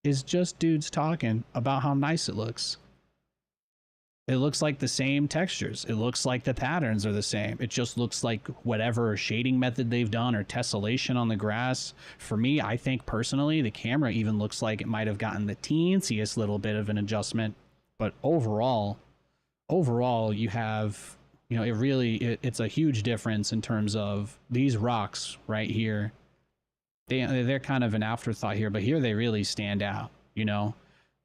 is just dudes talking about how nice it looks. It looks like the same textures. It looks like the patterns are the same. It just looks like whatever shading method they've done or tessellation on the grass. For me, I think personally, the camera even looks like it might have gotten the teensiest little bit of an adjustment. But overall, you have, you know, it's a huge difference in terms of these rocks right here. They're kind of an afterthought here, but here they really stand out, you know?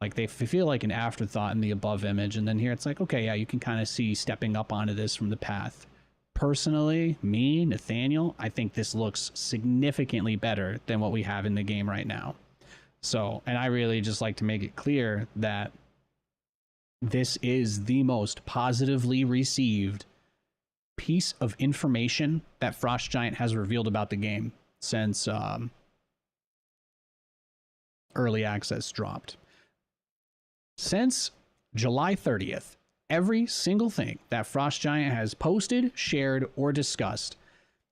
Like they feel like an afterthought in the above image, and then here it's like, okay, yeah, you can kind of see stepping up onto this from the path. Personally, me, Nathaniel, I think this looks significantly better than what we have in the game right now. So, and I really just like to make it clear that this is the most positively received piece of information that Frost Giant has revealed about the game since early access dropped. Since July 30th, every single thing that Frost Giant has posted, shared, or discussed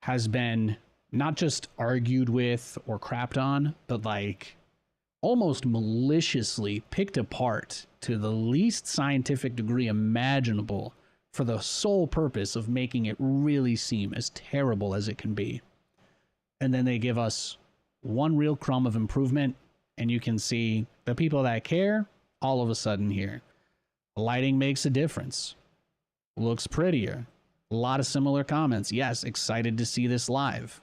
has been not just argued with or crapped on, but like almost maliciously picked apart to the least scientific degree imaginable for the sole purpose of making it really seem as terrible as it can be. And then they give us one real crumb of improvement, and you can see the people that care all of a sudden here. Lighting makes a difference. Looks prettier. A lot of similar comments. Yes, excited to see this live.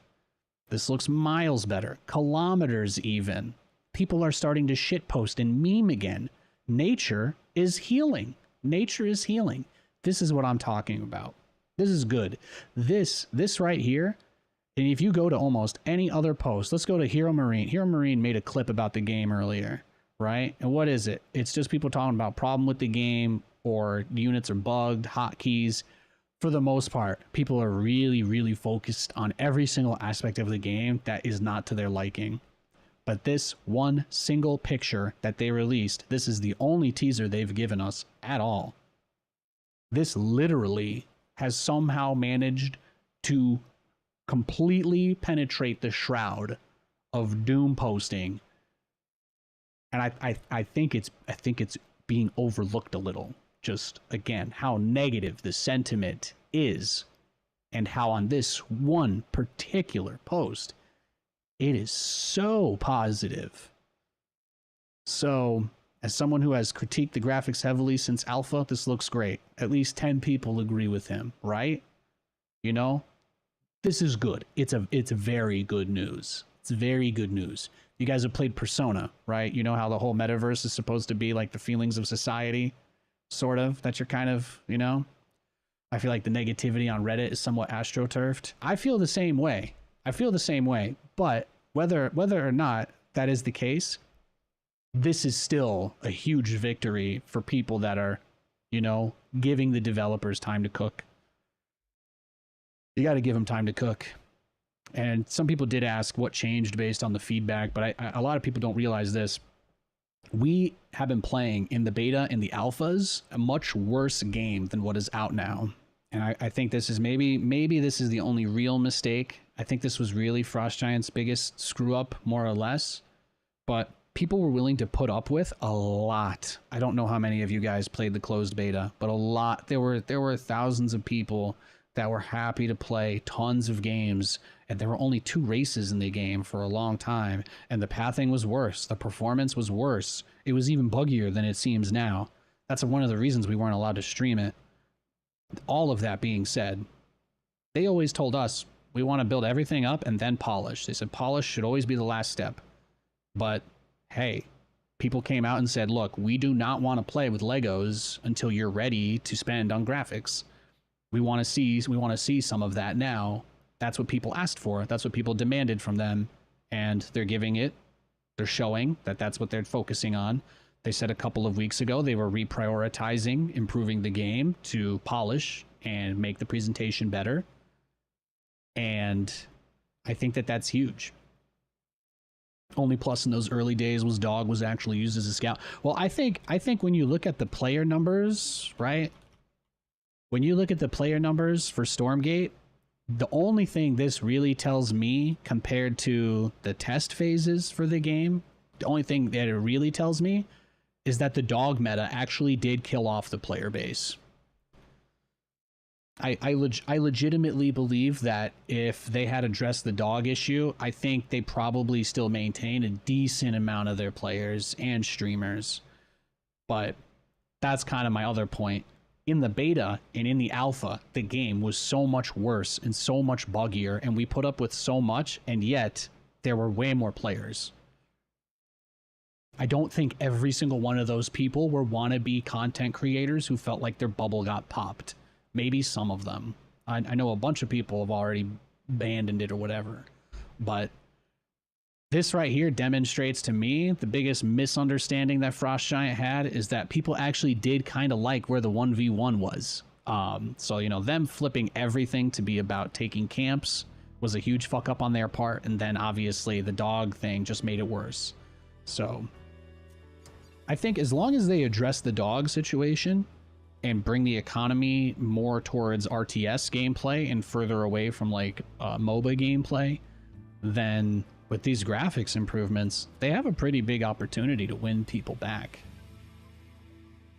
This looks miles better. Kilometers even. People are starting to shitpost and meme again. Nature is healing. Nature is healing. This is what I'm talking about. This is good. This right here, and if you go to almost any other post, let's go to Hero Marine. Hero Marine made a clip about the game earlier, right? And what is it? It's just people talking about problem with the game, or units are bugged, hotkeys. For the most part, people are really, really focused on every single aspect of the game that is not to their liking. But this one single picture that they released, this is the only teaser they've given us at all. This literally has somehow managed to completely penetrate the shroud of doom posting. And I think it's being overlooked a little. Just again, how negative the sentiment is, and how on this one particular post, it is so positive. So, as someone who has critiqued the graphics heavily since alpha, this looks great. At least 10 people agree with him, right? You know, this is good. It's very good news. It's very good news. You guys have played Persona, right? You know how the whole metaverse is supposed to be like the feelings of society, sort of, that you're kind of, you know? I feel like the negativity on Reddit is somewhat astroturfed. I feel the same way. But whether or not that is the case, this is still a huge victory for people that are, you know, giving the developers time to cook. You got to give them time to cook. And some people did ask what changed based on the feedback, but a lot of people don't realize this. We have been playing in the beta and the alphas a much worse game than what is out now. And I think this is maybe this is the only real mistake. I think this was really Frost Giant's biggest screw up, more or less. But people were willing to put up with a lot. I don't know how many of you guys played the closed beta, but a lot. There were thousands of people that were happy to play tons of games, and there were only 2 races in the game for a long time, and the pathing was worse. The performance was worse. It was even buggier than it seems now. That's one of the reasons we weren't allowed to stream it. All of that being said, they always told us we want to build everything up and then polish. They said polish should always be the last step. But hey, people came out and said, look, we do not want to play with Legos until you're ready to spend on graphics. We want to see some of that now. That's what people asked for. That's what people demanded from them, and they're giving it. They're showing that that's what they're focusing on. They said a couple of weeks ago they were reprioritizing improving the game to polish and make the presentation better. And I think that that's huge. Only plus in those early days was Dog was actually used as a scout. Well, I think when you look at the player numbers, right? When you look at the player numbers for Stormgate, the only thing this really tells me compared to the test phases for the game, the only thing that it really tells me is that the Dog meta actually did kill off the player base. I legitimately believe that if they had addressed the Dog issue, I think they probably still maintain a decent amount of their players and streamers. But that's kind of my other point. In the beta and in the alpha, the game was so much worse and so much buggier, and we put up with so much, and yet there were way more players. I don't think every single one of those people were wannabe content creators who felt like their bubble got popped. Maybe some of them. I know a bunch of people have already abandoned it or whatever. But this right here demonstrates to me the biggest misunderstanding that Frost Giant had is that people actually did kind of like where the 1v1 was. So, you know, them flipping everything to be about taking camps was a huge fuck up on their part. And then obviously the Dog thing just made it worse. So I think as long as they address the Dog situation and bring the economy more towards RTS gameplay and further away from like MOBA gameplay, then with these graphics improvements, they have a pretty big opportunity to win people back.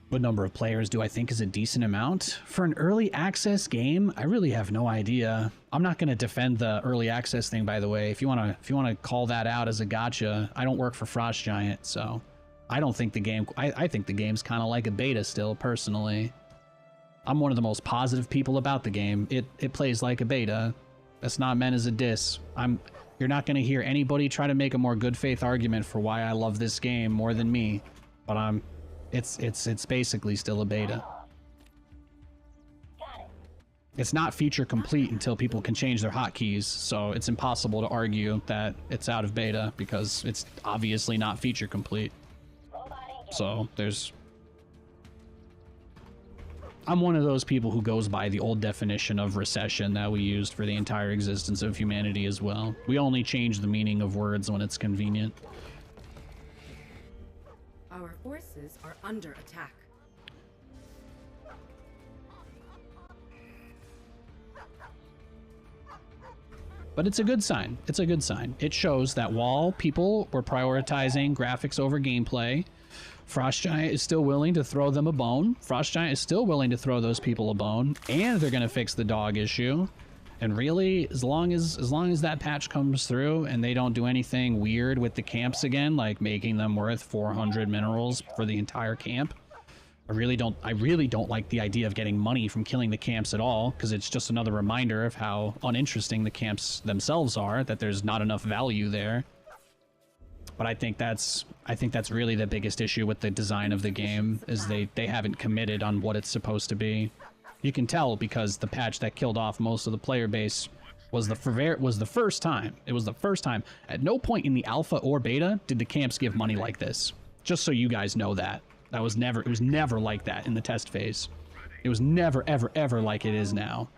What number of players do I think is a decent amount? For an early access game, I really have no idea. I'm not going to defend the early access thing, by the way. If you want to call that out as a gotcha, I don't work for Frost Giant, so I don't think the game, I think the game's kind of like a beta still, personally. I'm one of the most positive people about the game. It plays like a beta. That's not meant as a diss. You're not going to hear anybody try to make a more good faith argument for why I love this game more than me, but it's basically still a beta. It's not feature complete until people can change their hotkeys, so it's impossible to argue that it's out of beta because it's obviously not feature complete. So I'm one of those people who goes by the old definition of recession that we used for the entire existence of humanity as well. We only change the meaning of words when it's convenient. Our forces are under attack. but it's a good sign. It's a good sign. It shows that while people were prioritizing graphics over gameplay, Frost Giant is still willing to throw them a bone. Frost Giant is still willing to throw those people a bone, and they're going to fix the dog issue. And really, as long as that patch comes through and they don't do anything weird with the camps again, like making them worth 400 minerals for the entire camp, I really don't like the idea of getting money from killing the camps at all, because it's just another reminder of how uninteresting the camps themselves are, that there's not enough value there. But I think that's really the biggest issue with the design of the game, is they haven't committed on what it's supposed to be. You can tell because the patch that killed off most of the player base was the first time. It was the first time. At no point in the alpha or beta did the camps give money like this. Just so you guys know that. It was never like that in the test phase. It was never, ever, ever like it is now.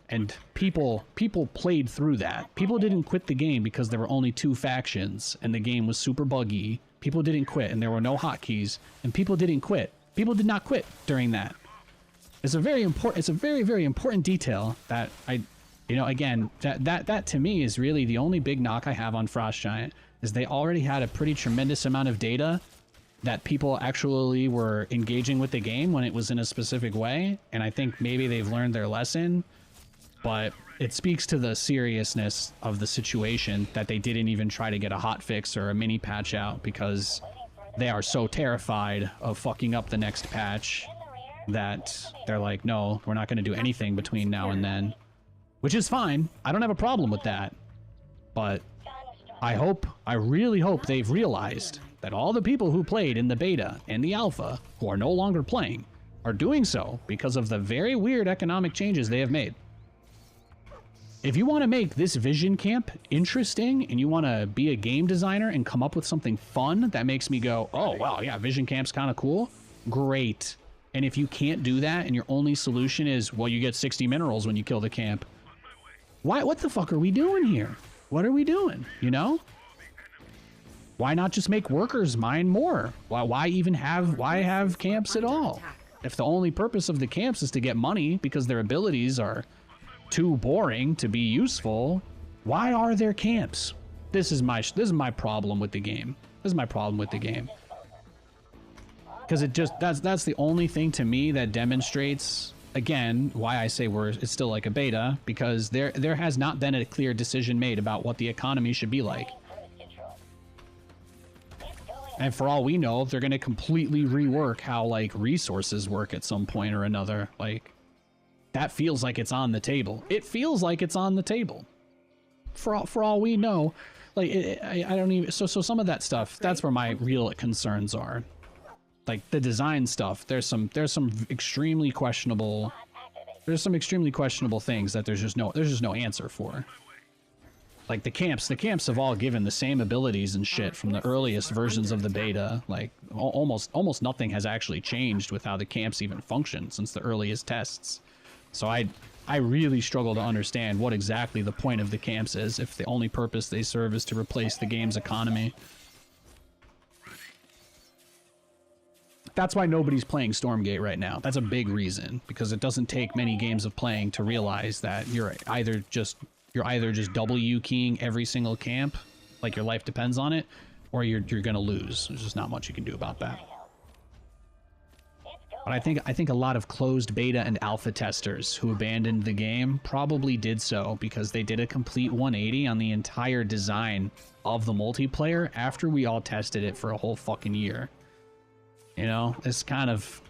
And people played through that. People didn't quit the game because there were only 2 factions and the game was super buggy. People didn't quit and there were no hotkeys, and people didn't quit. People did not quit during that. It's a very, very important detail that again, that to me is really the only big knock I have on Frost Giant, is they already had a pretty tremendous amount of data that people actually were engaging with the game when it was in a specific way. And I think maybe they've learned their lesson, but it speaks to the seriousness of the situation that they didn't even try to get a hot fix or a mini patch out, because they are so terrified of fucking up the next patch that they're like, no, we're not going to do anything between now and then, which is fine. I don't have a problem with that, but I really hope they've realized that all the people who played in the beta and the alpha who are no longer playing are doing so because of the very weird economic changes they have made. If you want to make this Vision Camp interesting and you want to be a game designer and come up with something fun that makes me go, oh, wow, yeah, Vision Camp's kind of cool, great. And if you can't do that and your only solution is, well, you get 60 minerals when you kill the camp, what the fuck are we doing here? What are we doing, you know? Why not just make workers mine more? Why have camps at all? If the only purpose of the camps is to get money because their abilities are too boring to be useful, why are there camps? This is my problem with the game. This is my problem with the game. Because that's the only thing to me that demonstrates, again, why I say it's still like a beta, because there has not been a clear decision made about what the economy should be like. And for all we know, they're going to completely rework how, like, resources work at some point or another. Like, that feels like it's on the table. It feels like it's on the table. For all we know, like, I don't even... So some of that stuff, that's where my real concerns are. Like, the design stuff, there's some extremely questionable... There's some extremely questionable things that there's just no answer for. Like, the camps have all given the same abilities and shit from the earliest versions of the beta. Like, almost nothing has actually changed with how the camps even function since the earliest tests. So I really struggle to understand what exactly the point of the camps is, if the only purpose they serve is to replace the game's economy. That's why nobody's playing Stormgate right now. That's a big reason, because it doesn't take many games of playing to realize that you're either just W keying every single camp, like your life depends on it, or you're gonna lose. There's just not much you can do about that. But I think a lot of closed beta and alpha testers who abandoned the game probably did so because they did a complete 180 on the entire design of the multiplayer after we all tested it for a whole fucking year. You know, it's kind of...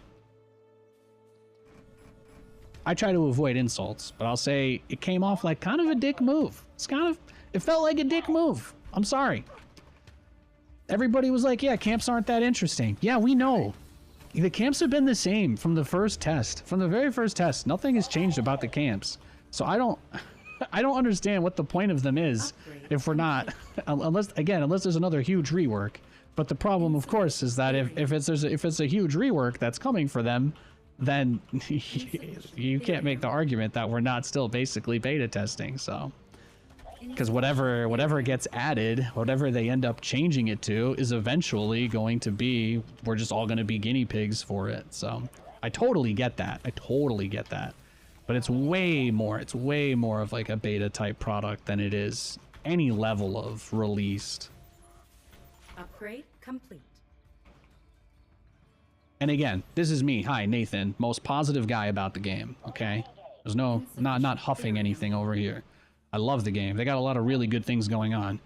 I try to avoid insults, but I'll say it came off like kind of a dick move. It felt like a dick move. I'm sorry. Everybody was like, yeah, camps aren't that interesting. Yeah, we know. The camps have been the same from the first test. From the very first test, nothing has changed about the camps. So I don't understand what the point of them is if we're not, unless there's another huge rework. But the problem, of course, is that if it's a huge rework that's coming for them, then you can't make the argument that we're not still basically beta testing. So, because whatever gets added, whatever they end up changing it to, is eventually going to be, we're just all going to be guinea pigs for it. So I totally get that. But it's way more of like a beta type product than it is any level of released. Upgrade complete. And again, this is me. Hi, Nathan, most positive guy about the game, okay? There's no, not huffing anything over here. I love the game. They got a lot of really good things going on.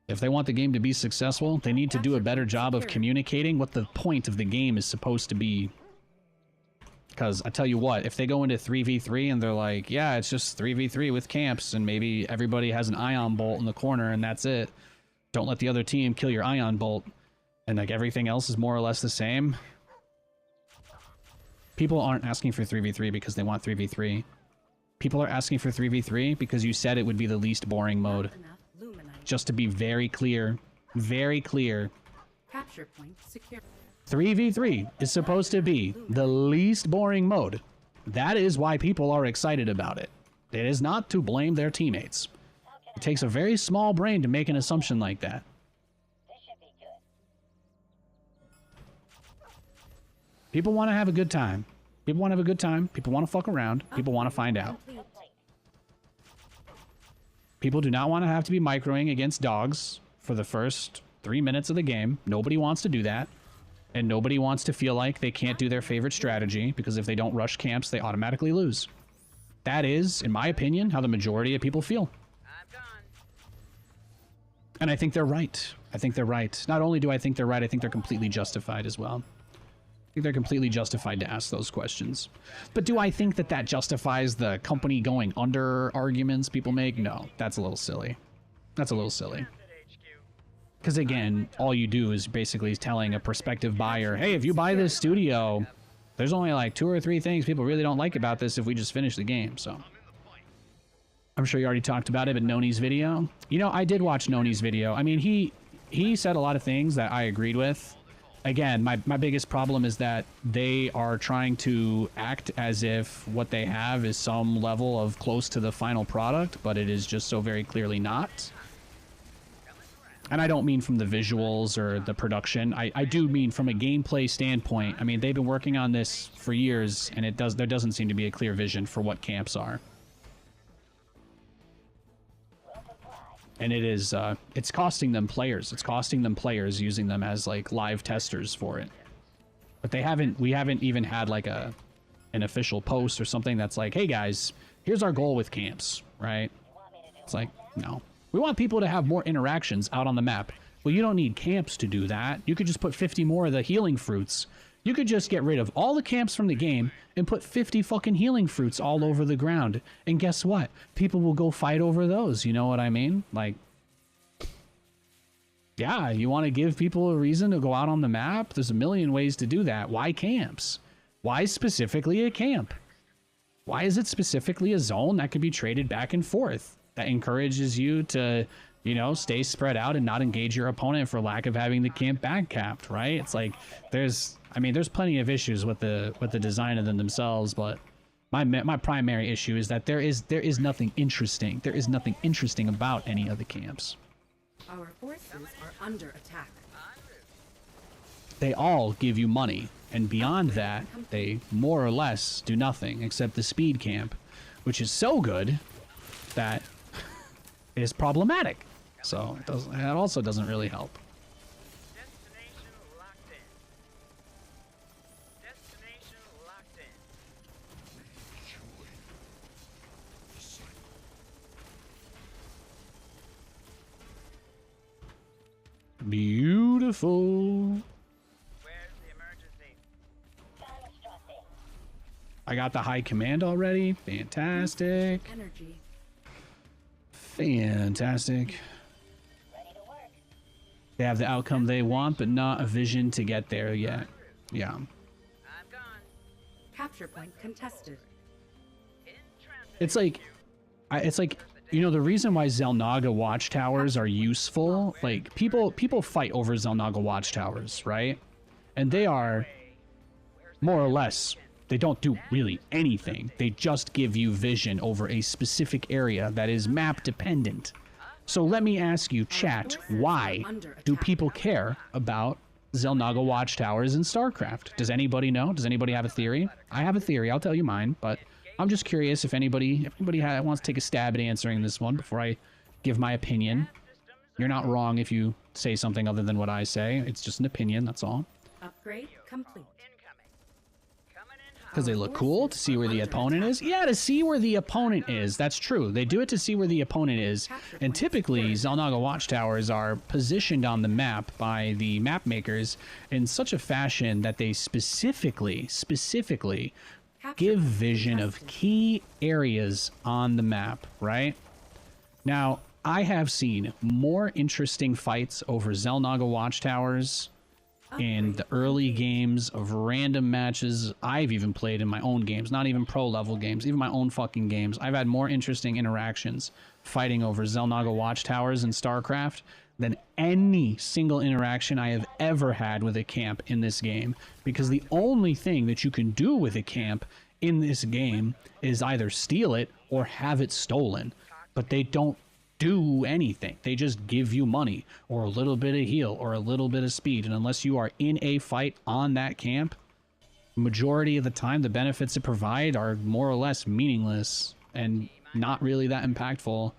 If they want the game to be successful, they need to do a better job of communicating what the point of the game is supposed to be. Because I tell you what, if they go into 3v3 and they're like, yeah, it's just 3v3 with camps and maybe everybody has an ion bolt in the corner and that's it. Don't let the other team kill your ion bolt. And like everything else is more or less the same. People aren't asking for 3v3 because they want 3v3. People are asking for 3v3 because you said it would be the least boring mode. Just to be very clear, Capture point secure. 3v3 is supposed to be the least boring mode. That is why people are excited about it. It is not to blame their teammates. It takes a very small brain to make an assumption like that. This should be good. People want to have a good time. People want to have a good time. People want to fuck around. People want to find out. People do not want to have to be microing against dogs for the first 3 minutes of the game. Nobody wants to do that. And nobody wants to feel like they can't do their favorite strategy because if they don't rush camps, they automatically lose. That is, in my opinion, how the majority of people feel. I'm gone. And I think they're right. I think they're right. Not only do I think they're right, I think they're completely justified as well. I think they're completely justified to ask those questions. But do I think that that justifies the company going under arguments people make? No, that's a little silly. That's a little silly. Because again, all you do is basically telling a prospective buyer, hey, if you buy this studio, there's only like 2 or 3 things people really don't like about this if we just finish the game, so. I'm sure you already talked about it, but Noni's video. You know, I did watch Noni's video. I mean, he said a lot of things that I agreed with. Again, my biggest problem is that they are trying to act as if what they have is some level of close to the final product, but it is just so very clearly not. And I don't mean from the visuals or the production. I do mean from a gameplay standpoint. I mean, they've been working on this for years, and there doesn't seem to be a clear vision for what camps are. And it is, it's costing them players. It's costing them players using them as, like, live testers for it. But we haven't even had, like, an official post or something that's like, hey, guys, here's our goal with camps, right? It's like, no. We want people to have more interactions out on the map. Well, you don't need camps to do that. You could just put 50 more of the healing fruits. You could just get rid of all the camps from the game and put 50 fucking healing fruits all over the ground. And guess what? People will go fight over those. You know what I mean? Like, yeah, you want to give people a reason to go out on the map? There's a million ways to do that. Why camps? Why specifically a camp? Why is it specifically a zone that could be traded back and forth? That encourages you to, you know, stay spread out and not engage your opponent for lack of having the camp back capped, right? It's like there's plenty of issues with the design of them themselves, but my primary issue is that there is nothing interesting. There is nothing interesting about any of the camps. Our forces are under attack. They all give you money, and beyond that, they more or less do nothing except the speed camp, which is so good that is problematic. So it also doesn't really help. Destination locked in. Destination locked in. Beautiful. Where's the emergency? Constructing. I got the high command already. Fantastic. Energy. Fantastic. Ready to work. They have the outcome they want, but not a vision to get there yet. Yeah. I'm gone. Capture point contested. In transit. It's like, you know, the reason why Zelnaga watchtowers are useful, like people fight over Zelnaga watchtowers, right? And they are more or less, they don't do really anything. They just give you vision over a specific area that is map dependent. So let me ask you, chat, why do people care about Zelnaga watchtowers in StarCraft? Does anybody know? Does anybody have a theory? I have a theory. I'll tell you mine, but I'm just curious if anybody wants to take a stab at answering this one before I give my opinion. You're not wrong if you say something other than what I say. It's just an opinion, that's all. Upgrade complete. Incoming. Coming in hot. Because they look cool to see where the opponent is. Yeah, to see where the opponent is. That's true. They do it to see where the opponent is. And typically, Xel'Naga watchtowers are positioned on the map by the map makers in such a fashion that they specifically give vision of key areas on the map, right? Now, I have seen more interesting fights over Xel'Naga watchtowers in the early games of random matches I've even played in my own games, not even pro level games, even my own fucking games. I've had more interesting interactions fighting over Xel'Naga watchtowers in StarCraft than any single interaction I have ever had with a camp in this game, because the only thing that you can do with a camp in this game is either steal it or have it stolen, but they don't do anything. They just give you money or a little bit of heal or a little bit of speed, and unless you are in a fight on that camp, majority of the time the benefits it provide are more or less meaningless and not really that impactful.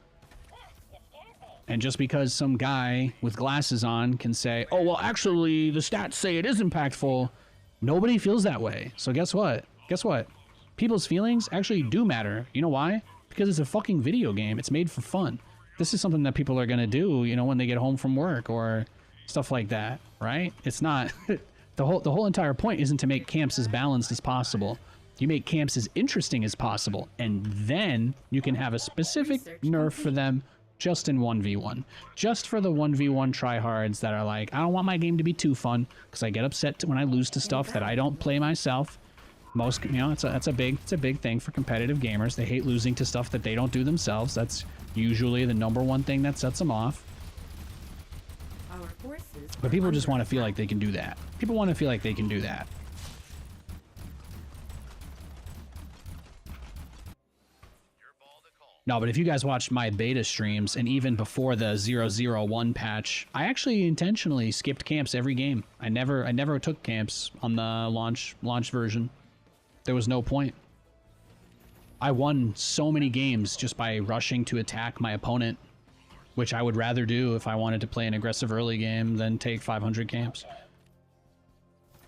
And just because some guy with glasses on can say, oh well, actually the stats say it is impactful, nobody feels that way. So guess what people's feelings actually do matter. You know why? Because it's a fucking video game. It's made for fun. This is something that people are going to do, you know, when they get home from work or stuff like that, right? It's not the whole entire point isn't to make camps as balanced as possible. You make camps as interesting as possible, and then you can have a specific nerf for them just in 1v1. Just for the 1v1 tryhards that are like, I don't want my game to be too fun because I get upset when I lose to stuff that I don't play myself. Most, you know, it's a big thing for competitive gamers. They hate losing to stuff that they don't do themselves. That's usually the #1 thing that sets them off. Our forces But people just want to feel like they can do that. People want to feel like they can do that. No, but if you guys watched my beta streams, and even before the 001 patch, I actually intentionally skipped camps every game. I never took camps on the launch version. There was no point. I won so many games just by rushing to attack my opponent, which I would rather do if I wanted to play an aggressive early game than take 500 camps.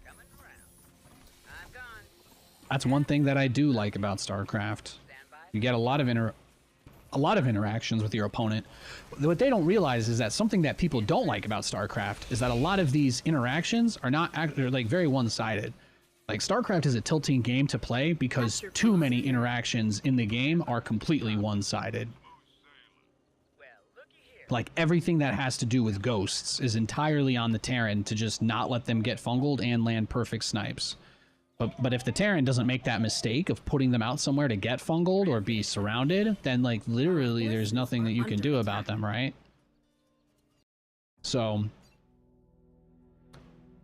Coming around. I'm gone. That's one thing that I do like about StarCraft. Stand by. You get a lot of interactions with your opponent. What they don't realize is that something that people don't like about StarCraft is that a lot of these interactions are they're like very one-sided. Like, StarCraft is a tilting game to play because too many interactions in the game are completely one-sided. Well, looky here. Like, everything that has to do with ghosts is entirely on the Terran to just not let them get fungled and land perfect snipes. But if the Terran doesn't make that mistake of putting them out somewhere to get fungled or be surrounded, then, like, literally there's nothing that you can do about them, right? So,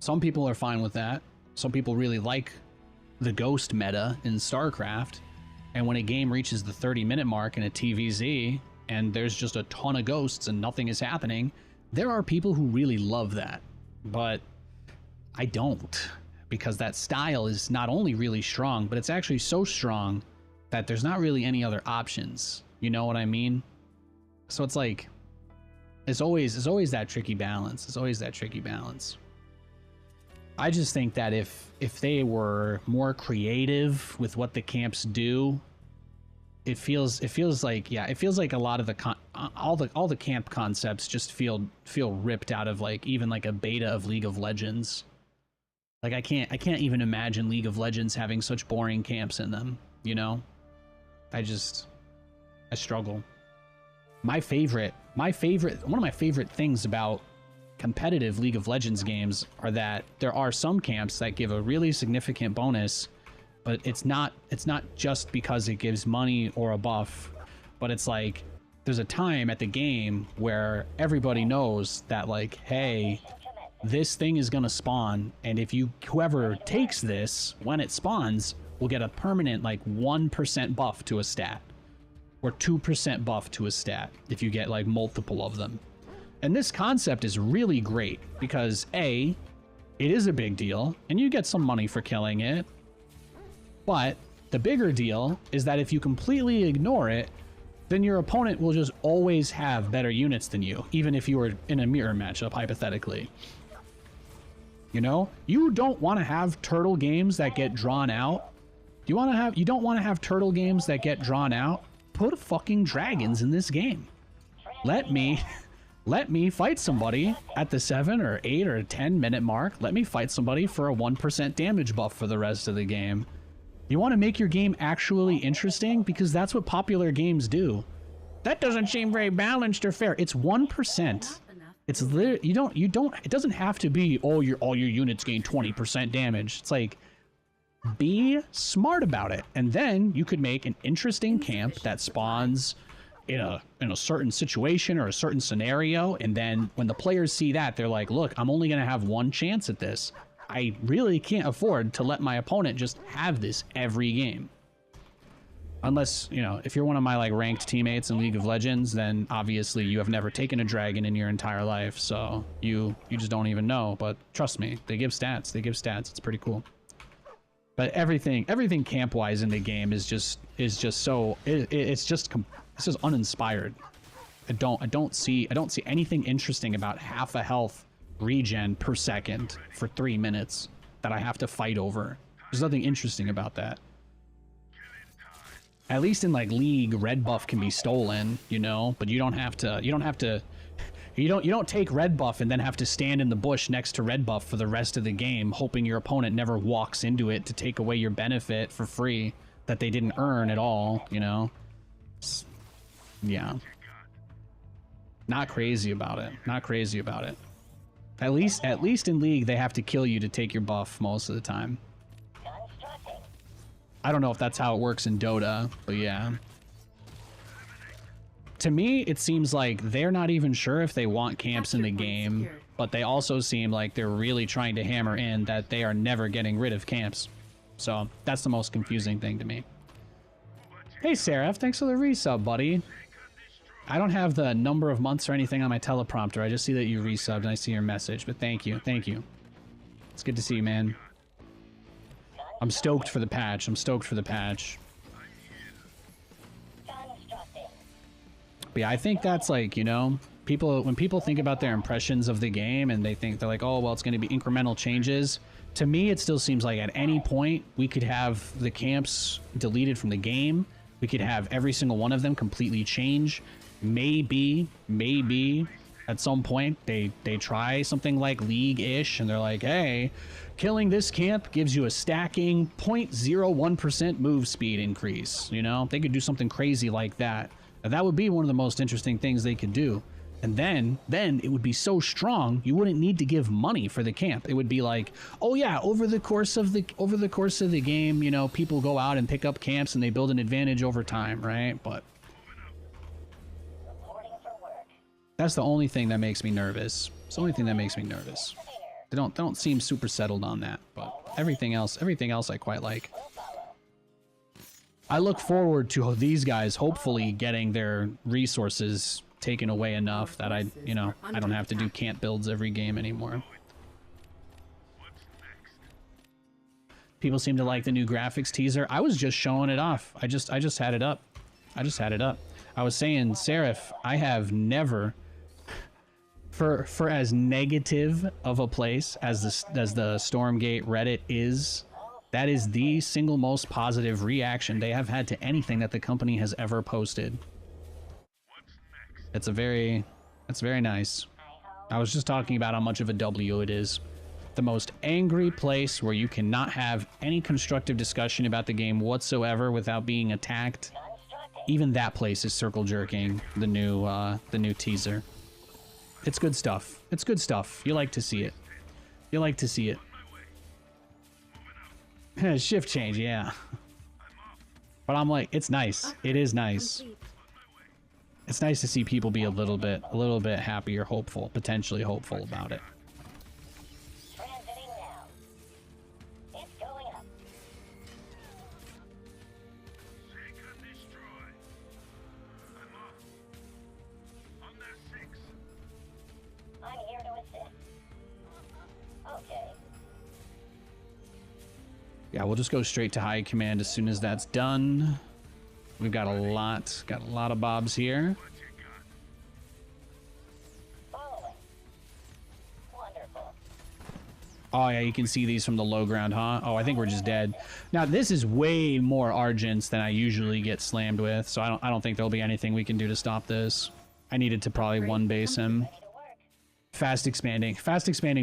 some people are fine with that. Some people really like the ghost meta in StarCraft, and when a game reaches the 30-minute mark in a TVZ, and there's just a ton of ghosts and nothing is happening, there are people who really love that. But I don't, because that style is not only really strong, but it's actually so strong that there's not really any other options. You know what I mean? So it's like, it's always that tricky balance. It's always that tricky balance. I just think that if they were more creative with what the camps do, it feels like, yeah, it feels like a lot of the all the camp concepts just feel ripped out of, like, even like a beta of League of Legends. Like, I can't even imagine League of Legends having such boring camps in them, you know? I struggle. One of my favorite things about competitive League of Legends games are that there are some camps that give a really significant bonus, but it's not just because it gives money or a buff, but it's like there's a time at the game where everybody knows that, like, hey, this thing is gonna spawn, and if whoever takes this when it spawns will get a permanent, like, 1% buff to a stat or 2% buff to a stat if you get, like, multiple of them. And this concept is really great because A, it is a big deal and you get some money for killing it, but The bigger deal is that if you completely ignore it, then your opponent will just always have better units than you, even if you were in a mirror matchup, hypothetically. You know, you don't want to have turtle games that get drawn out. You don't want to have turtle games that get drawn out. Put fucking dragons in this game. Let me fight somebody at the 7 or 8 or 10 minute mark. Let me fight somebody for a 1% damage buff for the rest of the game. You want to make your game actually interesting, because that's what popular games do. That doesn't seem very balanced or fair. It's 1%. It's literally, it doesn't have to be, oh, all your units gain 20% damage. It's like, be smart about it, and then you could make an interesting camp that spawns in a certain situation or a certain scenario, and then when the players see that, they're like, look, I'm only gonna have one chance at this. I really can't afford to let my opponent just have this every game. Unless, you know, if you're one of my like ranked teammates in League of Legends, then obviously you have never taken a dragon in your entire life, so you just don't even know. But trust me, they give stats. It's pretty cool. But everything camp wise in the game is just so it's just uninspired. I don't see anything interesting about half a health regen per second for 3 minutes that I have to fight over. There's nothing interesting about that. At least in like League, red buff can be stolen, you know, but you don't take red buff and then have to stand in the bush next to red buff for the rest of the game, hoping your opponent never walks into it to take away your benefit for free that they didn't earn at all, you know? Yeah. Not crazy about it. Not crazy about it. At least in League, they have to kill you to take your buff most of the time. I don't know if that's how it works in Dota, but yeah. To me, it seems like they're not even sure if they want camps in the game, but they also seem like they're really trying to hammer in that they are never getting rid of camps. So that's the most confusing thing to me. Hey, Seraph, thanks for the resub, buddy. I don't have the number of months or anything on my teleprompter. I just see that you resubbed and I see your message, but thank you. Thank you. It's good to see you, man. I'm stoked for the patch. But yeah, I think that's like, you know, when people think about their impressions of the game and they're like, oh, well, it's going to be incremental changes. To me, it still seems like at any point we could have the camps deleted from the game. We could have every single one of them completely change. Maybe at some point they try something like League-ish and they're like, hey, killing this camp gives you a stacking 0.01% move speed increase. You know, they could do something crazy like that. And that would be one of the most interesting things they could do. And then it would be so strong you wouldn't need to give money for the camp. It would be like, oh yeah, over the course of the game, you know, people go out and pick up camps and they build an advantage over time, right? But that's the only thing that makes me nervous. It's the only thing that makes me nervous. They don't seem super settled on that, but everything else I quite like. I look forward to these guys hopefully getting their resources taken away enough that I don't have to do camp builds every game anymore. People seem to like the new graphics teaser. I was just showing it off. I just had it up. I was saying, Seraph, I have never, for as negative of a place as the Stormgate Reddit is, that is the single most positive reaction they have had to anything that the company has ever posted. It's very nice. I was just talking about how much of a W it is. The most angry place where you cannot have any constructive discussion about the game whatsoever without being attacked. Even that place is circle jerking the new teaser. It's good stuff. It's good stuff. You like to see it. You like to see it. Shift change, yeah. But I'm like, it's nice. It is nice. It's nice to see people be a little bit happy or hopeful, potentially hopeful about it. Transiting now. It's going up. Seek and destroy. I'm off. On their 6. I'm here to assist. Okay. Yeah, we'll just go straight to high command as soon as that's done. We've got a lot of bobs here. Following. Wonderful. Oh yeah, you can see these from the low ground, huh? Oh, I think we're just dead. Now this is way more Argents than I usually get slammed with, so I don't think there'll be anything we can do to stop this. I needed to probably one base him. Fast expanding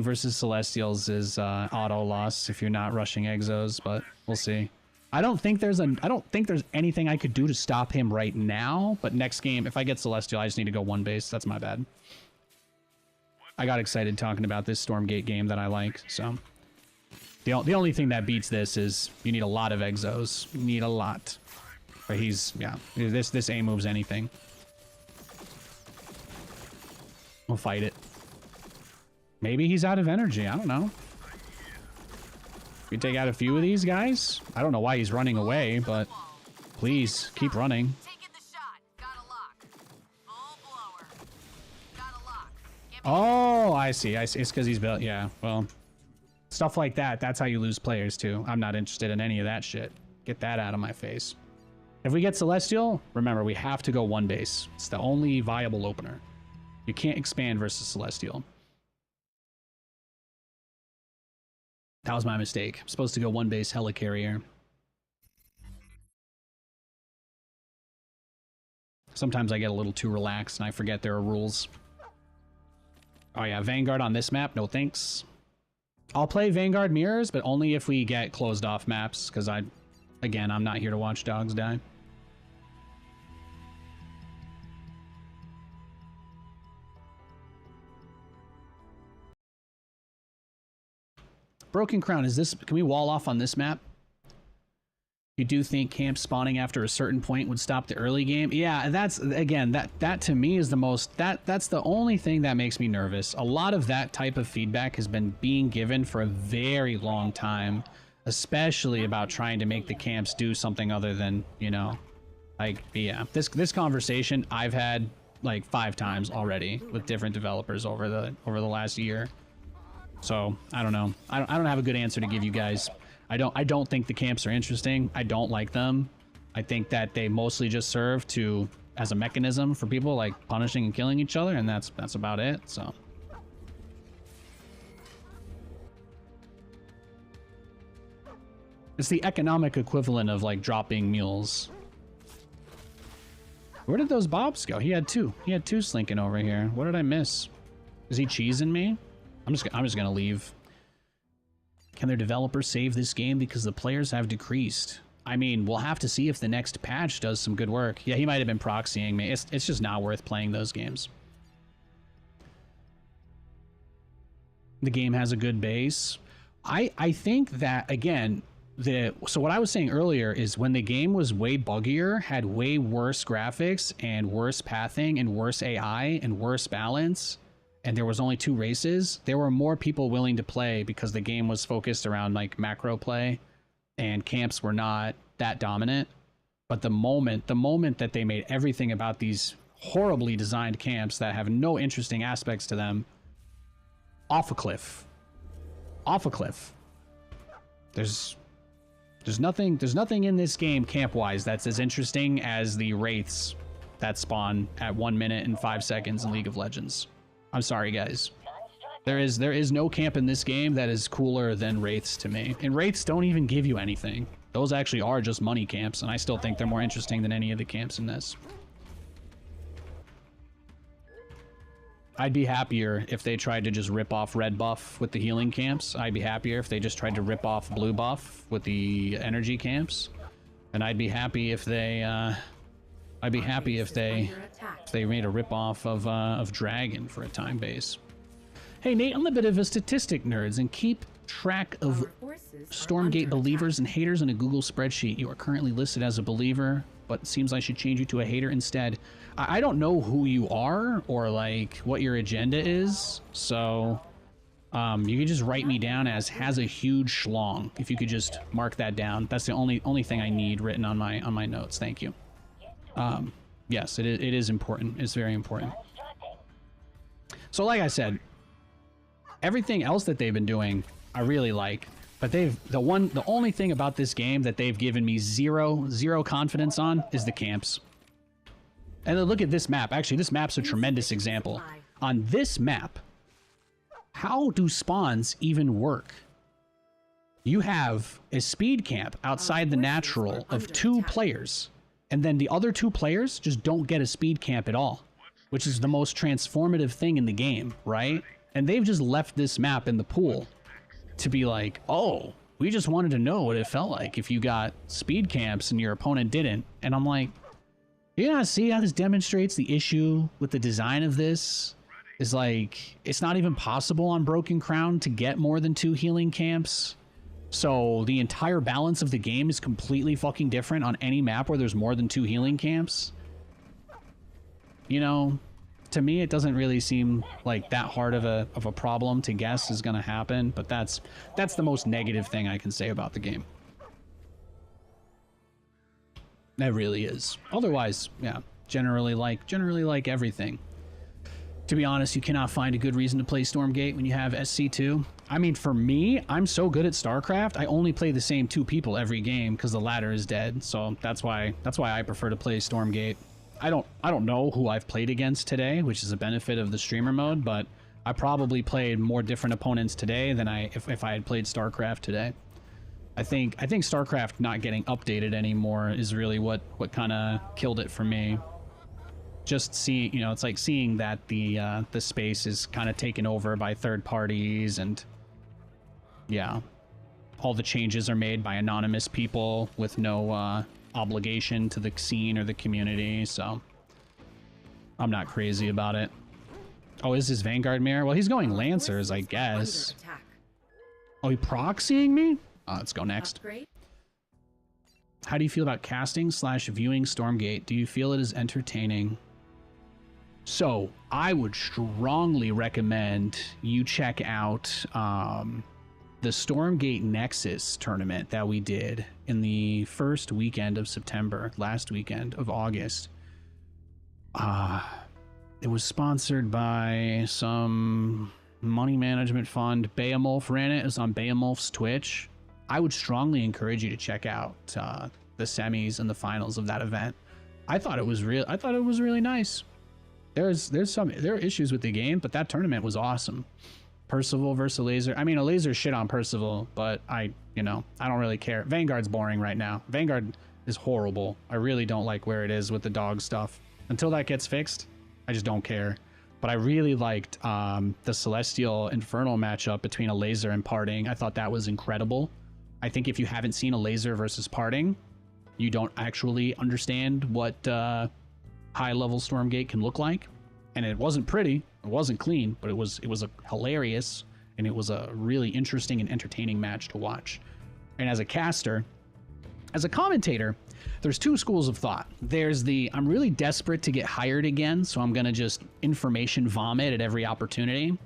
versus Celestials is auto loss if you're not rushing Exos, but we'll see. I don't think there's anything I could do to stop him right now, but next game, if I get Celestial, I just need to go one base. That's my bad. I got excited talking about this Stormgate game that I like, so. The only thing that beats this is you need a lot of Exos. You need a lot. But he's, yeah, this A moves anything. We'll fight it. Maybe he's out of energy. I don't know. We take out a few of these guys. I don't know why he's running away, but please keep running. Taking the shot. Got a lock. Full blower. Got a lock. Get me Oh, I see. It's because he's built. Yeah, well, stuff like that. That's how you lose players too. I'm not interested in any of that shit. Get that out of my face. If we get Celestial, remember, we have to go one base. It's the only viable opener. You can't expand versus Celestial. That was my mistake. I'm supposed to go one base helicarrier. Sometimes I get a little too relaxed and I forget there are rules. Oh yeah, Vanguard on this map, no thanks. I'll play Vanguard Mirrors, but only if we get closed off maps, because again, I'm not here to watch dogs die. Broken Crown, is this, can we wall off on this map? You do think camp spawning after a certain point would stop the early game? Yeah, that's, again, that to me is the most, that's the only thing that makes me nervous. A lot of that type of feedback has been being given for a very long time, especially about trying to make the camps do something other than, you know, like, yeah, this conversation I've had like 5 times already with different developers over the last year. So I don't know. I don't have a good answer to give you guys. I don't think the camps are interesting. I don't like them. I think that they mostly just serve as a mechanism for people like punishing and killing each other, and that's about it. So it's the economic equivalent of like dropping mules. Where did those bobs go? He had 2. He had 2 slinking over here. What did I miss? Is he cheesing me? I'm just gonna leave. Can their developers save this game because the players have decreased? I mean, we'll have to see if the next patch does some good work. Yeah, he might have been proxying me. It's just not worth playing those games. The game has a good base. I think that, again, so what I was saying earlier is when the game was way buggier, had way worse graphics and worse pathing and worse AI and worse balance, and there was only 2 races, there were more people willing to play because the game was focused around like macro play and camps were not that dominant. But the moment that they made everything about these horribly designed camps that have no interesting aspects to them, off a cliff. There's nothing in this game camp-wise that's as interesting as the wraiths that spawn at 1 minute and 5 seconds in League of Legends. I'm sorry, guys. There is no camp in this game that is cooler than wraiths to me. And wraiths don't even give you anything. Those actually are just money camps, and I still think they're more interesting than any of the camps in this. I'd be happier if they tried to just rip off red buff with the healing camps. I'd be happier if they just tried to rip off blue buff with the energy camps. And I'd be happy if they they made a rip-off of Dragon for a time base. Hey Nate, I'm a bit of a statistic nerds and keep track of Stormgate believers and haters in a Google spreadsheet. You are currently listed as a believer, but it seems I should change you to a hater instead. I don't know who you are or like what your agenda is, so you can just write me down as has a huge schlong. If you could just mark that down, that's the only thing I need written on my notes. Thank you. Yes, it is important. It's very important. So like I said, everything else that they've been doing, I really like. But the only thing about this game that they've given me zero confidence on is the camps. And then look at this map. Actually, this map's a tremendous example. On this map, how do spawns even work? You have a speed camp outside the natural of 2 players, and then the other 2 players just don't get a speed camp at all, which is the most transformative thing in the game, right? And they've just left this map in the pool to be like, oh, we just wanted to know what it felt like if you got speed camps and your opponent didn't. And I'm like, you not see how this demonstrates the issue with the design of this? Is like, it's not even possible on Broken Crown to get more than 2 healing camps. So the entire balance of the game is completely fucking different on any map where there's more than 2 healing camps. You know, to me, it doesn't really seem like that hard of a problem to guess is going to happen, but that's the most negative thing I can say about the game. That really is. Otherwise, yeah, generally like everything. To be honest, you cannot find a good reason to play Stormgate when you have SC2. I mean, for me, I'm so good at StarCraft, I only play the same 2 people every game because the ladder is dead. So that's why I prefer to play Stormgate. I don't know who I've played against today, which is a benefit of the streamer mode, but I probably played more different opponents today than if I had played StarCraft today. I think StarCraft not getting updated anymore is really what kind of killed it for me. Just seeing, you know, it's like seeing that the space is kind of taken over by third parties, and yeah, all the changes are made by anonymous people with no obligation to the scene or the community, so I'm not crazy about it. Oh, is his Vanguard mirror? Well, he's going Lancers, I guess. Oh, he proxying me? Let's go next. Upgrade? How do you feel about casting / viewing Stormgate? Do you feel it is entertaining? So, I would strongly recommend you check out the Stormgate Nexus tournament that we did in the first weekend of September, last weekend of August. It was sponsored by some money management fund. Beowulf ran it. It was on Beowulf's Twitch. I would strongly encourage you to check out the semis and the finals of that event. I thought it was really nice. There are issues with the game, but that tournament was awesome. Percival versus Laser. I mean, a Laser shit on Percival, but I don't really care. Vanguard's boring right now. Vanguard is horrible. I really don't like where it is with the dog stuff. Until that gets fixed, I just don't care. But I really liked the Celestial Infernal matchup between a Laser and Parting. I thought that was incredible. I think if you haven't seen a Laser versus Parting, you don't actually understand what high-level Stormgate can look like. And it wasn't pretty, it wasn't clean, but it was a hilarious, and it was a really interesting and entertaining match to watch. And as a caster, as a commentator, there's 2 schools of thought. There's the, I'm really desperate to get hired again, so I'm gonna just information vomit at every opportunity.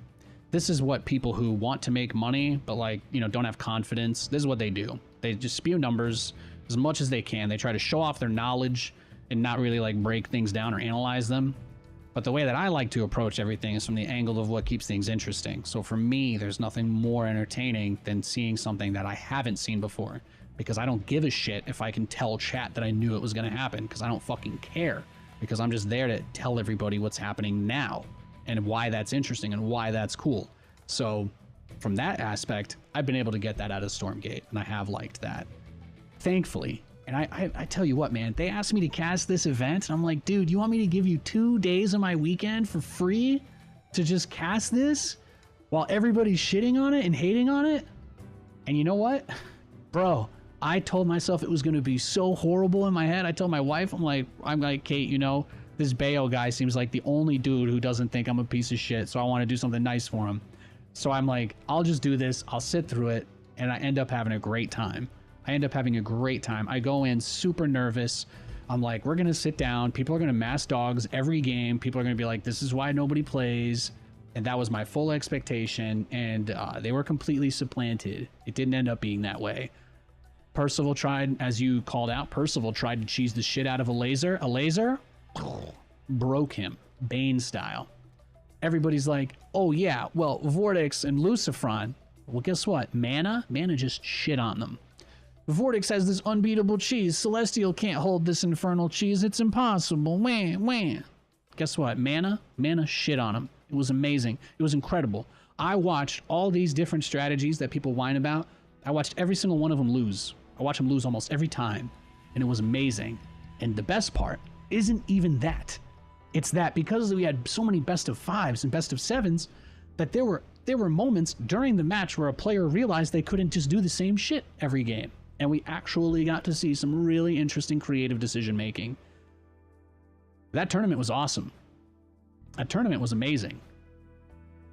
This is what people who want to make money, but don't have confidence, this is what they do. They just spew numbers as much as they can. They try to show off their knowledge and not really break things down or analyze them. But the way that I like to approach everything is from the angle of what keeps things interesting. So for me, there's nothing more entertaining than seeing something that I haven't seen before, because I don't give a shit if I can tell chat that I knew it was going to happen, because I don't fucking care, because I'm just there to tell everybody what's happening now and why that's interesting and why that's cool. So from that aspect, I've been able to get that out of Stormgate, and I have liked that, thankfully. And I tell you what, man, they asked me to cast this event, and I'm like, dude, you want me to give you 2 days of my weekend for free to just cast this while everybody's shitting on it and hating on it? And you know what? Bro, I told myself it was going to be so horrible in my head. I told my wife, I'm like, Kate, this Bayo guy seems like the only dude who doesn't think I'm a piece of shit, so I want to do something nice for him. So I'm like, I'll just do this, I'll sit through it, and I end up having a great time. I go in super nervous. I'm like, we're going to sit down. People are going to mass dogs every game. People are going to be like, this is why nobody plays. And that was my full expectation. And they were completely supplanted. It didn't end up being that way. Percival tried, as you called out, Percival tried to cheese the shit out of a Laser. A Laser broke him, Bane style. Everybody's like, oh yeah, well, Vortex and Lucifron, Well, guess what? Mana just shit on them. Vortex has this unbeatable cheese. Celestial can't hold this infernal cheese. It's impossible. Wah, wah. Guess what? Mana shit on him. It was amazing. It was incredible. I watched all these different strategies that people whine about. I watched every single one of them lose. I watched them lose almost every time, and it was amazing. And the best part isn't even that. It's that because we had so many best of 5s and best of 7s, that there were moments during the match where a player realized they couldn't just do the same shit every game. And we actually got to see some really interesting creative decision making. That tournament was awesome. That tournament was amazing.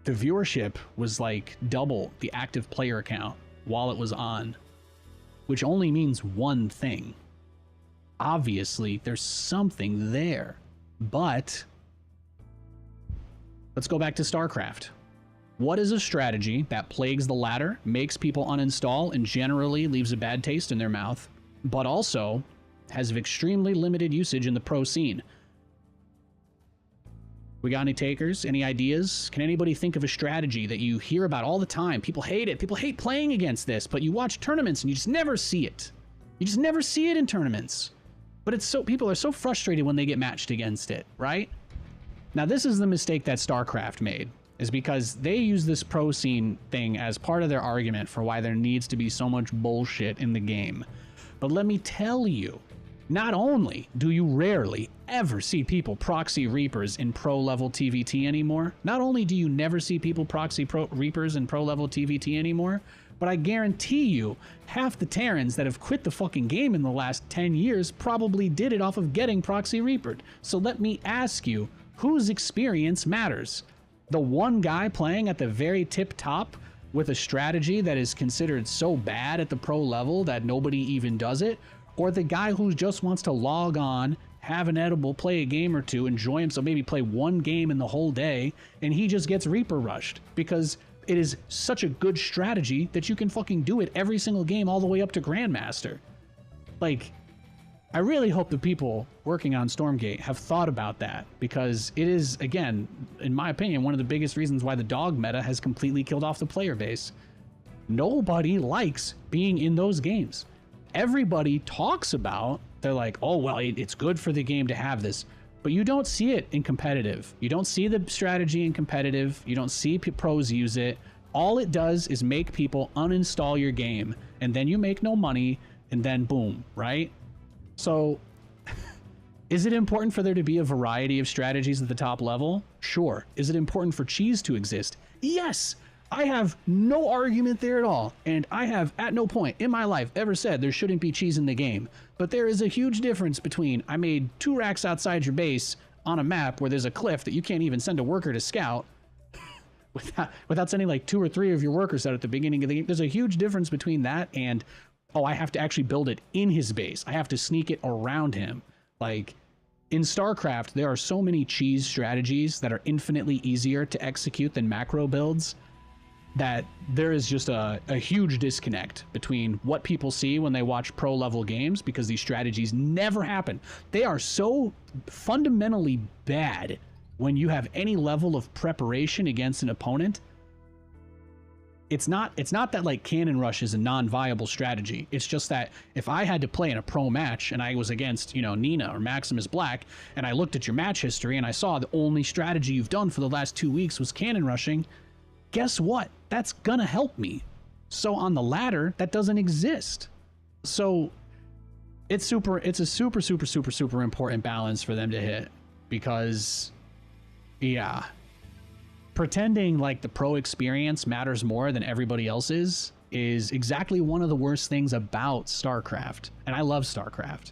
The viewership was like double the active player count while it was on, which only means one thing. Obviously, there's something there. But let's go back to StarCraft. What is a strategy that plagues the ladder, makes people uninstall, and generally leaves a bad taste in their mouth, but also has extremely limited usage in the pro scene? We got any takers? Any ideas? Can anybody think of a strategy that you hear about all the time? People hate it. People hate playing against this, but you watch tournaments and you just never see it. You just never see it in tournaments. But it's so, people are so frustrated when they get matched against it, right? Now, this is the mistake that StarCraft made, is because they use this pro scene thing as part of their argument for why there needs to be so much bullshit in the game. But let me tell you, not only do you rarely ever see people proxy Reapers in pro-level TVT anymore, not only do you never see people proxy Reapers in pro-level TVT anymore, but I guarantee you, half the Terrans that have quit the fucking game in the last 10 years probably did it off of getting proxy Reapered. So let me ask you, whose experience matters? The one guy playing at the very tip top with a strategy that is considered so bad at the pro level that nobody even does it? Or the guy who just wants to log on, have an edible, play a game or two, enjoy himself, maybe play one game in the whole day, and he just gets Reaper rushed because it is such a good strategy that you can fucking do it every single game all the way up to Grandmaster. Like, I really hope the people working on Stormgate have thought about that, because it is, again, in my opinion, one of the biggest reasons why the dog meta has completely killed off the player base. Nobody likes being in those games. Everybody talks about, they're like, oh, well, it's good for the game to have this. But you don't see it in competitive. You don't see the strategy in competitive. You don't see pros use it. All it does is make people uninstall your game, and then you make no money, and then boom, right? So is it important for there to be a variety of strategies at the top level? Sure. Is it important for cheese to exist? Yes. I have no argument there at all, and I have at no point in my life ever said there shouldn't be cheese in the game. But there is a huge difference between I made 2 racks outside your base on a map where there's a cliff that you can't even send a worker to scout without sending like 2 or 3 of your workers out at the beginning of the game. There's a huge difference between that and, oh, I have to actually build it in his base. I have to sneak it around him. Like, in StarCraft, there are so many cheese strategies that are infinitely easier to execute than macro builds, that there is just a huge disconnect between what people see when they watch pro level games, because these strategies never happen. They are so fundamentally bad when you have any level of preparation against an opponent. It's not that like Cannon Rush is a non-viable strategy. It's just that if I had to play in a pro match and I was against, you know, Nina or Maximus Black, and I looked at your match history and I saw the only strategy you've done for the last 2 weeks was Cannon Rushing, guess what? That's gonna help me. So on the ladder, that doesn't exist. So it's a super important balance for them to hit, because yeah, pretending like the pro experience matters more than everybody else's is exactly one of the worst things about StarCraft. And I love StarCraft.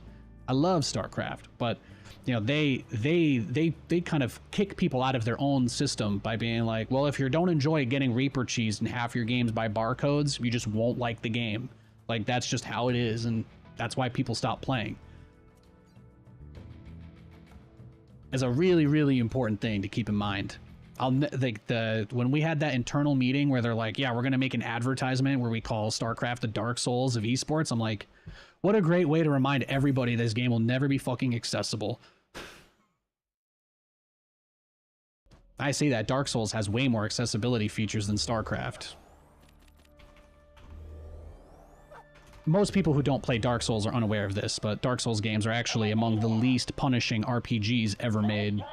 But you know, they kind of kick people out of their own system by being like, well, if you don't enjoy getting Reaper cheesed in half your games by barcodes, you just won't like the game. Like, that's just how it is, and that's why people stop playing. It's a really important thing to keep in mind. When we had that internal meeting where they're like, yeah, we're gonna make an advertisement where we call StarCraft the Dark Souls of esports, I'm like, what a great way to remind everybody this game will never be fucking accessible. I see that Dark Souls has way more accessibility features than StarCraft. most people who don't play Dark Souls are unaware of this, but Dark Souls games are actually among the least punishing RPGs ever made.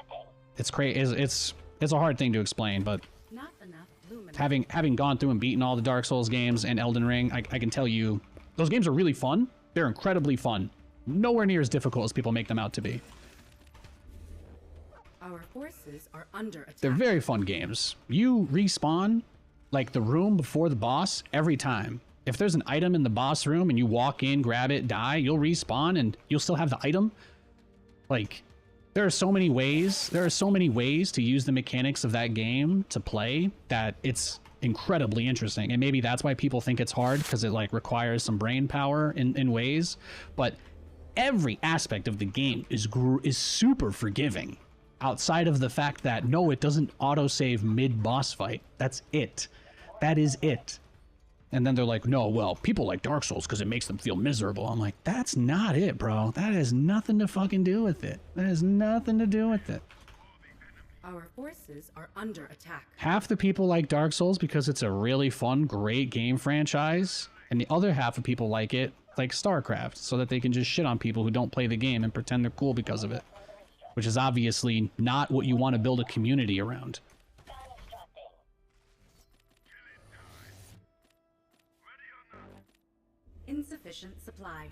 It's crazy. It's a hard thing to explain, but Not enough luminous. having gone through and beaten all the Dark Souls games and Elden Ring, I can tell you those games are really fun. They're incredibly fun. Nowhere near as difficult as people make them out to be. Our forces are under attack. They're very fun games. You respawn like the room before the boss every time. If there's an item in the boss room and you walk in, grab it, die, you'll respawn and you'll still have the item. Like, there are so many ways to use the mechanics of that game to play that it's incredibly interesting. And maybe that's why people think it's hard, because it like requires some brain power in ways. But every aspect of the game is super forgiving, outside of the fact that no, it doesn't autosave mid-boss fight. That's it. That is it. And then they're like, no, well, people like Dark Souls because it makes them feel miserable. I'm like, that's not it, bro. That has nothing to fucking do with it. That has nothing to do with it. Our forces are under attack. Half the people like Dark Souls because it's a really fun, great game franchise. And the other half of people like it like StarCraft, so that they can just shit on people who don't play the game and pretend they're cool because of it. Which is obviously not what you want to build a community around. Insufficient supply.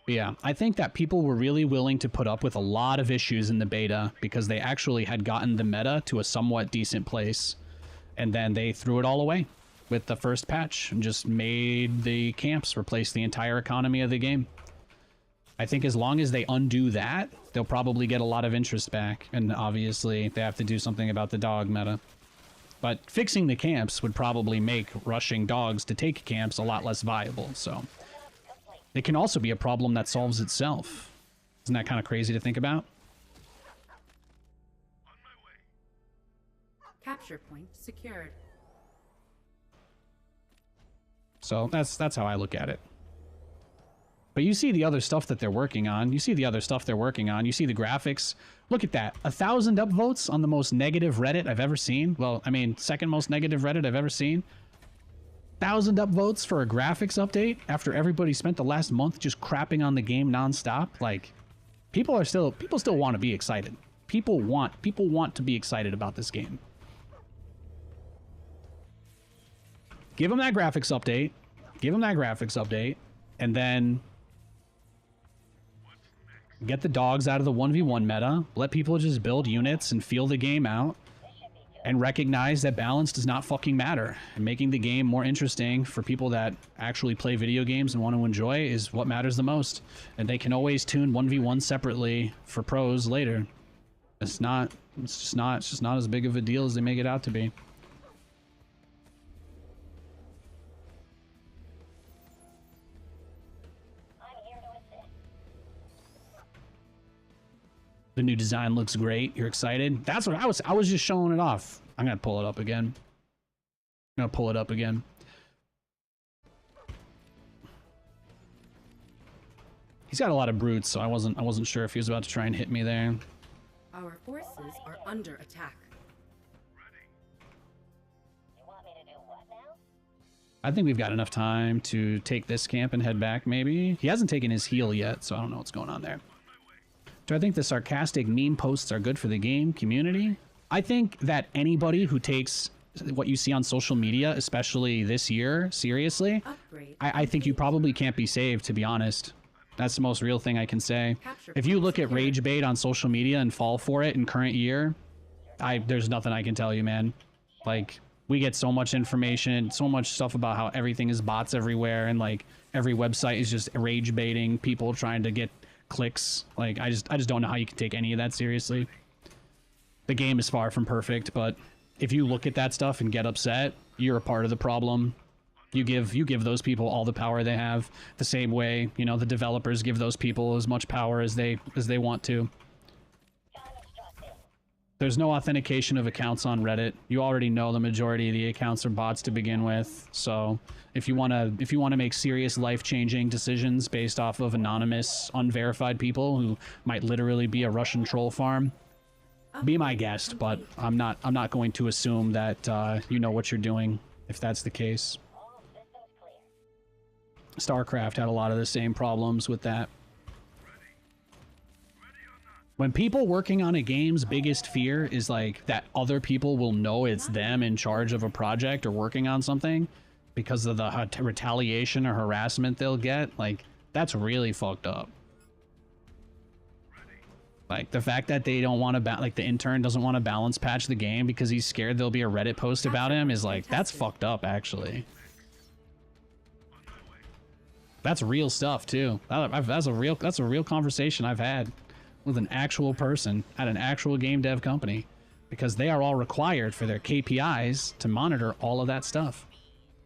Yeah, I think that people were really willing to put up with a lot of issues in the beta because they actually had gotten the meta to a somewhat decent place. And then they threw it all away with the first patch and just made the camps replace the entire economy of the game. I think as long as they undo that, they'll probably get a lot of interest back. And obviously, they have to do something about the dog meta. But fixing the camps would probably make rushing dogs to take camps a lot less viable, so... It can also be a problem that solves itself. Isn't that kind of crazy to think about? Capture point secured. So that's how I look at it. But you see the other stuff that they're working on. You see the other stuff they're working on. You see the graphics. Look at that. 1,000 upvotes on the most negative Reddit I've ever seen. Well, I mean, second most negative Reddit I've ever seen. 1,000 upvotes for a graphics update after everybody spent the last month just crapping on the game nonstop. Like, people still want to be excited. People want to be excited about this game. Give them that graphics update. Give them that graphics update. And then get the dogs out of the 1v1 meta. Let people just build units and feel the game out. And recognize that balance does not fucking matter. And making the game more interesting for people that actually play video games and want to enjoy is what matters the most. And they can always tune 1v1 separately for pros later. It's just not as big of a deal as they make it out to be. The new design looks great. You're excited? That's what I was just showing it off. I'm gonna pull it up again. He's got a lot of brutes, so I wasn't sure if he was about to try and hit me there. Our forces are under attack. You want me to do what now? I think we've got enough time to take this camp and head back, maybe. He hasn't taken his heal yet, so I don't know what's going on there. Do I think the sarcastic meme posts are good for the game community? I think that anybody who takes what you see on social media, especially this year, seriously, I think you probably can't be saved, to be honest. That's the most real thing I can say. If you look at rage bait on social media and fall for it in current year, there's nothing I can tell you, man. Like, we get so much information, so much stuff about how everything is bots everywhere, and like every website is just rage baiting people trying to get clicks. Like, I just don't know how you can take any of that seriously. The game is far from perfect, but if you look at that stuff and get upset, you're a part of the problem. You give those people all the power they have, the same way, you know, the developers give those people as much power as they want to. There's no authentication of accounts on Reddit. You already know the majority of the accounts are bots to begin with. So if you want to make serious life-changing decisions based off of anonymous, unverified people who might literally be a Russian troll farm, Be my guest, but I'm not going to assume that you know what you're doing if that's the case. All systems clear. StarCraft had a lot of the same problems with that. When people working on a game's biggest fear is like that other people will know it's them in charge of a project or working on something because of the retaliation or harassment they'll get, like, that's really fucked up. Like, the fact that they don't want to, like, the intern doesn't want to balance patch the game because he's scared there'll be a Reddit post about him is like, that's fucked up, actually. That's real stuff, too. That's a real conversation I've had with an actual person at an actual game dev company, because they are all required for their KPIs to monitor all of that stuff.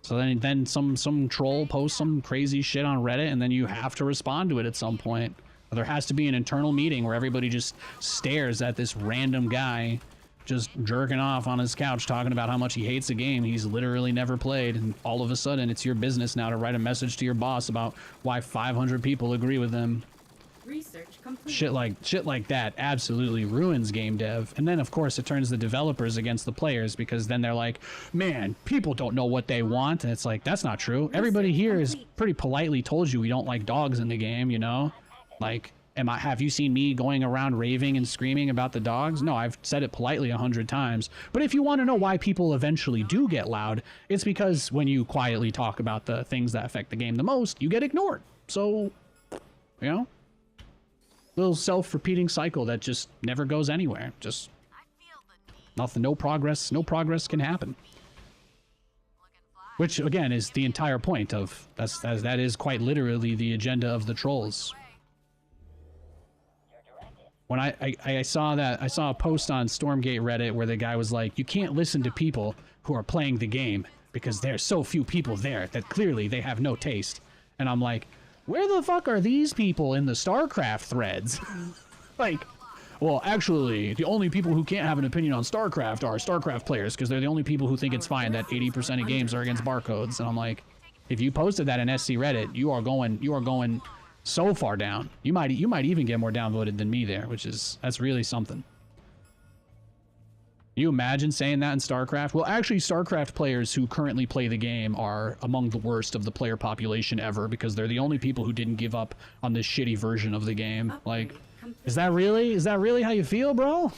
So then some troll posts some crazy shit on Reddit, and then you have to respond to it at some point. Or there has to be an internal meeting where everybody just stares at this random guy just jerking off on his couch talking about how much he hates a game he's literally never played, and all of a sudden it's your business now to write a message to your boss about why 500 people agree with him. Research complete. Shit like that absolutely ruins game dev. And then of course it turns the developers against the players, because then they're like, man, people don't know what they want. And it's like, that's not true. Everybody here is pretty politely told you we don't like dogs in the game, you know? Like, have you seen me going around raving and screaming about the dogs? No, I've said it politely 100 times. But if you want to know why people eventually do get loud, it's because when you quietly talk about the things that affect the game the most, you get ignored. So, you know? Little self-repeating cycle that just never goes anywhere. Just nothing, no progress can happen. Which again is the entire point of that is quite literally the agenda of the trolls. When I saw a post on Stormgate Reddit where the guy was like, you can't listen to people who are playing the game because there's so few people there that clearly they have no taste. And I'm like, where the fuck are these people in the StarCraft threads? Like, well, actually, the only people who can't have an opinion on StarCraft are StarCraft players, because they're the only people who think it's fine that 80% of games are against barcodes. And I'm like, if you posted that in SC Reddit, you are going so far down. You might even get more downvoted than me there, that's really something. You imagine saying that in StarCraft? Well, actually, StarCraft players who currently play the game are among the worst of the player population ever, because they're the only people who didn't give up on this shitty version of the game. Like, is that really how you feel, bro?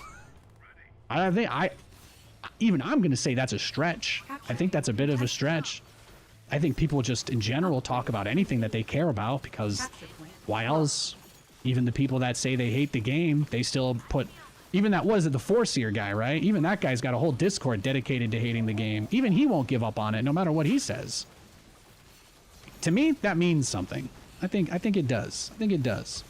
I think I'm gonna say that's a stretch. I think that's a bit of a stretch. I think people just in general talk about anything that they care about, because why else? Even the people that say they hate the game, they still put. Even that was the Foreseer guy, right? Even that guy's got a whole Discord dedicated to hating the game. Even he won't give up on it, no matter what he says. To me, that means something. I think it does. I think it does.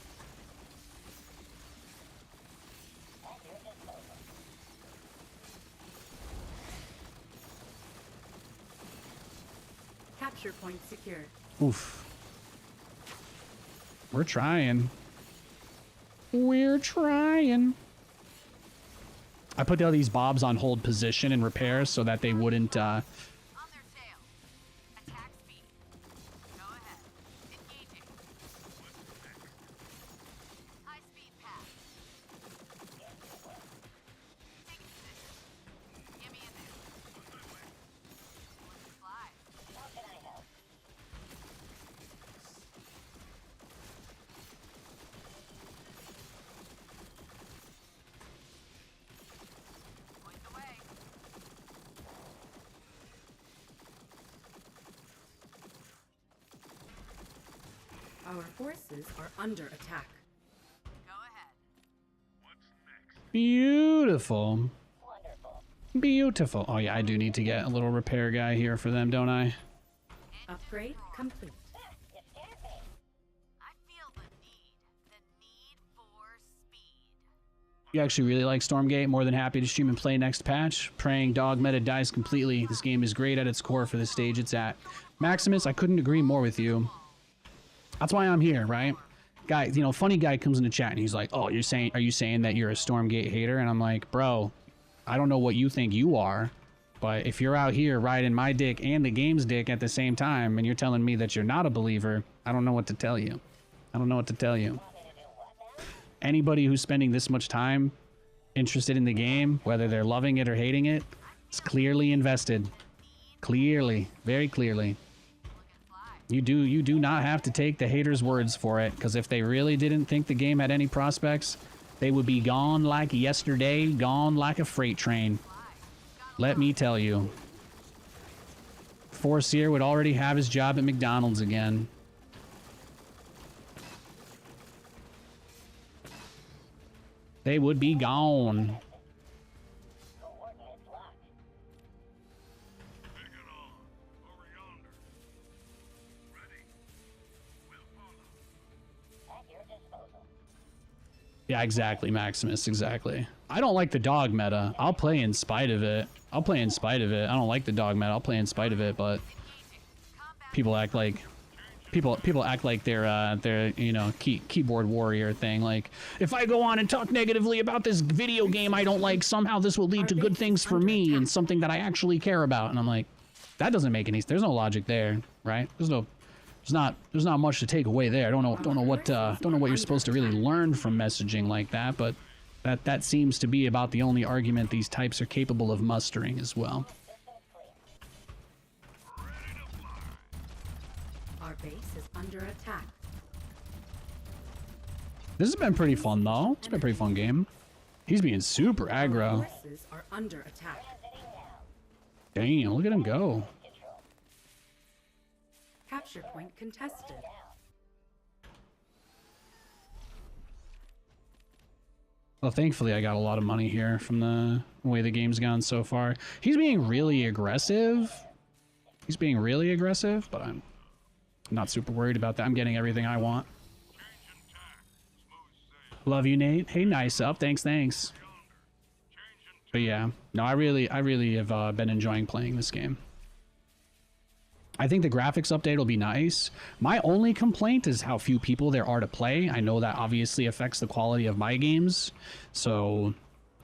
Capture point secured. Oof. We're trying. We're trying. I put all these bobs on hold position and repairs so that they wouldn't, On their tail. Attack speed. Go ahead. Engaging. High speed path. Take a position. Get me in there. Let's fly. How can I help? Point the way. Our forces are under attack. Go ahead. Beautiful. Wonderful. Beautiful. Oh yeah, I do need to get a little repair guy here for them, don't I? Upgrade complete. You scared me. I feel the need for speed. You actually really like Stormgate? More than happy to stream and play next patch. Praying dog meta dies completely. This game is great at its core for the stage it's at. Maximus, I couldn't agree more with you. That's why I'm here, right? Guy, you know, funny guy comes in the chat and he's like, oh, are you saying that you're a Stormgate hater? And I'm like, bro, I don't know what you think you are, but if you're out here riding my dick and the game's dick at the same time and you're telling me that you're not a believer, I don't know what to tell you. I don't know what to tell you. Anybody who's spending this much time interested in the game, whether they're loving it or hating it, it's clearly invested. Clearly, very clearly. You do not have to take the haters' words for it, because if they really didn't think the game had any prospects, they would be gone like yesterday, gone like a freight train. Let me tell you. Forseer would already have his job at McDonald's again. They would be gone. Coordinates locked. Take it on. Over yonder. Ready? We'll follow. At your disposal. Yeah, exactly, Maximus, exactly. I don't like the dog meta. I'll play in spite of it. I'll play in spite of it. I don't like the dog meta. I'll play in spite of it, but people act like they're you know, keyboard warrior thing. Like, if I go on and talk negatively about this video game I don't like, somehow this will lead to good things for me and something that I actually care about. And I'm like, that doesn't make any. There's no logic there, right? There's not much to take away there. I don't know what you're supposed to really learn from messaging like that, but that seems to be about the only argument these types are capable of mustering as well. Our base is under attack. This has been pretty fun though. It's been a pretty fun game. He's being super Our aggro. forces are under attack. Damn, look at him go. Capture point contested. Well, thankfully I got a lot of money here from the way the game's gone so far. He's being really aggressive. But I'm not super worried about that. I'm getting everything I want. Love you, Nate. Hey, nice up. Thanks. But yeah, no, I really have been enjoying playing this game. I think the graphics update will be nice. My only complaint is how few people there are to play. I know that obviously affects the quality of my games. So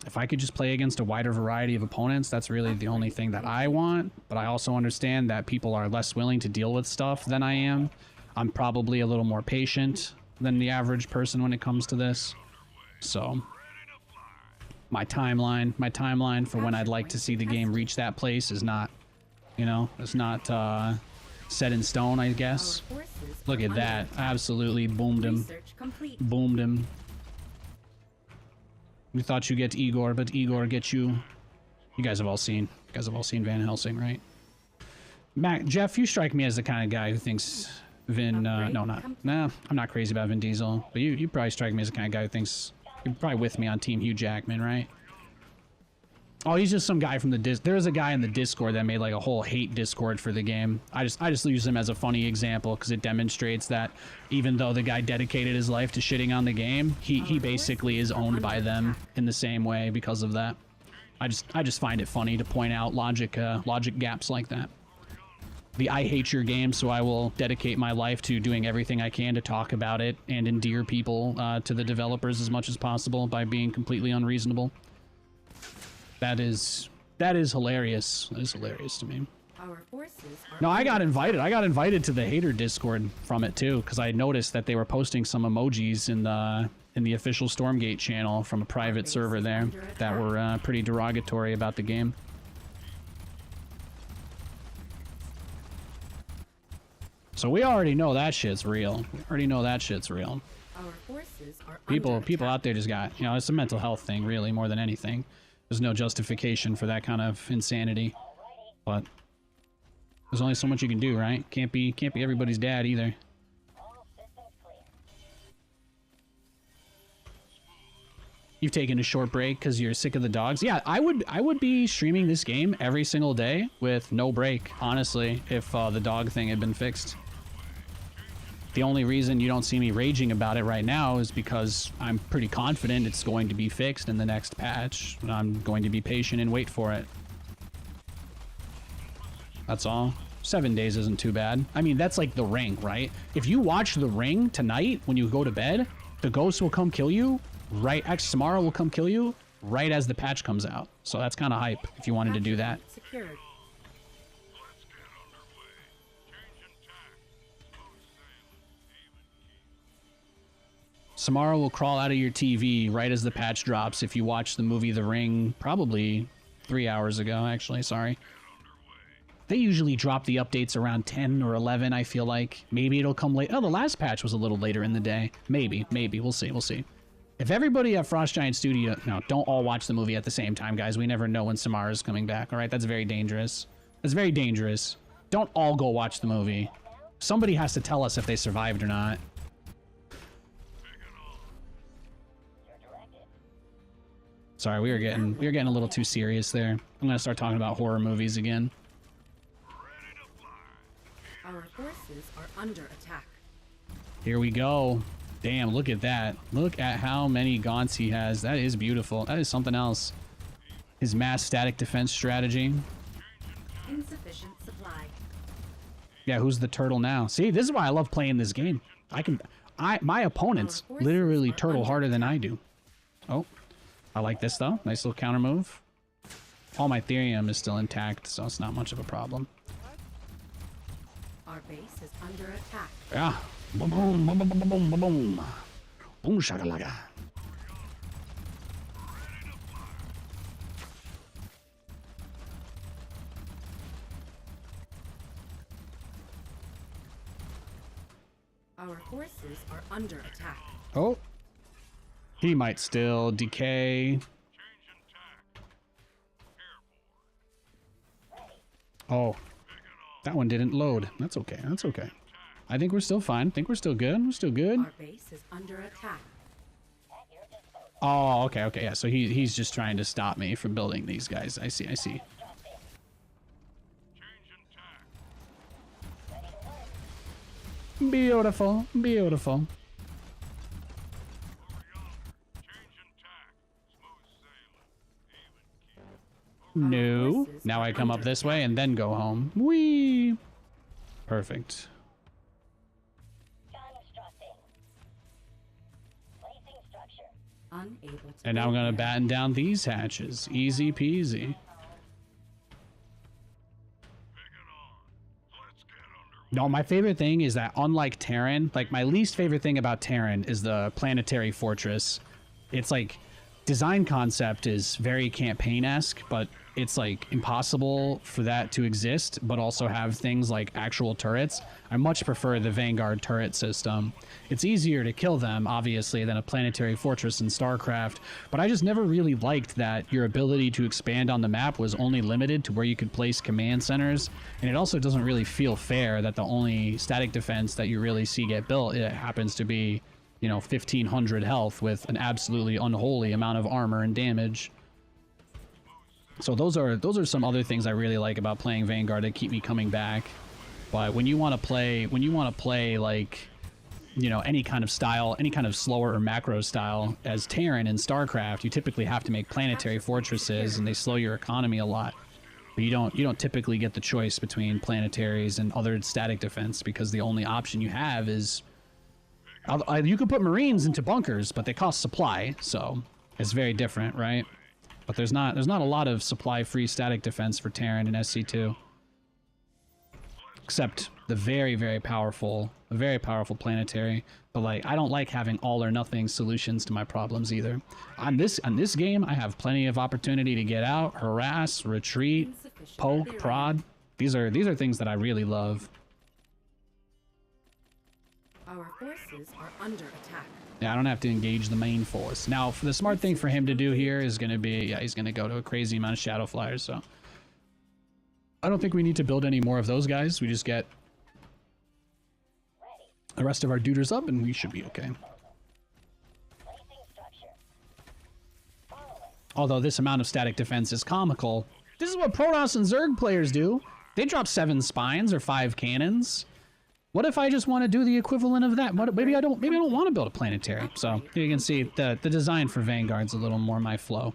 if I could just play against a wider variety of opponents, that's really the only thing that I want. But I also understand that people are less willing to deal with stuff than I am. I'm probably a little more patient than the average person when it comes to this. So my timeline for when I'd like to see the game reach that place is not, you know, it's not set in stone, I guess. Look at that. Absolutely boomed him. Research complete. Boomed him. We thought you get Igor, but Igor gets you. You guys have all seen Van Helsing, right? Jeff, you strike me as the kind of guy who thinks I'm not crazy about Vin Diesel, but you probably strike me as the kind of guy who thinks you're probably with me on Team Hugh Jackman, right? Oh, he's just some guy from the There's a guy in the Discord that made like a whole hate Discord for the game. I just use him as a funny example because it demonstrates that even though the guy dedicated his life to shitting on the game, he basically is owned by them in the same way because of that. I just find it funny to point out logic gaps like that. The I hate your game, so I will dedicate my life to doing everything I can to talk about it and endear people to the developers as much as possible by being completely unreasonable. That is hilarious. That is hilarious to me. Our forces are No, I got invited. I got invited to the hater Discord from it too, because I noticed that they were posting some emojis in the official Stormgate channel from a private server there that were pretty derogatory about the game. So we already know that shit's real. our forces are People under attack. out there just got, you know, it's a mental health thing really more than anything. There's no justification for that kind of insanity. But there's only so much you can do, right? Can't be everybody's dad either. All systems clear. You've taken a short break because you're sick of the dogs. Yeah, I would be streaming this game every single day with no break, honestly, if the dog thing had been fixed. The only reason you don't see me raging about it right now is because I'm pretty confident it's going to be fixed in the next patch. And I'm going to be patient and wait for it. That's all. 7 days isn't too bad. I mean, that's like The Ring, right? If you watch The Ring tonight when you go to bed, the ghost will come kill you, right? Samara will come kill you right as the patch comes out. So that's kind of hype if you wanted to do that. Secured. Let's get underway. Changing tack. Smooth sailing. Even keel. Samara will crawl out of your TV right as the patch drops if you watch the movie The Ring, probably 3 hours ago, actually, sorry. They usually drop the updates around 10 or 11, I feel like. Maybe it'll come late. Oh, the last patch was a little later in the day. Maybe. We'll see, we'll see. If everybody at Frost Giant Studio... No, don't all watch the movie at the same time, guys. We never know when Samara's coming back, all right? That's very dangerous. That's very dangerous. Don't all go watch the movie. Somebody has to tell us if they survived or not. Sorry, we were getting a little too serious there. I'm gonna start talking about horror movies again. Our forces are under attack. Here we go. Damn, look at that. Look at how many gaunts he has. That is beautiful. That is something else. His mass static defense strategy. Insufficient supply. Yeah, who's the turtle now? See, this is why I love playing this game. My opponents literally turtle harder than I do. Oh, I like this though. Nice little counter move. All my Therium is still intact, so it's not much of a problem. Our base is under attack. Yeah. Boom, boom, boom, boom, boom, boom, boom, boom. Boom, shakalaka. Our forces are under attack. Oh. He might still decay. Oh. That one didn't load. That's okay. That's okay. I think we're still fine. I think we're still good. We're still good. Our base is under attack. Oh, okay, okay. Yeah, so he's just trying to stop me from building these guys. I see, I see. Beautiful, beautiful. No. Now I come up this way and then go home. Whee! Perfect. Unable to And now I'm gonna batten down these hatches. Easy peasy. No, my favorite thing is that unlike Terran, like my least favorite thing about Terran is the planetary fortress. It's like design concept is very campaign-esque, but it's like impossible for that to exist, but also have things like actual turrets. I much prefer the Vanguard turret system. It's easier to kill them, obviously, than a planetary fortress in StarCraft, but I just never really liked that your ability to expand on the map was only limited to where you could place command centers, and it also doesn't really feel fair that the only static defense that you really see get built, it happens to be, you know, 1500 health with an absolutely unholy amount of armor and damage. So those are some other things I really like about playing Vanguard that keep me coming back. But when you want to play like, you know, any kind of style, any kind of slower or macro style as Terran in StarCraft, you typically have to make planetary fortresses, and they slow your economy a lot. But you don't typically get the choice between planetaries and other static defense, because the only option you have is you could put Marines into bunkers, but they cost supply, so it's very different, right? But there's not a lot of supply-free static defense for Terran and SC2, except the very powerful planetary. But like, I don't like having all or nothing solutions to my problems either. On this game, I have plenty of opportunity to get out, harass, retreat, poke, prod. These are things that I really love. Our forces are under attack. Yeah, I don't have to engage the main force. Now, for the smart thing for him to do here is going to be, yeah, he's going to go to a crazy amount of Shadow Flyers, so I don't think we need to build any more of those guys. We just get the rest of our duders up, and we should be okay. Although this amount of static defense is comical. This is what Protoss and Zerg players do. They drop 7 spines or 5 cannons. What if I just want to do the equivalent of that? Maybe I don't want to build a planetary. So you can see the design for Vanguard's a little more my flow.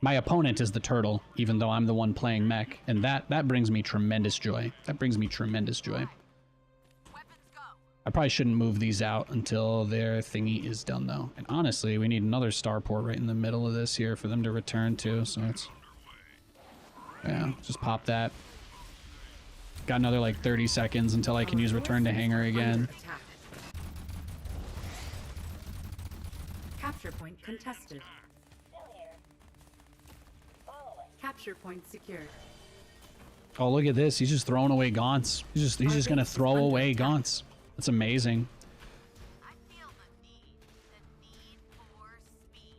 My opponent is the turtle, even though I'm the one playing mech, and that brings me tremendous joy. That brings me tremendous joy. I probably shouldn't move these out until their thingy is done, though. And honestly, we need another starport right in the middle of this here for them to return to. So it's, yeah, just pop that. Got another like 30 seconds until I can use return to hangar again. Capture point contested. Still here. Following. Capture point secured. Oh, look at this. He's just throwing away gaunts. He's just gonna throw away gaunts. That's amazing. I feel the need for speed.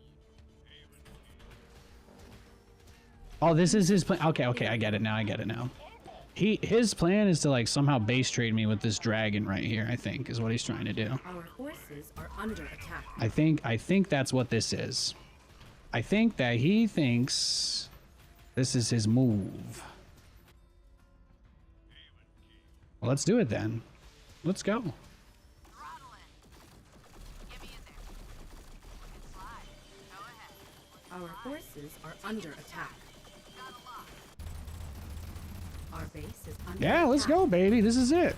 Oh, this is his plan. Okay, okay, I get it now. I get it now. His plan is to like somehow base trade me with this dragon right here, I think, is what he's trying to do. Our forces are under attack. I think that's what this is. I think that he thinks this is his move. Well, let's do it then. Let's go. Throttle it. Get me in there. Look and slide. Go ahead. Our forces are under attack. Got a lock. Our base is under Yeah, let's attack. go, baby. This is it.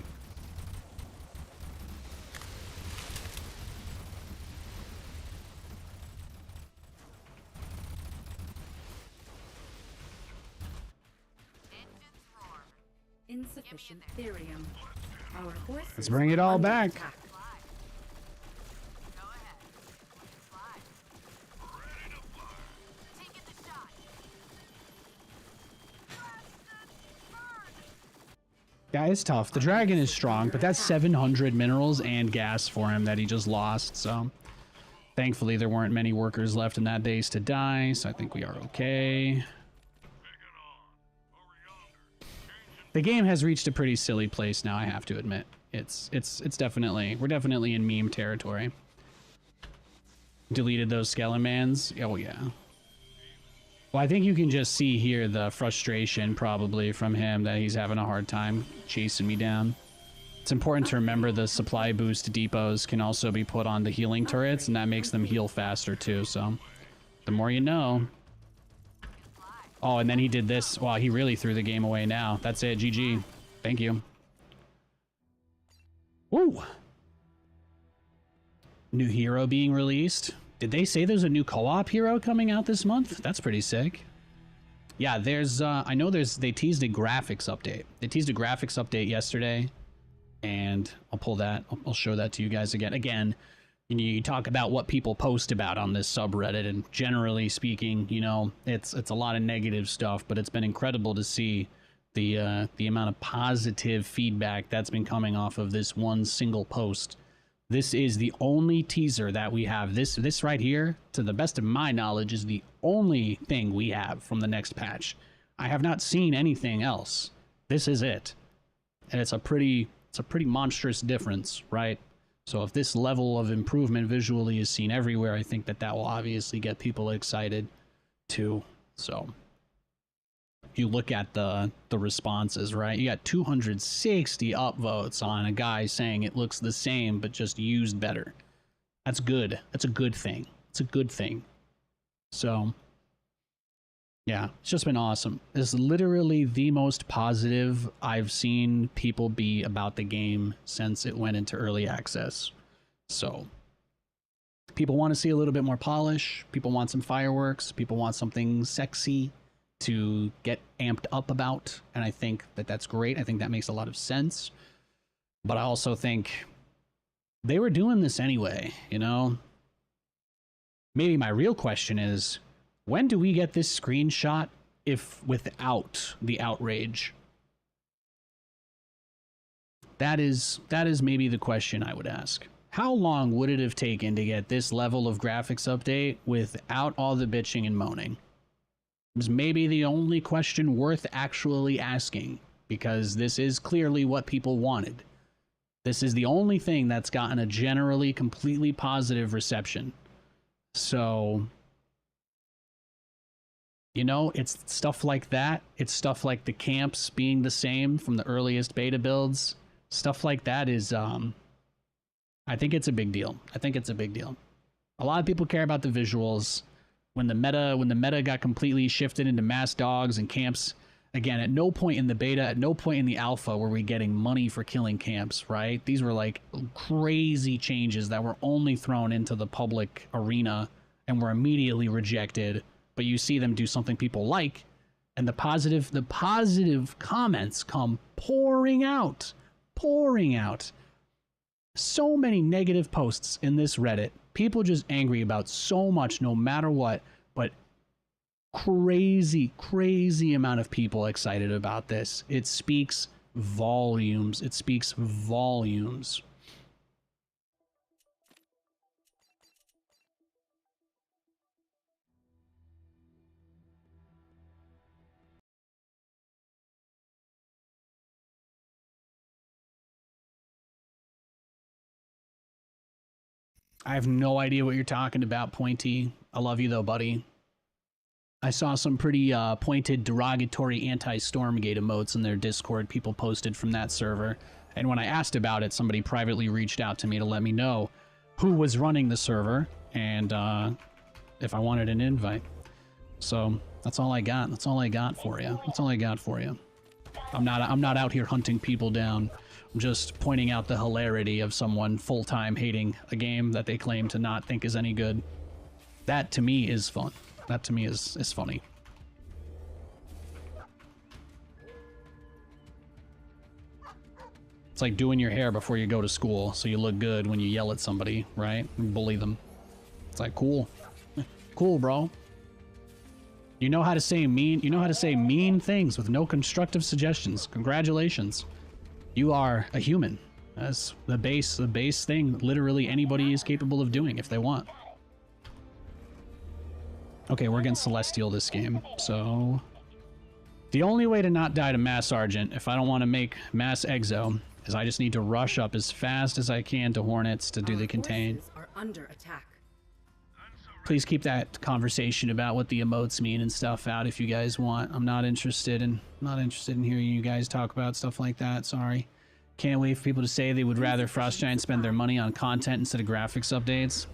Engines roar. Insufficient therium. Our forces Let's bring it are all under back. attack. Slide. Go ahead. Look and slide. Ready to fire. Taking the shot. Blasted. Burn. Yeah, it's tough. The dragon is strong, but that's 700 minerals and gas for him that he just lost, so... Thankfully, there weren't many workers left in that base to die, so I think we are okay. The game has reached a pretty silly place now, I have to admit. It's definitely... We're definitely in meme territory. Deleted those Skelemans? Oh, yeah. Well, I think you can just see here the frustration, probably, from him, that he's having a hard time chasing me down. It's important to remember the supply boost depots can also be put on the healing turrets, and that makes them heal faster, too, so... The more you know. Oh, and then he did this. Wow, he really threw the game away now. That's it, GG. Thank you. Woo! New hero being released. Did they say there's a new co-op hero coming out this month? That's pretty sick. Yeah, there's, I know they teased a graphics update. They teased a graphics update yesterday, and I'll pull that, I'll show that to you guys again. Again, you talk about what people post about on this subreddit, and generally speaking, you know, it's a lot of negative stuff, but it's been incredible to see the amount of positive feedback that's been coming off of this one single post. This is the only teaser that we have. This right here, to the best of my knowledge, is the only thing we have from the next patch. I have not seen anything else. This is it. And it's a pretty monstrous difference, right? So if this level of improvement visually is seen everywhere, I think that will obviously get people excited too. So you look at the responses, right? You got 260 upvotes on a guy saying it looks the same but just used better. That's good. That's a good thing. It's a good thing. So yeah, it's just been awesome. It's literally the most positive I've seen people be about the game since it went into early access. So people want to see a little bit more polish. People want some fireworks. People want something sexy to get amped up about, and I think that that's great. I think that makes a lot of sense, but I also think they were doing this anyway, you know? Maybe my real question is, when do we get this screenshot if without the outrage? That is maybe the question I would ask. How long would it have taken to get this level of graphics update without all the bitching and moaning? Is maybe the only question worth actually asking, because this is clearly what people wanted. This is the only thing that's gotten a generally completely positive reception. So, you know, it's stuff like that. It's stuff like the camps being the same from the earliest beta builds. Stuff like that is, I think it's a big deal. I think it's a big deal. A lot of people care about the visuals. When the meta got completely shifted into mass dogs and camps, again, at no point in the beta, at no point in the alpha were we getting money for killing camps, right? These were like crazy changes that were only thrown into the public arena and were immediately rejected. But you see them do something people like, and the positive comments come pouring out. So many negative posts in this Reddit. People just angry about so much no matter what, but crazy, crazy amount of people excited about this. It speaks volumes. It speaks volumes. I have no idea what you're talking about, Pointy. I love you though, buddy. I saw some pretty pointed, derogatory anti-Stormgate emotes in their Discord people posted from that server. And when I asked about it, somebody privately reached out to me to let me know who was running the server and if I wanted an invite. So that's all I got. That's all I got for you. That's all I got for you. I'm not out here hunting people down. I'm just pointing out the hilarity of someone full-time hating a game that they claim to not think is any good. That to me is fun. That to me is funny. It's like doing your hair before you go to school so you look good when you yell at somebody, right? And bully them. It's like, cool. Cool, bro. You know how to say mean things with no constructive suggestions. Congratulations. You are a human. That's the base thing literally anybody is capable of doing if they want. Okay, we're against Celestial this game, so the only way to not die to Mass Argent if I don't want to make Mass Exo is I just need to rush up as fast as I can to Hornets to do the contain. Forces are under attack. Please keep that conversation about what the emotes mean and stuff out if you guys want. I'm not interested in hearing you guys talk about stuff like that. Sorry. Can't wait for people to say they would rather Frost Giant spend their money on content instead of graphics updates.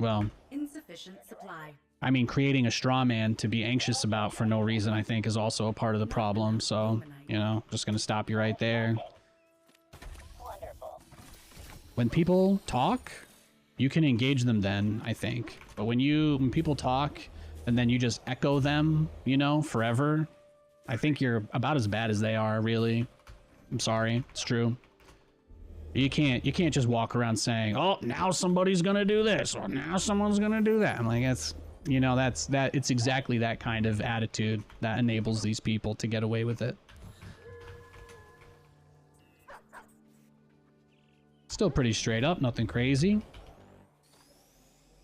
Well, Insufficient supply. I mean, creating a straw man to be anxious about for no reason, I think, is also a part of the problem. So, you know, just gonna stop you right there. Wonderful. When people talk, you can engage them then, I think. But when people talk and then you just echo them, you know, forever, I think you're about as bad as they are, really. I'm sorry, it's true. You can't just walk around saying, "Oh, now somebody's gonna do this," or "Now someone's gonna do that." I'm like, it's exactly that kind of attitude that enables these people to get away with it. Still pretty straight up, nothing crazy.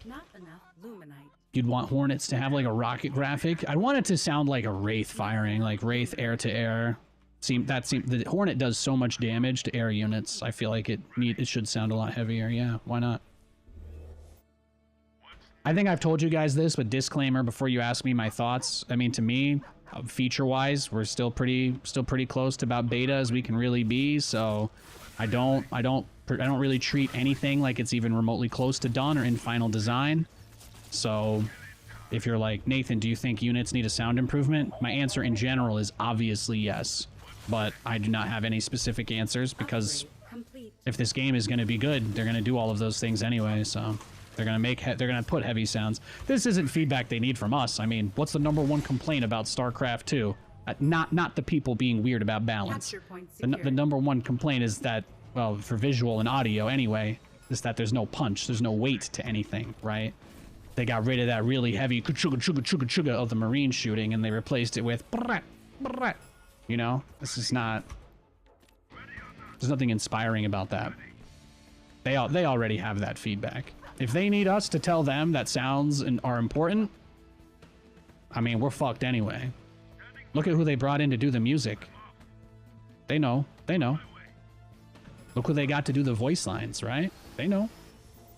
Not enough luminite. You'd want Hornets to have like a rocket graphic. I want it to sound like a Wraith firing, like Wraith air to air. The Hornet does so much damage to air units. I feel like it should sound a lot heavier. Yeah, why not? I think I've told you guys this, but disclaimer before you ask me my thoughts. I mean, to me, feature-wise, we're still pretty close to about beta as we can really be. So, I don't really treat anything like it's even remotely close to done or in final design. So, if you're like, Nathan, do you think units need a sound improvement? My answer in general is obviously yes. But I do not have any specific answers because if this game is going to be good, they're going to do all of those things anyway. So they're going to put heavy sounds. This isn't feedback they need from us. I mean, what's the #1 complaint about StarCraft 2? Not the people being weird about balance. The #1 complaint is that, well, for visual and audio anyway, is that there's no punch, there's no weight to anything, right? They got rid of that really heavy chugga of the Marine shooting and they replaced it with you know, this is not, there's nothing inspiring about that. They already have that feedback. If they need us to tell them that sounds are important, I mean, we're fucked anyway. Look at who they brought in to do the music. They know. Look who they got to do the voice lines, right? They know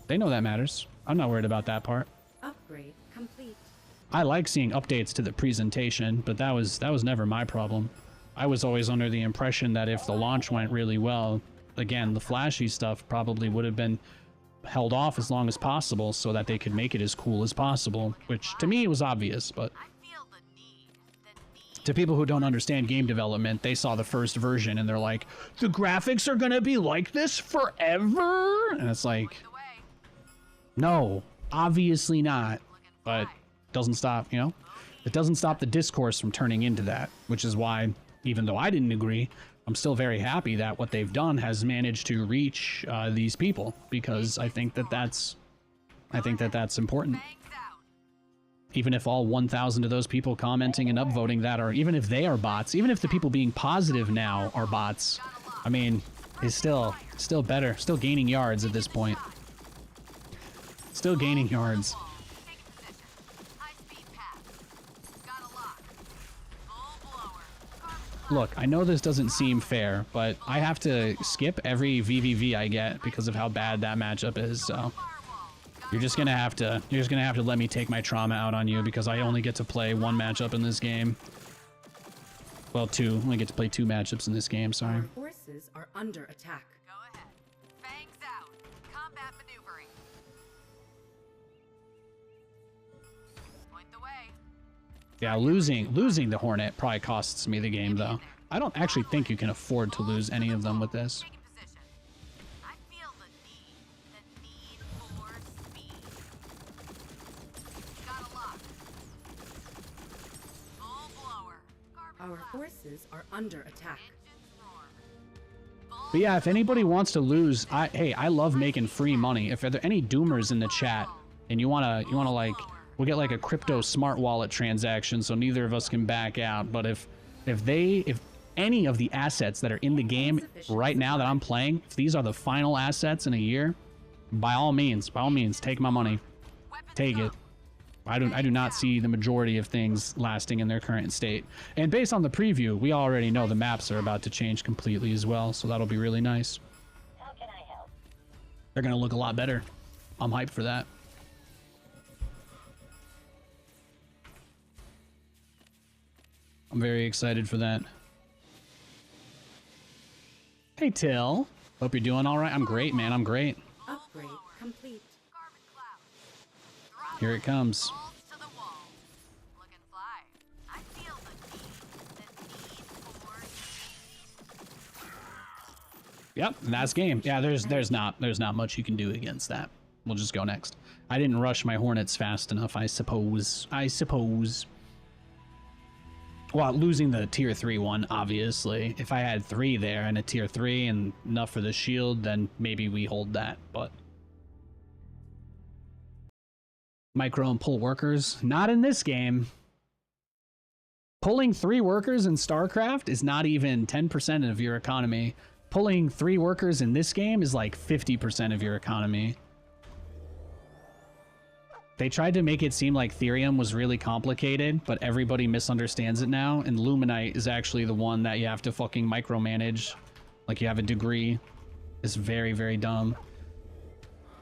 that matters. I'm not worried about that part. Upgrade complete. I like seeing updates to the presentation, but that was never my problem. I was always under the impression that if the launch went really well, again, the flashy stuff probably would have been held off as long as possible so that they could make it as cool as possible, which to me was obvious, but to people who don't understand game development, they saw the first version and they're like, the graphics are gonna be like this forever? And it's like, no, obviously not, but doesn't stop, you know? It doesn't stop the discourse from turning into that, which is why even though I didn't agree, I'm still very happy that what they've done has managed to reach these people, because I think that that's important. Bangs out. Even if all 1,000 of those people commenting and upvoting that are, even if they are bots, even if the people being positive now are bots, I mean, it's still better, still gaining yards at this point. Still gaining yards. Take position. High speed path. Got a lock. Full blower. Carbon cloud. Look, I know this doesn't seem fair, but I have to skip every VVV I get because of how bad that matchup is, so Firewall. Got you're just gonna have to let me take my trauma out on you, because I only get to play one matchup in this game. Well, two. I only get to play 2 matchups in this game, sorry. Our forces are under attack. Go ahead. Bangs out. Combat maneuvering. Point the way. Yeah, losing the Hornet probably costs me the game, though. I don't actually think you can afford to lose any of them with this. Taking position. I feel the need for speed. Got a lock. Full blower. Carbon Our cloud. forces are under attack. Engines roar. But yeah, if anybody wants to lose, hey, I love making free money. If there are any doomers in the chat and you wanna like, we'll get like a crypto smart wallet transaction so neither of us can back out. But if any of the assets that are in the game right now that I'm playing, if these are the final assets in a year, by all means, take my money, Weapons take it. up. I do not see the majority of things lasting in their current state. And based on the preview, we already know the maps are about to change completely as well, so that'll be really nice. How can I help? They're gonna look a lot better. I'm hyped for that. I'm very excited for that. Hey, Till. Hope you're doing all right. I'm great, man. I'm great. Upgrade complete. Carbon cloud. Drop Here it comes. balls to the wall. Looking fly. I feel the need for speed. Yep, and that's game. Yeah, there's not much you can do against that. We'll just go next. I didn't rush my Hornets fast enough, I suppose. Well, losing the tier 3 one, obviously. If I had 3 there and a tier 3 and enough for the shield, then maybe we hold that, but... Micro and pull workers? Not in this game. Pulling 3 workers in StarCraft is not even 10% of your economy. Pulling 3 workers in this game is like 50% of your economy. They tried to make it seem like Therium was really complicated, but everybody misunderstands it now, and Luminite is actually the one that you have to fucking micromanage. Like you have a degree. It's very, very dumb.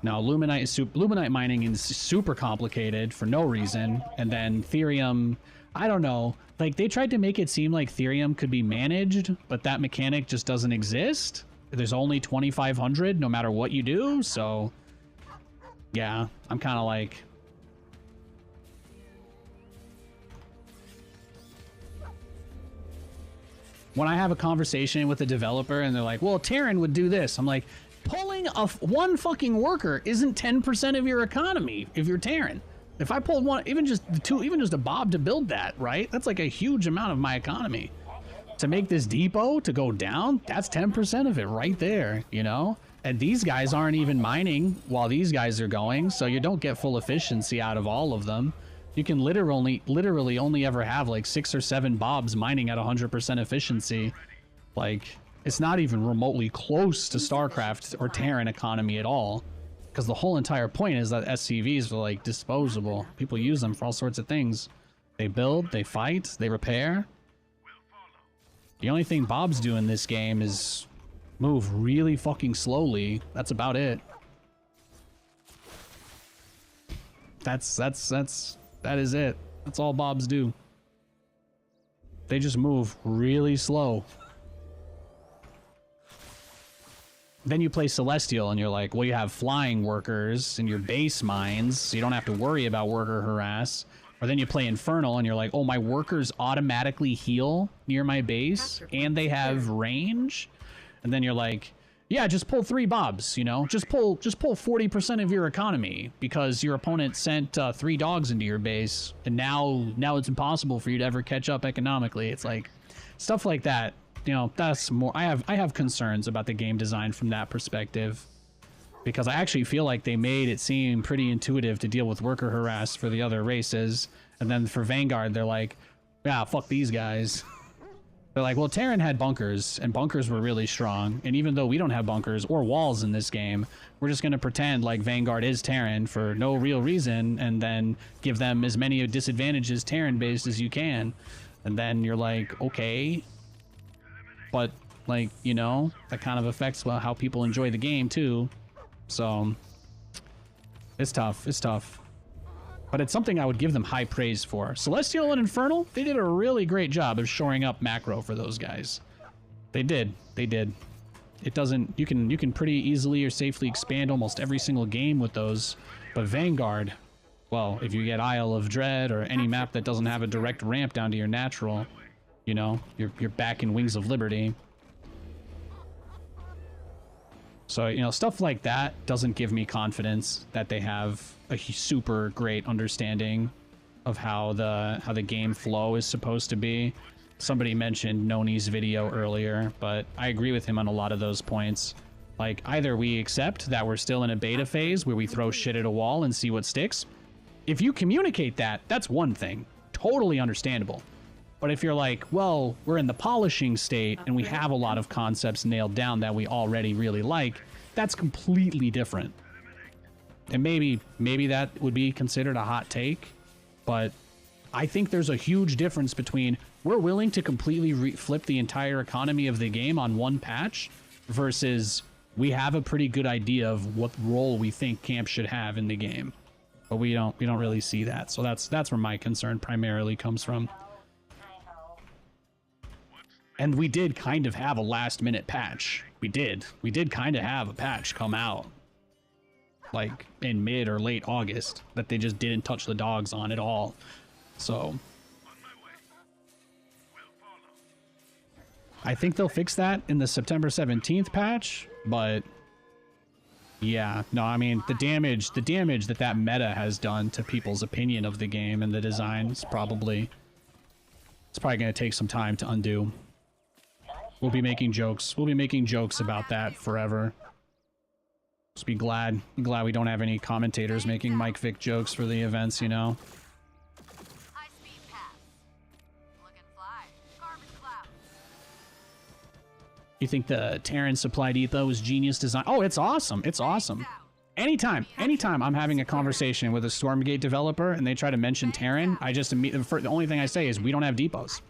No, Luminite mining is super complicated for no reason, and then Therium, I don't know. Like, they tried to make it seem like Therium could be managed, but that mechanic just doesn't exist. There's only 2,500 no matter what you do, so... Yeah, I'm kind of like... When I have a conversation with a developer and they're like, well, Terran would do this. I'm like, pulling one fucking worker isn't 10% of your economy if you're Terran. If I pulled one, even just a Bob to build that, right? That's like a huge amount of my economy. To make this depot to go down, that's 10% of it right there, you know? And these guys aren't even mining while these guys are going, so you don't get full efficiency out of all of them. You can literally only ever have like 6 or 7 Bobs mining at 100% efficiency. Like, it's not even remotely close to StarCraft or Terran economy at all. Because the whole entire point is that SCVs are like disposable. People use them for all sorts of things. They build, they fight, they repair. The only thing Bobs do in this game is move really fucking slowly. That's about it. That is it. That's all Bobs do. They just move really slow. Then you play Celestial and you're like, well, you have flying workers and your base mines, so you don't have to worry about worker harass. Or then you play Infernal and you're like, oh, my workers automatically heal near my base and they have range. And then you're like, yeah, just pull 3 Bobs, you know, just pull 40% of your economy because your opponent sent 3 dogs into your base, and now it's impossible for you to ever catch up economically. It's like, stuff like that, you know, that's more, I have concerns about the game design from that perspective, because I actually feel like they made it seem pretty intuitive to deal with worker harass for the other races, and then for Vanguard they're like, yeah, fuck these guys. They're like, well, Terran had bunkers, and bunkers were really strong, and even though we don't have bunkers or walls in this game, we're just going to pretend like Vanguard is Terran for no real reason, and then give them as many disadvantages Terran-based as you can. And then you're like, okay. But, like, you know, that kind of affects how people enjoy the game, too. So, it's tough. It's tough. But it's something I would give them high praise for. Celestial and Infernal, they did a really great job of shoring up macro for those guys. They did. They did. It doesn't... You can pretty easily or safely expand almost every single game with those. But Vanguard, well, if you get Isle of Dread or any map that doesn't have a direct ramp down to your natural, you know, you're back in Wings of Liberty. So, you know, stuff like that doesn't give me confidence that they have a super great understanding of how the game flow is supposed to be. Somebody mentioned Noni's video earlier, but I agree with him on a lot of those points. Like, either we accept that we're still in a beta phase where we throw shit at a wall and see what sticks. If you communicate that, that's one thing. Totally understandable. But if you're like, well, we're in the polishing state and we have a lot of concepts nailed down that we already really like, that's completely different. And maybe that would be considered a hot take, but I think there's a huge difference between we're willing to completely flip the entire economy of the game on one patch versus we have a pretty good idea of what role we think camp should have in the game. But we don't really see that. So that's where my concern primarily comes from. And we did kind of have a last-minute patch. We did kind of have a patch come out, like, in mid or late August, that they just didn't touch the dogs on at all. So, I think they'll fix that in the September 17th patch, but yeah, no, I mean, the damage that meta has done to people's opinion of the game and the design is probably going to take some time to undo. We'll be making jokes. We'll be making jokes about that forever. Just be glad we don't have any commentators making Mike Vick jokes for the events, you know? High speed pass. Looking fly. Carbon cloud. You think the Terran Supply Depot was genius design? Oh, it's awesome. It's awesome. Anytime I'm having a conversation with a Stormgate developer and they try to mention Terran, I just the only thing I say is we don't have depots.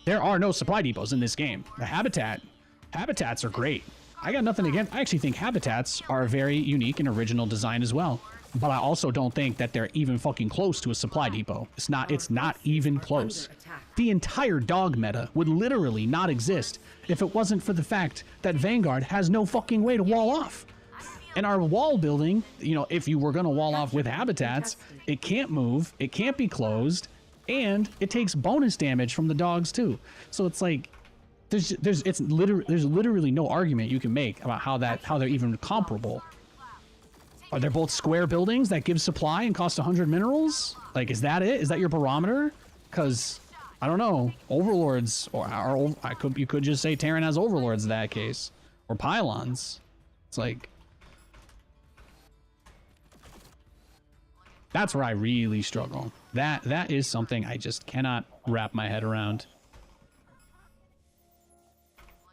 There are no supply depots in this game. The habitats are great. I got nothing against. I actually think habitats are a very unique and original design as well. But I also don't think that they're even fucking close to a supply depot. It's not even close. The entire dog meta would literally not exist if it wasn't for the fact that Vanguard has no fucking way to wall off. And our wall building, you know, if you were going to wall off with habitats, it can't move, it can't be closed, and it takes bonus damage from the dogs too. So it's like there's literally no argument you can make about how they're even comparable. Are they both square buildings that give supply and cost 100 minerals? Like, is that it? Is that your barometer? Because I don't know, overlords you could just say Terran has overlords in that case, or pylons. It's like, that's where I really struggle. That is something I just cannot wrap my head around.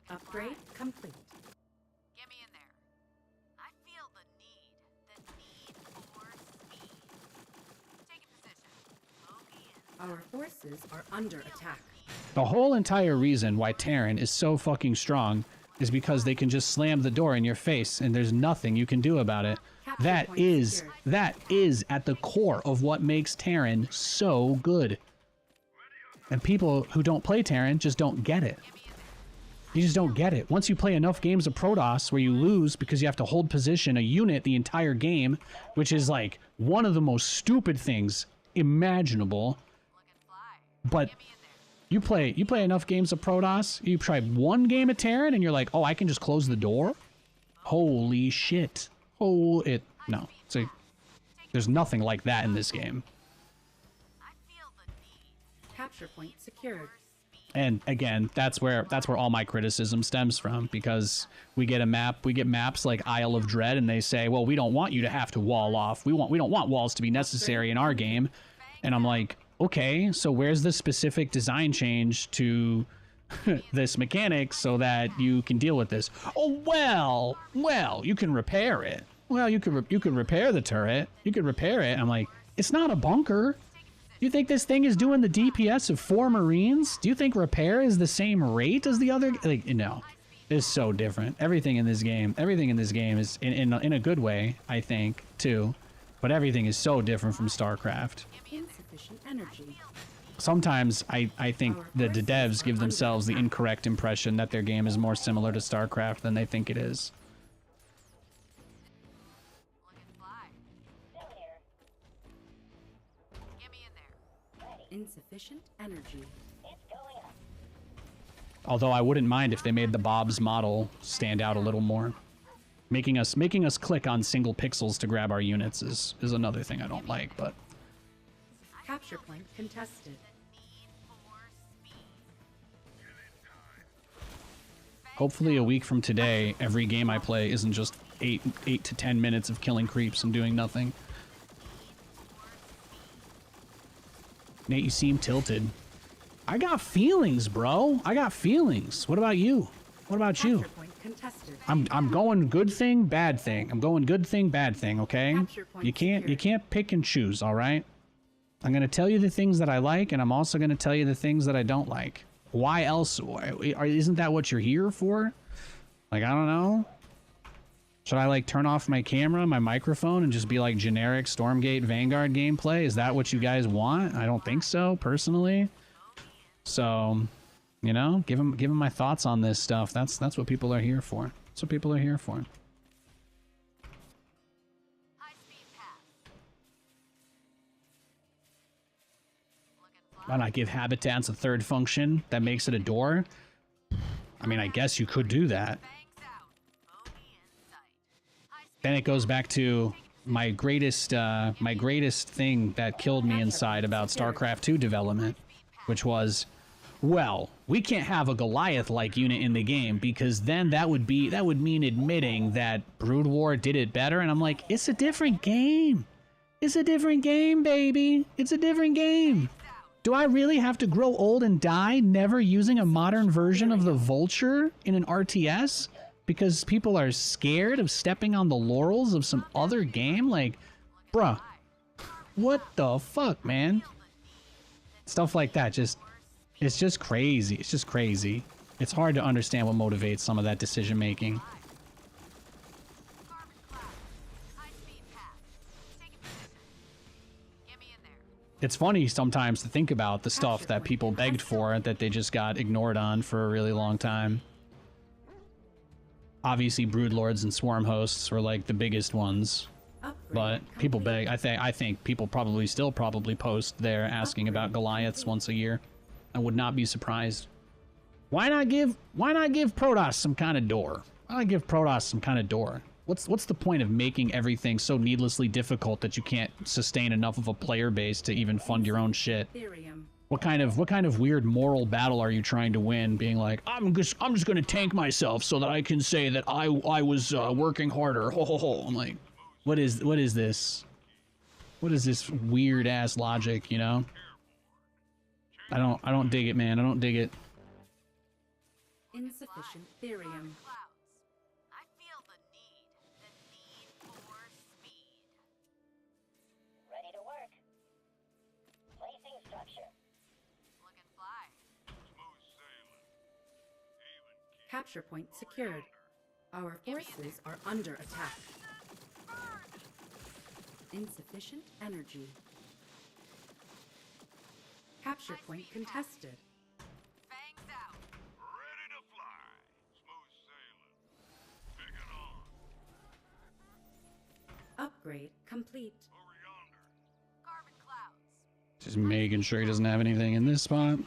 Upgrade complete. Get me in there. I feel the need for speed. Taking position. Loki in. Our forces are under attack. The whole entire reason why Terran is so fucking strong is because they can just slam the door in your face and there's nothing you can do about it. That is at the core of what makes Terran so good. And people who don't play Terran just don't get it. You just don't get it. Once you play enough games of Protoss where you lose because you have to hold position a unit the entire game, which is like one of the most stupid things imaginable. But you play enough games of Protoss, you try one game of Terran and you're like, oh, I can just close the door? Holy shit. Oh, no. So, there's nothing like that in this game. Capture point secured. And again, that's where all my criticism stems from, because we get maps like Isle of Dread, and they say, well, we don't want you to have to wall off. We don't want walls to be necessary in our game. And I'm like, okay, so where's the specific design change to this mechanic so that you can deal with this? Oh, well, you can repair it. Well, you could repair the turret. You could repair it. I'm like, it's not a bunker. You think this thing is doing the DPS of 4 Marines? Do you think repair is the same rate as the other? Like, no, it's so different. Everything in this game is in a good way, I think, too. But everything is so different from StarCraft. Insufficient energy. Sometimes I think that the devs give themselves the incorrect impression that their game is more similar to StarCraft than they think it is. Down here. Get me in there. Insufficient energy. It's going up. Although I wouldn't mind if they made the Bob's model stand out a little more. Making us click on single pixels to grab our units is another thing I don't like, but Capture point contested. hopefully a week from today, every game I play isn't just 8 to 10 minutes of killing creeps and doing nothing. Nate, you seem tilted. I got feelings, bro. I got feelings. What about you? What about you? Capture point contested. I'm going good thing, bad thing. I'm going good thing, bad thing, okay? Capture point You secured. can't pick and choose, all right? I'm going to tell you the things that I like, and I'm also going to tell you the things that I don't like. Why else? Isn't that what you're here for? Like, I don't know. Should I, like, turn off my camera, my microphone, and just be like generic Stormgate Vanguard gameplay? Is that what you guys want? I don't think so, personally. So, you know, give them my thoughts on this stuff. That's what people are here for. That's what people are here for. High-speed path. Why not give habitats a third function that makes it a door? I mean, I guess you could do that. Bangs out. Bogey in sight. High-speed Then it goes back to my greatest thing that killed me inside about StarCraft 2 development, which was, well, we can't have a Goliath-like unit in the game, because then that would mean admitting that Brood War did it better. And I'm like, it's a different game. It's a different game, baby. It's a different game. Do I really have to grow old and die never using a modern version of the Vulture in an RTS because people are scared of stepping on the laurels of some other game? Like, bruh, what the fuck, man? Stuff like that it's just crazy. It's just crazy. It's hard to understand what motivates some of that decision making. carbon cloud. High-speed path. Taking position. Get me in there. It's funny sometimes to think about the stuff that people begged for that they just got ignored on for a really long time. Obviously, Broodlords and Swarm Hosts were like the biggest ones, Upgrade but people complete. beg. I think people probably still post there asking about Goliaths once a year. I would not be surprised. Why not give Protoss some kind of door? Why not give Protoss some kind of door? What's the point of making everything so needlessly difficult that you can't sustain enough of a player base to even fund your own shit? Ethereum. What kind of weird moral battle are you trying to win? Being like, I'm just gonna tank myself so that I can say that I was working harder. Ho ho ho! I'm like, what is this? What is this weird ass logic? You know? I don't dig it, man. I don't dig it. Insufficient therium. Clouds. I feel the need for speed. Ready to work. Placing structure. Looking fly. Capture point secured. Our forces are under attack. Insufficient energy. Capture point contested. Bangs out. Ready to fly. Smooth sailing. Take it on. Upgrade complete. Over yonder. Carbon clouds. Just making sure he doesn't have anything in this spot.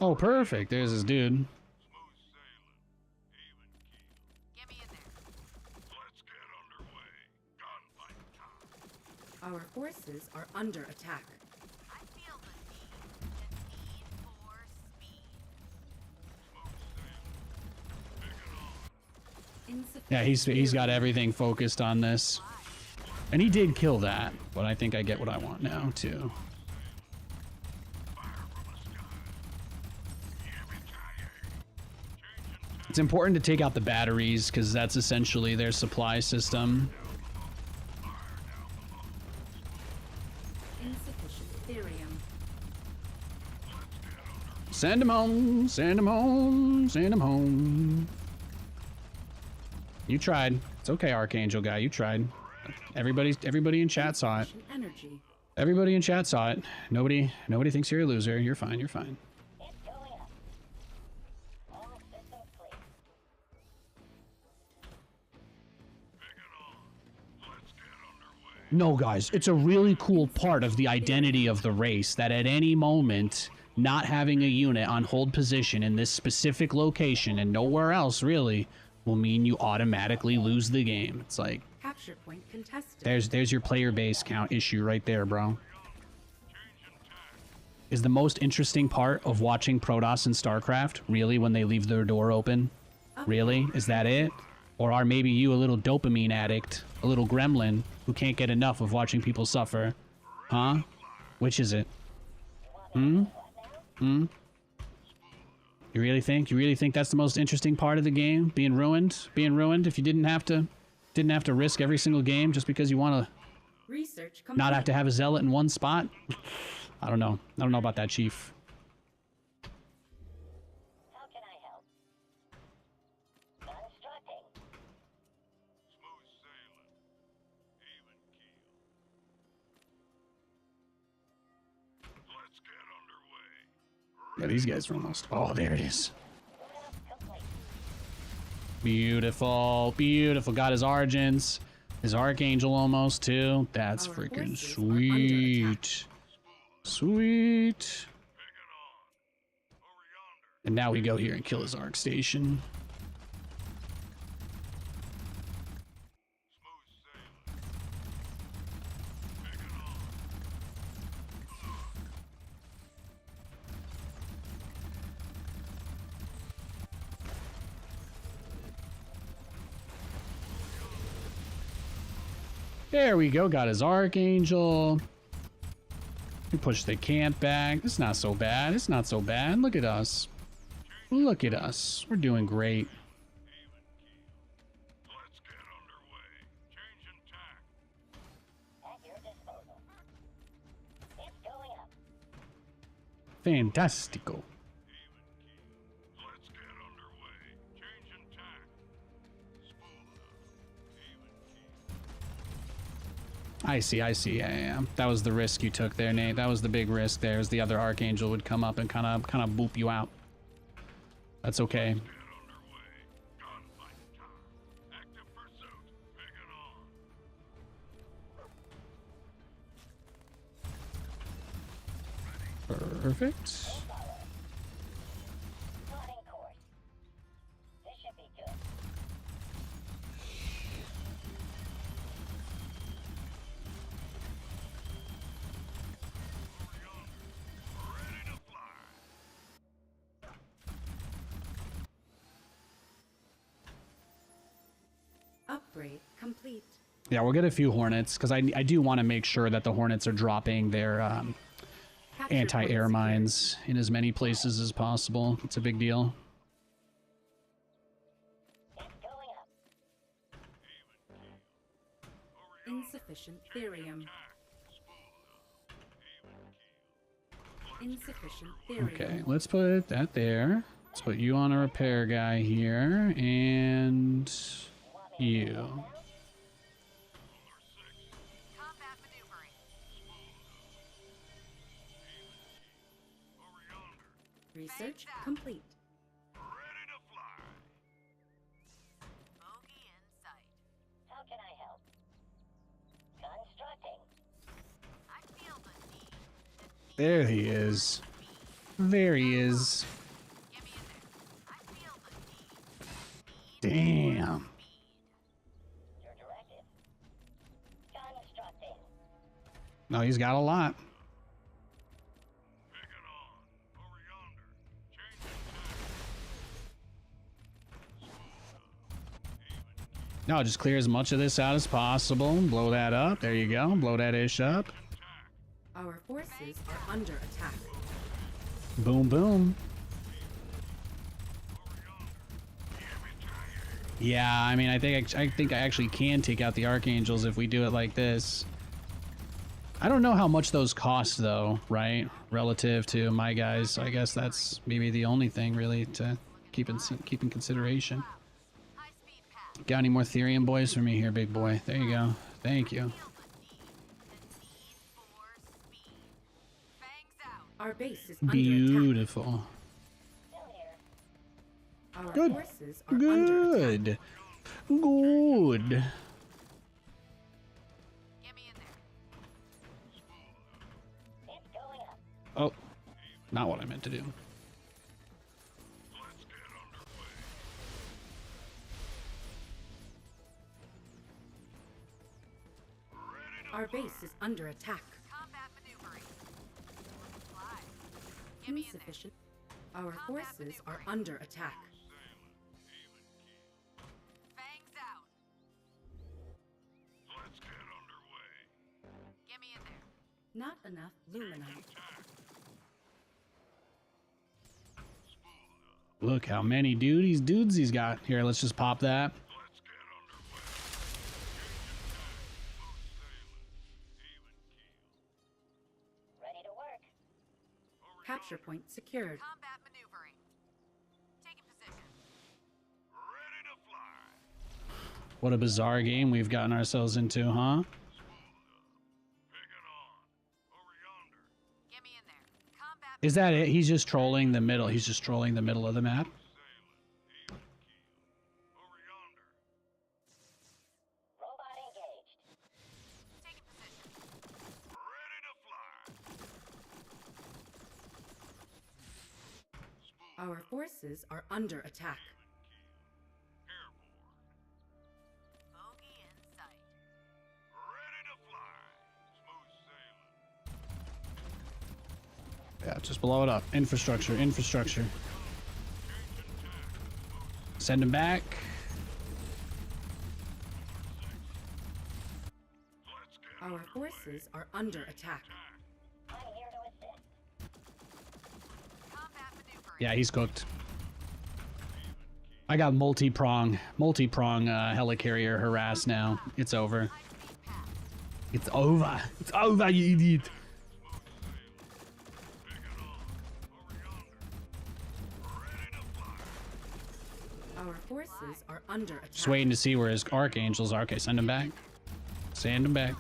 Oh, perfect. There's this dude. Smooth sailing. Even keel. Get me in there. Let's get underway. Gunfight time. Our forces are under attack. I feel the need for Insufficient. Yeah, he's got everything focused on this. And he did kill that, but I think I get what I want now, too. It's important to take out the batteries, because that's essentially their supply system. Insufficient therium. Send him home, send him home, send him home. You tried. It's okay, Archangel guy, you tried. Everybody in chat saw it. Insufficient energy. Everybody in chat saw it. Nobody thinks you're a loser. You're fine, you're fine. It's going up. All systems clear. No, guys, it's a really cool part of the identity of the race that at any moment, not having a unit on hold position in this specific location and nowhere else really will mean you automatically lose the game. It's like, Capture point contested. there's your player base count issue right there, bro. Is the most interesting part of watching Protoss in StarCraft really when they leave their door open? Really? Is that it? Or are maybe you a little dopamine addict, a little gremlin who can't get enough of watching people suffer? Huh? Which is it? Hmm? Hmm? You really think that's the most interesting part of the game? Being ruined if you didn't have to risk every single game just because you want to Research not have to have a zealot in one spot? I don't know. I don't know about that, Chief. How can I help? Constructing. Smooth sailing. Even keel. Let's get underway. Yeah, these guys are almost... Oh, there it is. Complete. Beautiful. Beautiful. Got his Argents. His Archangel almost, too. That's Our freaking forces are under attack. sweet. Sweet. And now we go here and kill his Arc Station. There we go, got his Archangel. We push the camp back. It's not so bad. It's not so bad. Look at us. Look at us. We're doing great. Let's get underway. Changing tack. At your disposal. It's going up. Fantastico. Let's get underway. Changing tack. Spool up. Even keel. I see. Yeah. That was the risk you took there, Nate. That was the big risk there. As the other Archangel would come up and kind of boop you out. That's okay. Get underway. Gunfight time. Active pursuit. Big on. Perfect. Plotting course. This should be good. Ready to fly. Upgrade complete. Yeah, we'll get a few Hornets because I do want to make sure that the Hornets are dropping their Capture anti-air point mines in as many places as possible. It's a big deal. It's going up. secured. Insufficient therium. Insufficient therium. Okay, let's put that there. Let's put you on a repair guy here, and you. Combat maneuvering. Research complete. Ready to fly. Bogey in sight. How can I help? Constructing. I feel the need. There he is. There he is. Get me in there. I feel the need. Damn. Your directive. Constructing. No, he's got a lot. Picking on. Over yonder. Changing tack. Smooth up. Even No, just clear as much of this out as possible. Blow that up. There you go. Blow that ish up. Our forces are under attack. Boom, boom. Yeah, I mean, I think I actually can take out the archangels if we do it like this. I don't know how much those cost though, right? Relative to my guys. I guess that's maybe the only thing really to keep in consideration. Got any more Therium boys for me here, big boy? There you go. Thank you. Our base is under Beautiful. attack. Our Good. forces are under attack. Good. Good. Get me in there. It's going up. Oh, not what I meant to do. Our base is under attack. Combat maneuvering. Fly. Get me in there. Insufficient. Our forces are under attack. Fangs out. Get me in there. Not enough luminite. Look how many dudes he's got. Here, let's just pop that. Ready to work. Capture point secured. Combat maneuvering. Taking position. What a bizarre game we've gotten ourselves into, huh? Get me in there. Combat. Is that it? He's just trolling the middle. He's just trolling the middle of the map. Robot engaged. Taking position. Our forces are under attack. Bogey in sight. Yeah, just blow it up. Infrastructure, infrastructure. Send him back. Our forces are under attack. I'm here to assist. Combat maneuvering. Yeah, he's cooked. I got multi-prong helicarrier harass now. It's over. High-speed path. It's over. It's over, you idiot. Our forces are under attack. Just waiting to see where his archangels are. Okay, send him back. Send him back.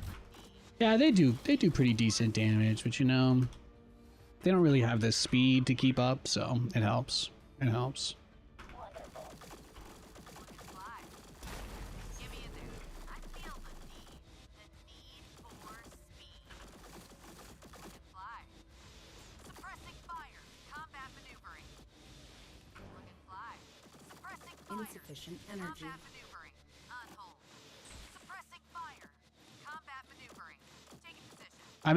Yeah, they do pretty decent damage, but you know, they don't really have the speed to keep up, so it helps. It helps. Wonderful. Fly. Get me in there. I feel the need. The need for speed. Fly. Suppressing fire. Combat maneuvering. Fly. Suppressing fire. Insufficient energy. Combat maneuvering. On hold. Suppressing fire. Combat maneuvering. Taking position. I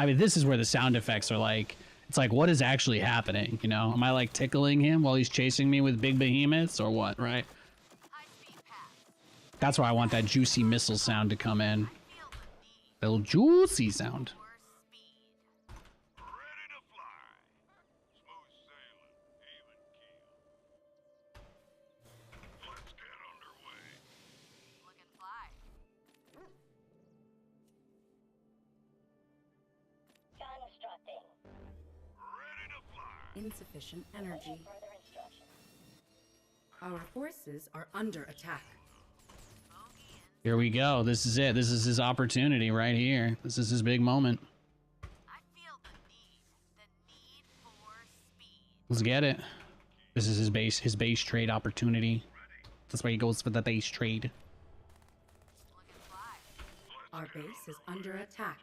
mean, this is where the sound effects are like, it's like, what is actually happening? You know, am I like tickling him while he's chasing me with big behemoths or what, right? High-speed path. That's where I want that juicy missile sound to come in. Feel the need The little juicy sound. for speed. Looking fly. Constructing. Insufficient energy. Further instructions. Our forces are under attack. Here we go. This is it. This is his opportunity right here. This is his big moment. I feel the need for speed. Let's get it. This is his base trade opportunity. That's why he goes for the base trade. Looking fly. Our base is under attack.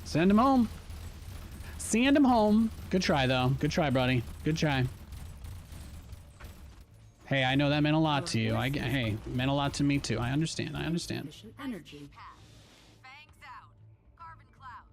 Send him home. Send him home. Good try, though. Good try, buddy. Good try. Hey, I know that meant a lot to you. Hey, meant a lot to me, too. I understand. I understand. Insufficient energy. Path. Fangs out. Carbon clouds.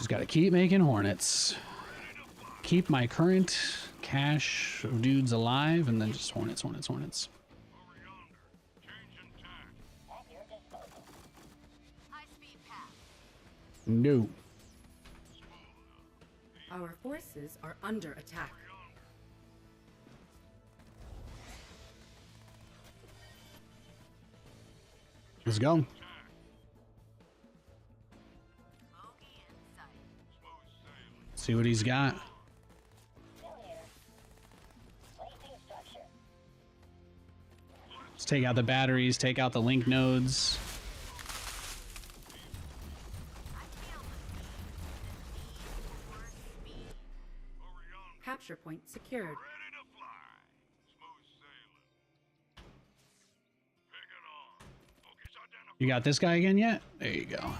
Just gotta keep making hornets. Keep my current cache of dudes alive, and then just hornets, hornets, hornets. At your disposal. High speed path. No. Our forces are under attack. Let's go. Bogey in sight. See what he's got. Still here. Placing structure. Let's take out the batteries, take out the link nodes. I feel the need for speed. Capture point secured. Ready to fly. Smooth sailing. Pick it on. Focus identified. You got this guy again yet? There you go.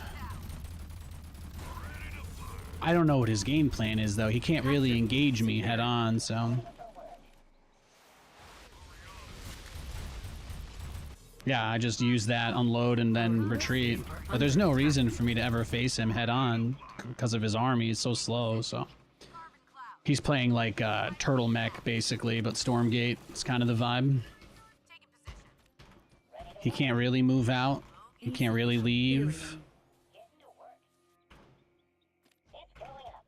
I don't know what his game plan is, though. He can't really engage me head on, so. Yeah, I just use that, unload, and then retreat. But there's no reason for me to ever face him head on because of his army. He's so slow, so. Carbon cloud. He's playing like turtle mech, basically, but Stormgate is kind of the vibe. Taking position. He can't really move out. He can't really leave. Get to work. It's going up.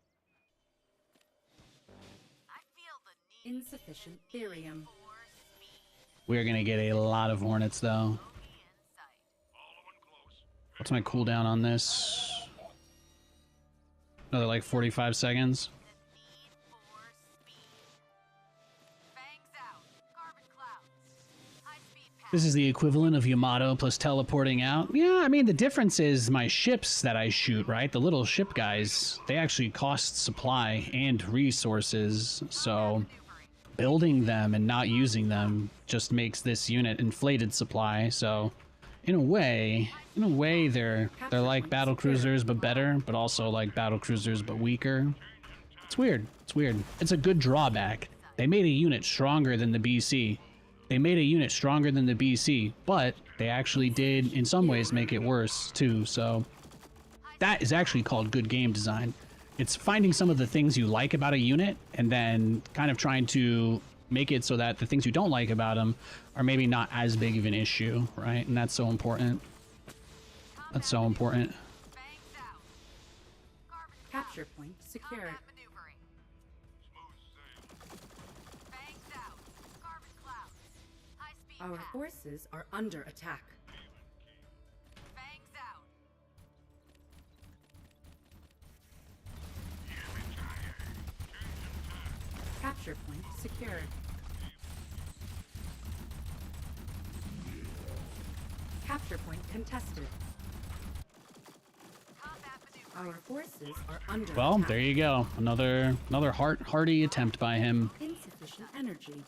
I feel the need Insufficient therium. for speed. We're gonna get a lot of hornets, though. Bogey in sight. Following close. What's my cooldown on this? Another like 45 seconds. The need for speed. Fangs out. Carbon clouds. High speed path. This is the equivalent of Yamato plus teleporting out. Yeah, I mean, the difference is my ships that I shoot, right? The little ship guys, they actually cost supply and resources, so building them and not using them just makes this unit inflated supply. So in a way they're like battle cruisers but better, but also like battle cruisers but weaker. It's weird. It's weird. It's a good drawback. They made a unit stronger than the BC. They made a unit stronger than the BC, but they actually did in some ways make it worse too. So that is actually called good game design. It's finding some of the things you like about a unit and then kind of trying to make it so that the things you don't like about them are maybe not as big of an issue, right? And that's so important. That's so important. Fangs out. Carbon Capture point secured. combat maneuvering. Fangs out. Carbon clouds. High speed Our path. forces are under attack. Fangs out. Capture point secured. Capture point contested. Combat maneuvering. Our forces are under Well, attack. there you go. Another hearty attempt by him. Insufficient energy.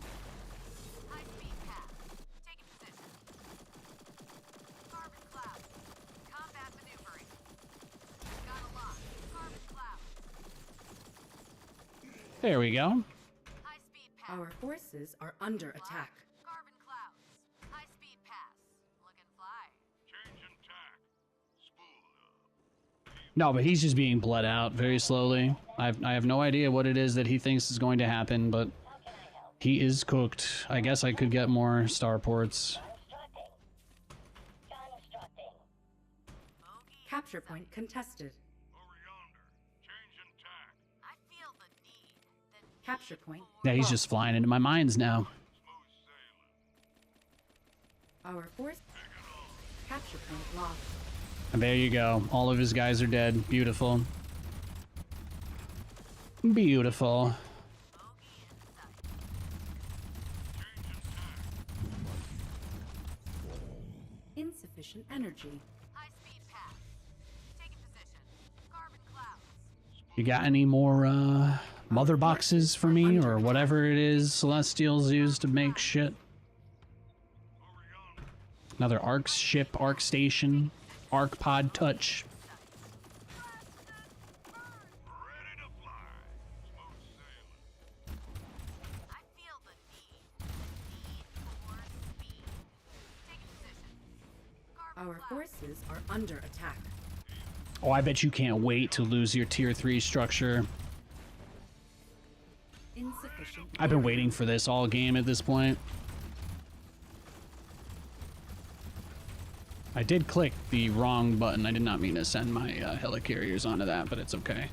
High speed path. Taking position. Carbon cloud. Combat maneuvering. Got a lock. Carbon cloud. There we go. High speed path. Our forces are under attack. Carbon clouds. High speed pass. Looking fly. Changing tack. Spool up. No, but he's just being bled out very slowly. I have no idea what it is that he thinks is going to happen, but How can I help? he is cooked. I guess I could get more starports. Constructing. Constructing. Bogey. Capture point contested. Over yonder. Changing tack. I feel the need. The need Capture point. Yeah, he's lost. just flying into my mines now. Smooth sailing. Our force. Capture point lost. And there you go. All of his guys are dead. Beautiful. Beautiful. bogey in sight. Insufficient energy. High speed path. Taking position. Carbon clouds. You got any more mother boxes for me or whatever it is Celestials use to make shit? Another Arc ship, Arc station, Arc pod touch. Ready to fly. Smooth sailing. I feel the need. The need for speed. Taking position. Carbon Our clouds. forces are under attack. Oh, I bet you can't wait to lose your tier 3 structure. Insufficient. I've been waiting for this all game at this point. I did click the wrong button. I did not mean to send my helicarriers onto that, but it's okay.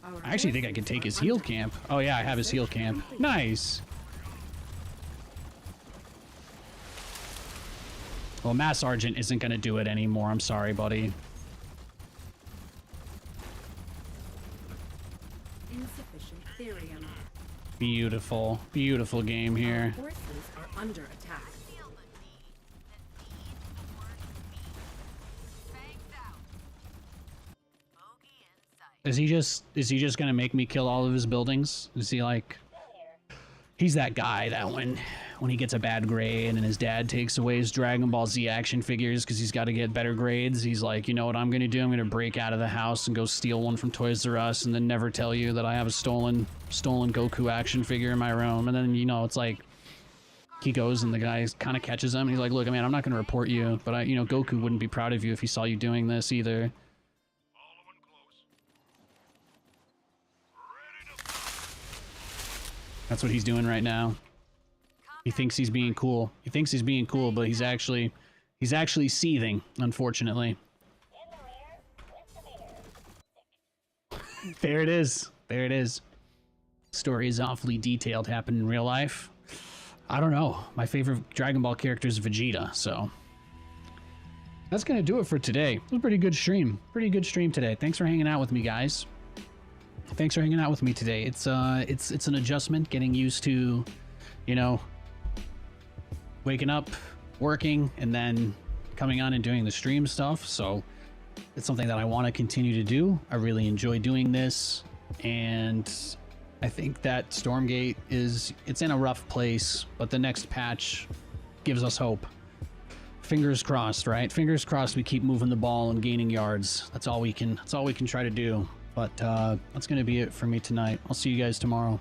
I actually think I could take his heal camp. Oh yeah, I have his heal camp. Nice. Well, Mass Sergeant isn't going to do it anymore. I'm sorry, buddy. Insufficient therium. Beautiful, beautiful game here. Forces are under attack. Feel the need for speed. Fangs out. Bogey in sight. Is he just gonna make me kill all of his buildings? Is he like, he's that guy that when he gets a bad grade and his dad takes away his Dragon Ball Z action figures because he's got to get better grades, he's like, you know what I'm gonna do? I'm gonna break out of the house and go steal one from Toys R Us and then never tell you that I have a stolen Goku action figure in my room. And then, you know, it's like he goes and the guy kind of catches him and he's like, look, man, I'm not gonna report you, but Goku wouldn't be proud of you if he saw you doing this either. That's what he's doing right now. He thinks he's being cool. He thinks he's being cool, but he's actually seething, unfortunately. There it is. There it is. Story is awfully detailed, happened in real life. I don't know. My favorite Dragon Ball character is Vegeta, so that's gonna do it for today. It was a pretty good stream. Pretty good stream today. Thanks for hanging out with me, guys. Thanks for hanging out with me today. It's an adjustment, getting used to, you know, waking up, working, and then coming on and doing the stream stuff. So it's something that I want to continue to do. I really enjoy doing this, and I think that Stormgate it's in a rough place, but the next patch gives us hope. Fingers crossed, right? Fingers crossed we keep moving the ball and gaining yards. That's all we can try to do. But that's going to be it for me tonight. I'll see you guys tomorrow.